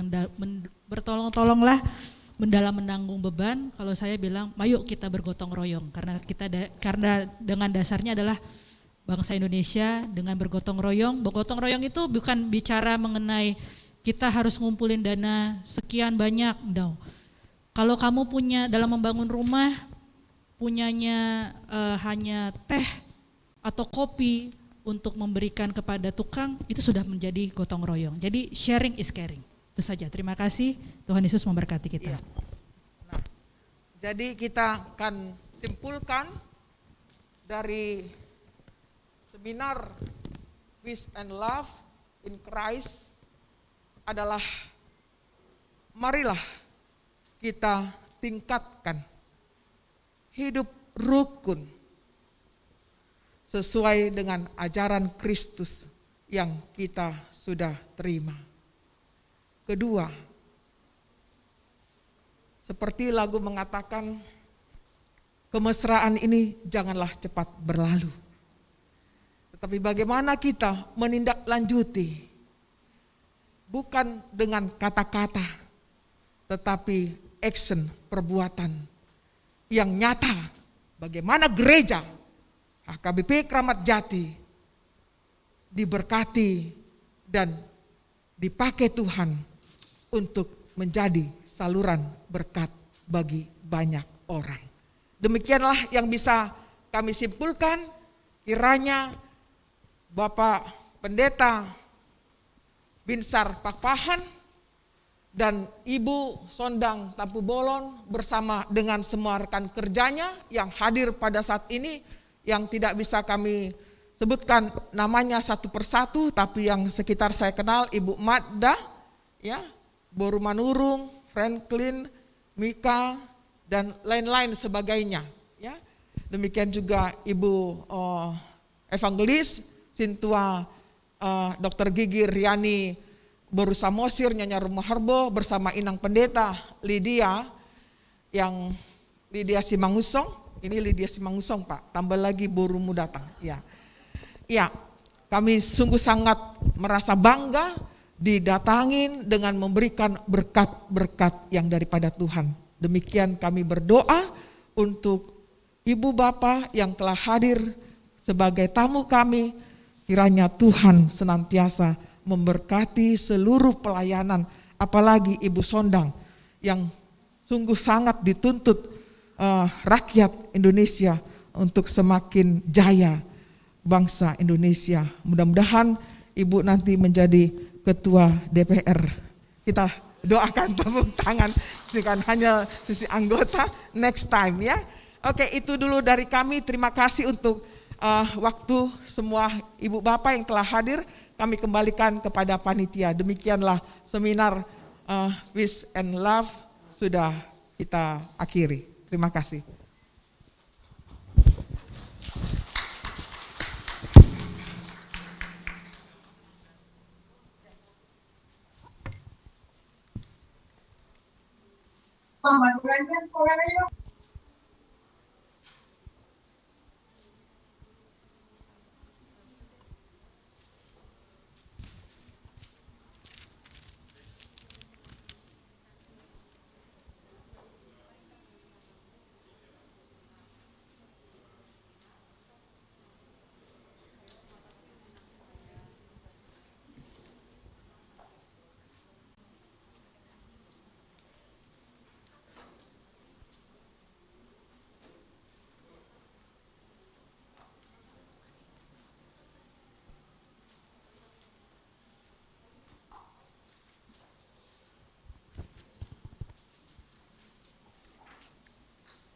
bertolong-tolonglah mendalam menanggung beban. Kalau saya bilang, ayo kita bergotong royong, karena dengan dasarnya adalah bangsa Indonesia dengan bergotong royong. Bergotong royong itu bukan bicara mengenai kita harus ngumpulin dana sekian banyak, no. Kalau kamu punya dalam membangun rumah punyanya hanya teh atau kopi untuk memberikan kepada tukang, itu sudah menjadi gotong royong. Jadi sharing is caring. Itu saja. Terima kasih. Tuhan Yesus memberkati kita. Iya. Nah, Jadi kita akan simpulkan dari seminar Peace and Love in Christ adalah marilah kita tingkatkan hidup rukun sesuai dengan ajaran Kristus yang kita sudah terima. Kedua, seperti lagu mengatakan, kemesraan ini janganlah cepat berlalu. Tetapi bagaimana kita menindaklanjuti, bukan dengan kata-kata, tetapi action, perbuatan yang nyata. Bagaimana gereja HKBP Kramat Jati diberkati dan dipakai Tuhan untuk menjadi saluran berkat bagi banyak orang. Demikianlah yang bisa kami simpulkan. Kiranya Bapak Pendeta Binsar Pakpahan dan Ibu Sondang Tampu Bolon bersama dengan semua rekan kerjanya yang hadir pada saat ini, yang tidak bisa kami sebutkan namanya satu persatu, tapi yang sekitar saya kenal, Ibu Madda, ya, Boru Manurung, Franklin, Mika, dan lain-lain sebagainya. Ya. Demikian juga Ibu Evangelis Sintua, Dr. Gigi Riani Boru Samosir, Nyonya Rumah Harbo bersama Inang Pendeta Lydia, yang Lydia Simangusong, ini Lydia Simangusong Pak, tambah lagi Borumu datang. Ya, ya, kami sungguh sangat merasa bangga didatangin dengan memberikan berkat-berkat yang daripada Tuhan. Demikian kami berdoa untuk Ibu Bapak yang telah hadir sebagai tamu kami. Kiranya Tuhan senantiasa memberkati seluruh pelayanan, apalagi Ibu Sondang yang sungguh sangat dituntut rakyat Indonesia untuk semakin jaya bangsa Indonesia. Mudah-mudahan Ibu nanti menjadi Ketua DPR. Kita doakan, tepuk tangan, bukan hanya sisi anggota, next time ya. Oke, itu dulu dari kami. Terima kasih untuk waktu semua Ibu Bapak yang telah hadir. Kami kembalikan kepada panitia. Demikianlah seminar Peace and Love sudah kita akhiri. Terima kasih.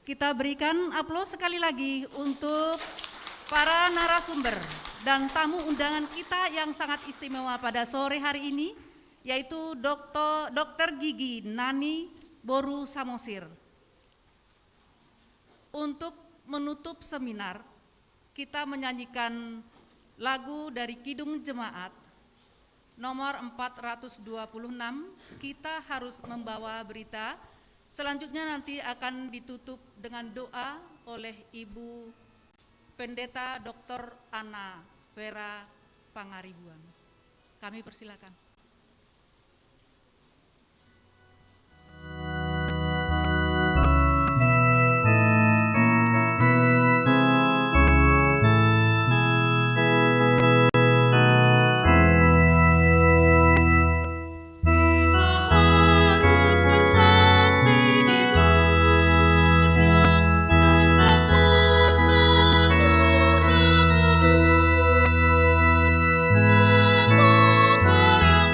Kita berikan aplaus sekali lagi untuk para narasumber dan tamu undangan kita yang sangat istimewa pada sore hari ini, yaitu Dr. Gigi Nani Boru Samosir. Untuk menutup seminar, kita menyanyikan lagu dari Kidung Jemaat nomor 426, Kita Harus Membawa Berita. Selanjutnya nanti akan ditutup dengan doa oleh Ibu Pendeta Dr. Ana Vera Pangaribuan. Kami persilakan. Semoga yang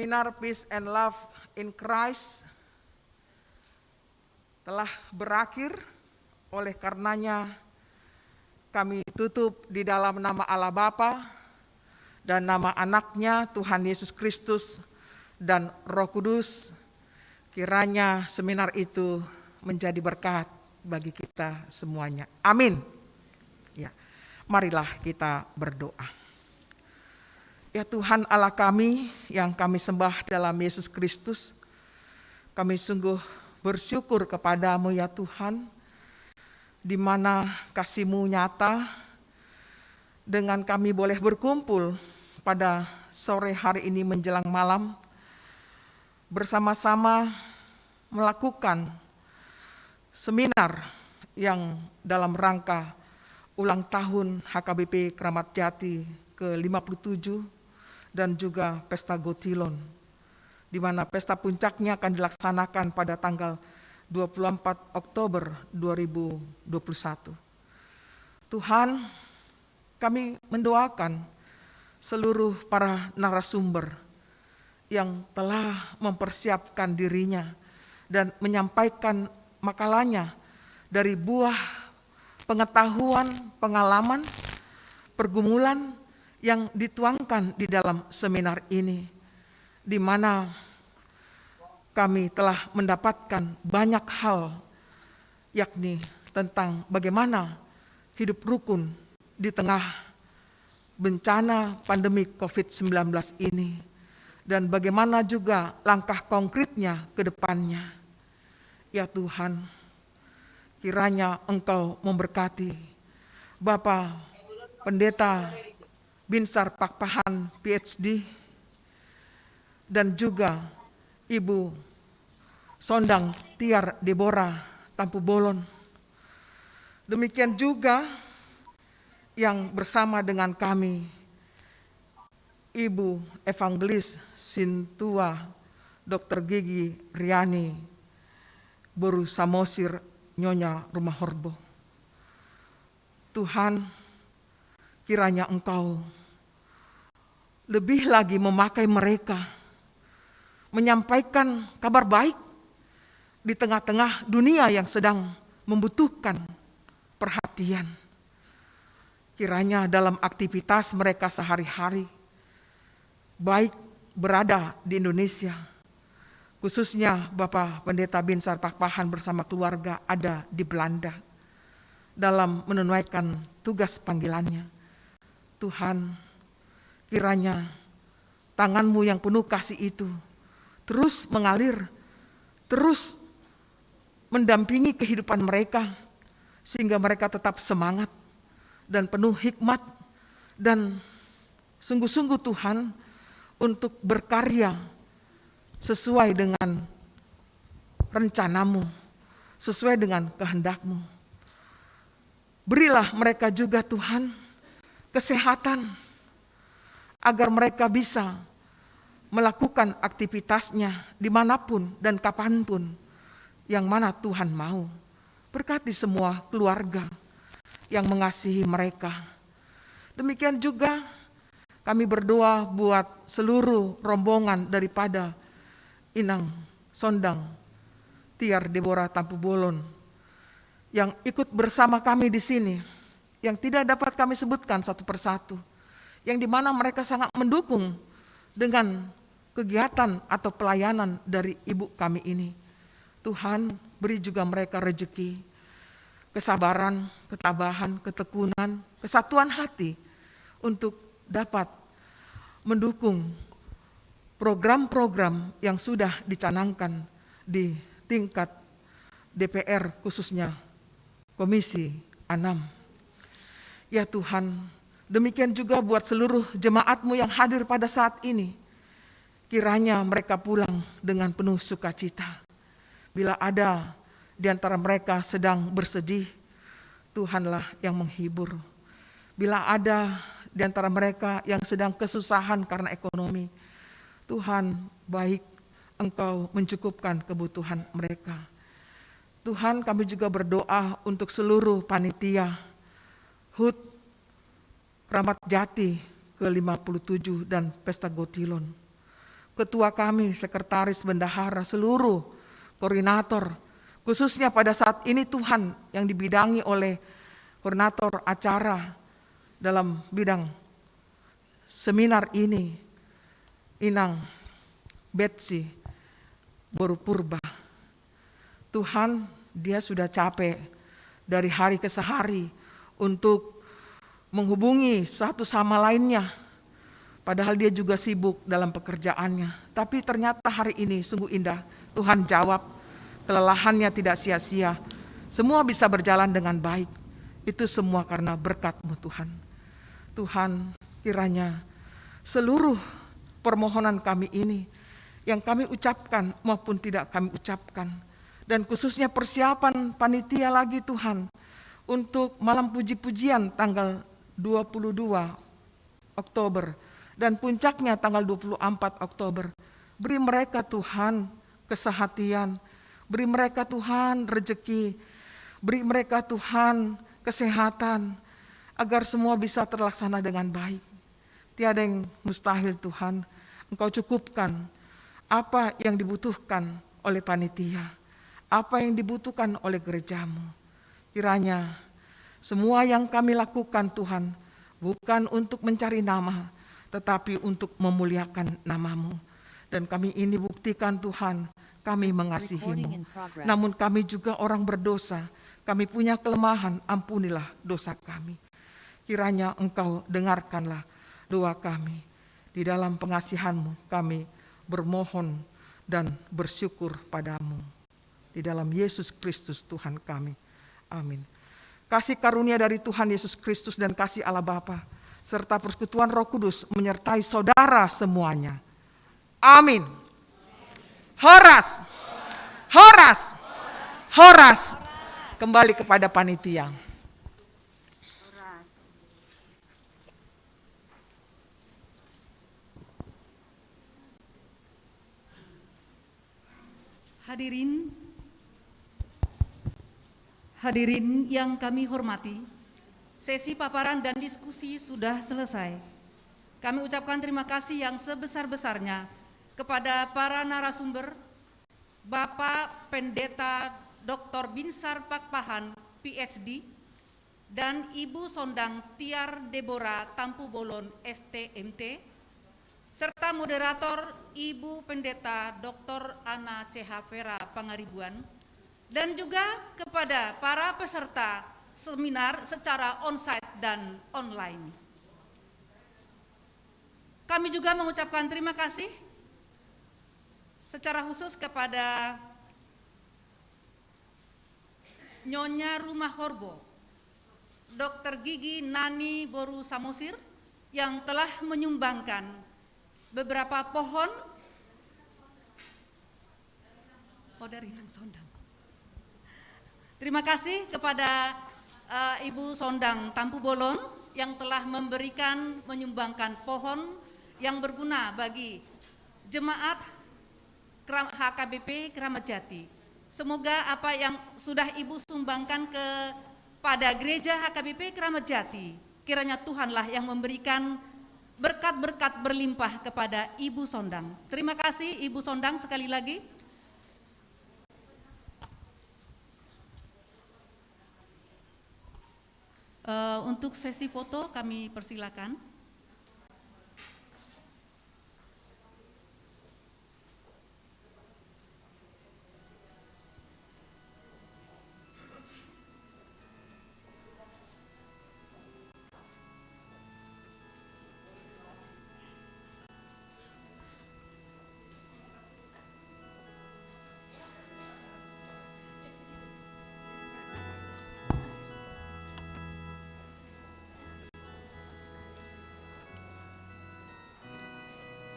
seminar Peace and Love in Christ telah berakhir. Oleh karenanya kami tutup di dalam nama Allah Bapa dan nama anaknya Tuhan Yesus Kristus dan Roh Kudus. Kiranya seminar itu menjadi berkat bagi kita semuanya. Amin. Ya, marilah kita berdoa. Ya Tuhan Allah kami yang kami sembah dalam Yesus Kristus, kami sungguh bersyukur kepadamu ya Tuhan, di mana kasih-Mu nyata dengan kami boleh berkumpul pada sore hari ini menjelang malam, bersama-sama melakukan seminar yang dalam rangka ulang tahun HKBP Kramat Jati ke-57 dan juga Pesta Gotilon, di mana pesta puncaknya akan dilaksanakan pada tanggal 24 Oktober 2021. Tuhan, kami mendoakan seluruh para narasumber yang telah mempersiapkan dirinya dan menyampaikan makalanya dari buah pengetahuan, pengalaman, pergumulan yang dituangkan di dalam seminar ini, di mana kami telah mendapatkan banyak hal, yakni tentang bagaimana hidup rukun di tengah bencana pandemi COVID-19 ini, dan bagaimana juga langkah konkretnya ke depannya. Ya Tuhan, kiranya Engkau memberkati Bapak Pendeta Binsar Pakpahan PhD dan juga Ibu Sondang Tiar Deborah Tampu Bolon. Demikian juga yang bersama dengan kami Ibu Evangelis Sintua Dr. Gigi Riani Boru Samosir Nyonya Rumah Horbo. Tuhan, kiranya Engkau lebih lagi memakai mereka menyampaikan kabar baik di tengah-tengah dunia yang sedang membutuhkan perhatian. Kiranya dalam aktivitas mereka sehari-hari, baik berada di Indonesia, khususnya Bapak Pendeta Binsar Pakpahan bersama keluarga ada di Belanda dalam menunaikan tugas panggilannya. Tuhan, kiranya tangan-Mu yang penuh kasih itu terus mengalir, terus mendampingi kehidupan mereka, sehingga mereka tetap semangat dan penuh hikmat, dan sungguh-sungguh Tuhan untuk berkarya sesuai dengan rencana-Mu, sesuai dengan kehendak-Mu. Berilah mereka juga Tuhan kesehatan, agar mereka bisa melakukan aktivitasnya dimanapun dan kapanpun yang mana Tuhan mau. Berkati semua keluarga yang mengasihi mereka. Demikian juga kami berdoa buat seluruh rombongan daripada Inang Sondang Tiar Deborah Tampu Bolon yang ikut bersama kami di sini, yang tidak dapat kami sebutkan satu persatu, yang dimana mereka sangat mendukung dengan kegiatan atau pelayanan dari ibu kami ini. Tuhan, beri juga mereka rezeki, kesabaran, ketabahan, ketekunan, kesatuan hati untuk dapat mendukung program-program yang sudah dicanangkan di tingkat DPR, khususnya Komisi 6. Ya Tuhan, demikian juga buat seluruh jemaat-Mu yang hadir pada saat ini. Kiranya mereka pulang dengan penuh sukacita. Bila ada di antara mereka sedang bersedih, Tuhanlah yang menghibur. Bila ada di antara mereka yang sedang kesusahan karena ekonomi, Tuhan baik Engkau mencukupkan kebutuhan mereka. Tuhan, kami juga berdoa untuk seluruh panitia HUT Kramat Jati ke-57 dan Pesta Gotilon, ketua kami, sekretaris, bendahara, seluruh koordinator, khususnya pada saat ini Tuhan yang dibidangi oleh koordinator acara dalam bidang seminar ini, Inang Betsy Boru Purba. Tuhan, dia sudah capek dari hari ke hari untuk menghubungi satu sama lainnya. Padahal dia juga sibuk dalam pekerjaannya. Tapi ternyata hari ini sungguh indah. Tuhan jawab, kelelahannya tidak sia-sia. Semua bisa berjalan dengan baik. Itu semua karena berkat-Mu Tuhan. Tuhan, kiranya seluruh permohonan kami ini yang kami ucapkan maupun tidak kami ucapkan, dan khususnya persiapan panitia lagi Tuhan untuk malam puji-pujian tanggal 22 Oktober dan puncaknya tanggal 24 Oktober. Beri mereka Tuhan kesehatan, beri mereka Tuhan rezeki, beri mereka Tuhan kesehatan, agar semua bisa terlaksana dengan baik. Tiada yang mustahil Tuhan, Engkau cukupkan apa yang dibutuhkan oleh panitia, apa yang dibutuhkan oleh gerejamu. Kiranya semua yang kami lakukan Tuhan, bukan untuk mencari nama, tetapi untuk memuliakan nama-Mu. Dan kami ini buktikan Tuhan, kami mengasihi-Mu. Namun kami juga orang berdosa, kami punya kelemahan, ampunilah dosa kami. Kiranya Engkau dengarkanlah doa kami. Di dalam pengasihan-Mu kami bermohon dan bersyukur padamu. Di dalam Yesus Kristus Tuhan kami. Amin. Kasih karunia dari Tuhan Yesus Kristus dan kasih Allah Bapa serta persekutuan Roh Kudus menyertai saudara semuanya. Amin. Horas. Horas. Horas. Kembali kepada panitia. Hadirin yang kami hormati, sesi paparan dan diskusi sudah selesai. Kami ucapkan terima kasih yang sebesar-besarnya kepada para narasumber, Bapak Pendeta Dr. Binsar Pakpahan, PhD, dan Ibu Sondang Tiar Deborah Tampu Bolon, STMT, serta moderator Ibu Pendeta Dr. Ana CH Vera Pangaribuan, dan juga kepada para peserta seminar secara onsite dan online. Kami juga mengucapkan terima kasih secara khusus kepada Nyonya Rumah Horbo, Dr. Gigi Nani Boru Samosir, yang telah menyumbangkan beberapa pohon dari Nang Sondang. Terima kasih kepada Ibu Sondang Tampu Bolon yang telah menyumbangkan pohon yang berguna bagi jemaat HKBP Keramat Jati. Semoga apa yang sudah Ibu sumbangkan kepada gereja HKBP Keramat Jati, kiranya Tuhanlah yang memberikan berkat-berkat berlimpah kepada Ibu Sondang. Terima kasih Ibu Sondang sekali lagi. Untuk sesi foto kami persilakan.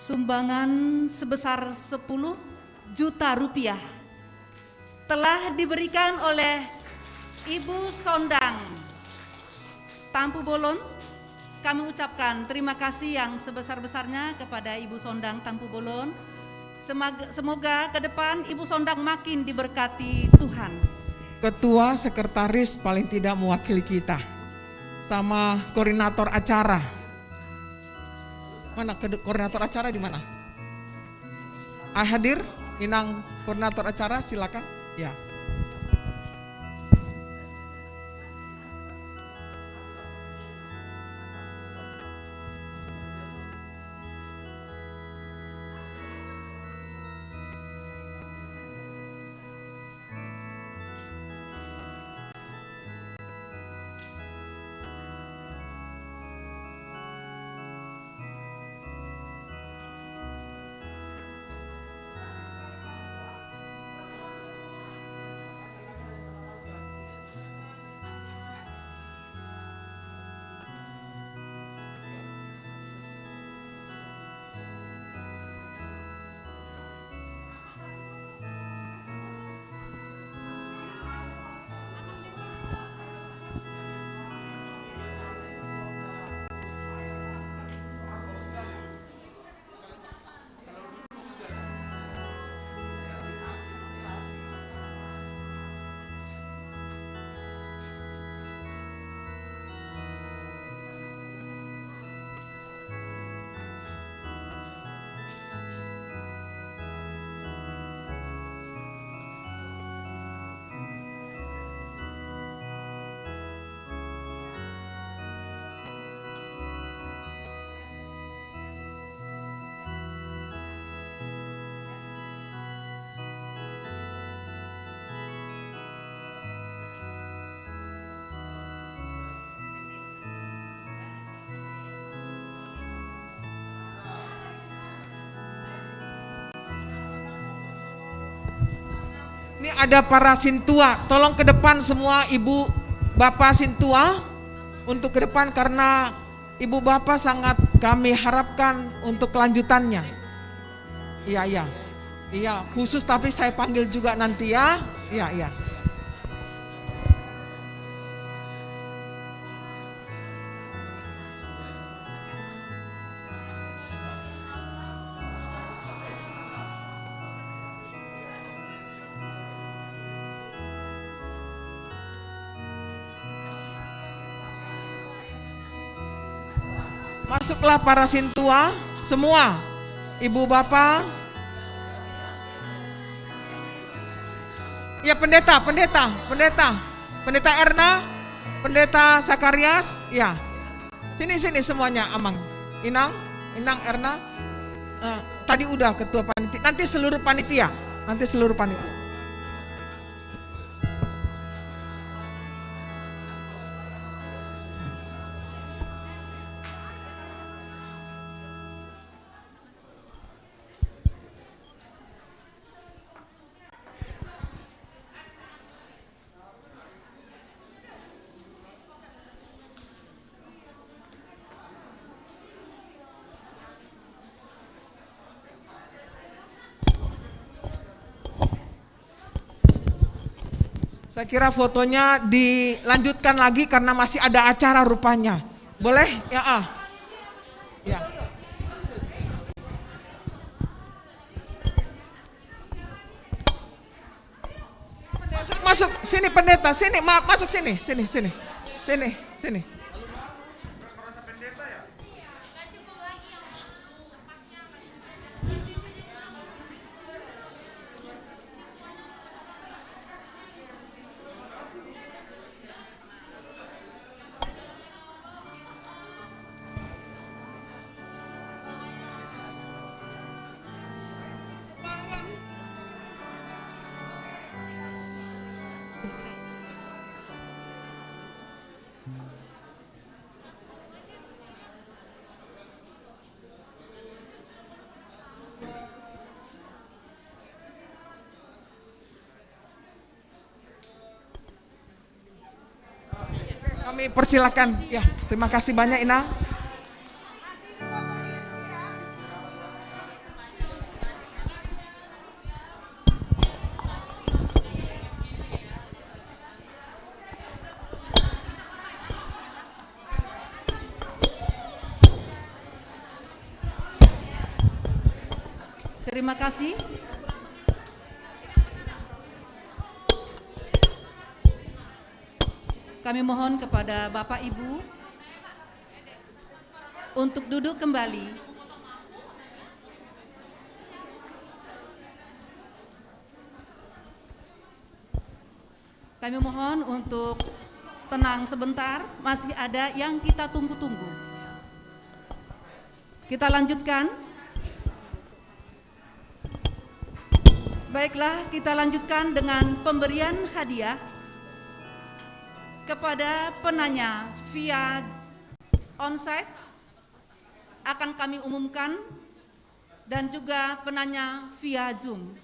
Sumbangan sebesar 10 juta rupiah telah diberikan oleh Ibu Sondang Tampu Bolon. Kami ucapkan terima kasih yang sebesar-besarnya kepada Ibu Sondang Tampu Bolon. Semoga ke depan Ibu Sondang makin diberkati Tuhan. Ketua sekretaris paling tidak mewakili kita, sama koordinator acara. Mana koordinator acara di mana? hadir, Inang koordinator acara, silakan. Ya. Ini ada para sintua, tolong ke depan semua ibu bapak sintua untuk ke depan karena ibu bapak sangat kami harapkan untuk kelanjutannya. Iya, khusus tapi saya panggil juga nanti ya. Iya. Masuklah para sintua semua, ibu bapak. Ya pendeta Erna, pendeta Sakarias, ya. Sini semuanya, Amang. Inang Erna. Tadi udah ketua panitia, nanti seluruh panitia. Saya kira fotonya dilanjutkan lagi karena masih ada acara rupanya. Boleh? Ya. Ya. Masuk sini pendeta, sini masuk sini. Kami persilakan. Ya, terima kasih banyak Inang. Terima kasih. Kami mohon kepada Bapak Ibu untuk duduk kembali. Kami mohon untuk tenang sebentar, masih ada yang kita tunggu-tunggu. Kita lanjutkan. Baiklah, kita lanjutkan dengan pemberian hadiah kepada penanya via onsite. Akan kami umumkan, dan juga penanya via Zoom.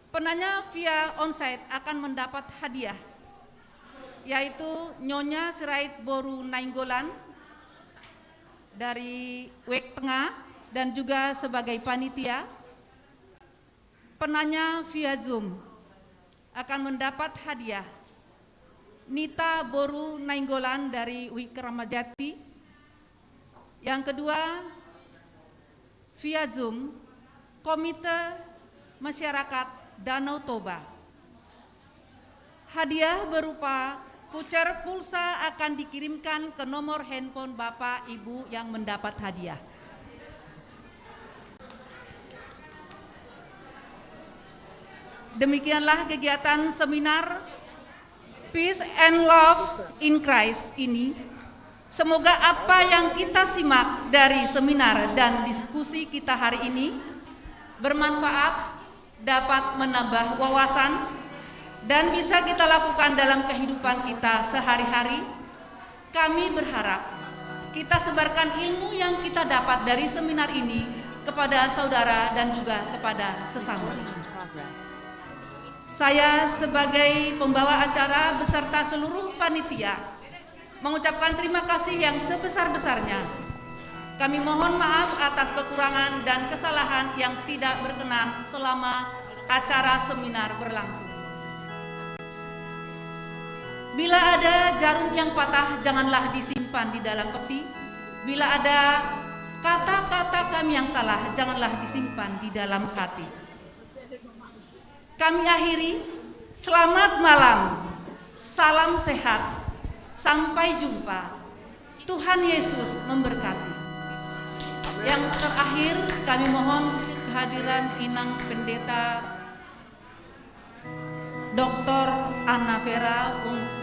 Penanya via onsite akan mendapat hadiah, yaitu Nyonya Sirait Boru Nainggolan dari Wek Tengah dan juga sebagai panitia. Penanya via Zoom akan mendapat hadiah Nita Boru Nainggolan dari Wik Ramadjati. Yang kedua, via Zoom, Komite Masyarakat Danau Toba. Hadiah berupa voucher pulsa akan dikirimkan ke nomor handphone Bapak Ibu yang mendapat hadiah. Demikianlah kegiatan seminar Peace and Love in Christ ini. Semoga apa yang kita simak dari seminar dan diskusi kita hari ini bermanfaat, dapat menambah wawasan, dan bisa kita lakukan dalam kehidupan kita sehari-hari. Kami berharap kita sebarkan ilmu yang kita dapat dari seminar ini kepada saudara dan juga kepada sesama. Saya sebagai pembawa acara beserta seluruh panitia mengucapkan terima kasih yang sebesar-besarnya. Kami mohon maaf atas kekurangan dan kesalahan yang tidak berkenan selama acara seminar berlangsung. Bila ada jarum yang patah, janganlah disimpan di dalam peti. Bila ada kata-kata kami yang salah, janganlah disimpan di dalam hati. Kami akhiri, selamat malam, salam sehat, sampai jumpa. Tuhan Yesus memberkati. Yang terakhir, kami mohon kehadiran Inang Pendeta Dr. Anna Vera untuk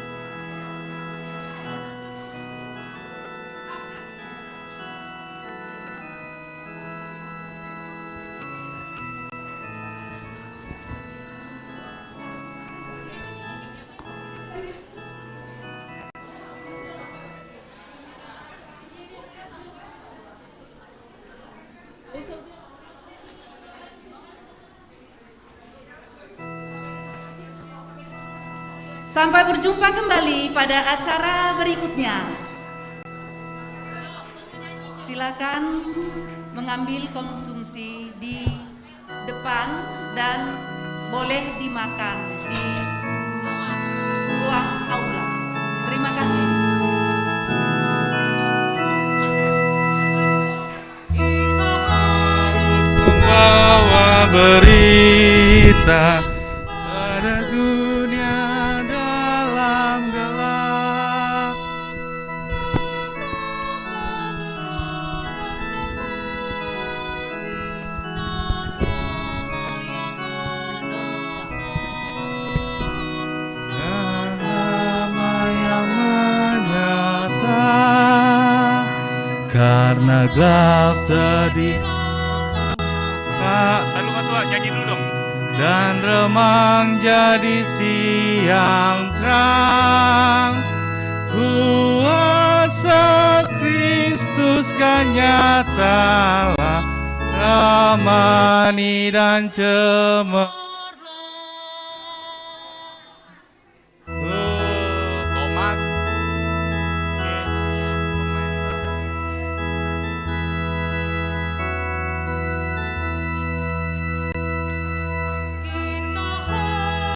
sampai berjumpa kembali pada acara berikutnya. Silakan mengambil konsumsi di depan dan boleh dimakan di ruang aula. Terima kasih. Kita harus membawa berita pada dunia dalam gelap. Dan nama yang menyata, karena gelap tadi. Lalu Ketua nyanyi dulu dong. Dan remang jadi siang terang, kuasa Kristus kan nyatalah, ramani dan cemerlang.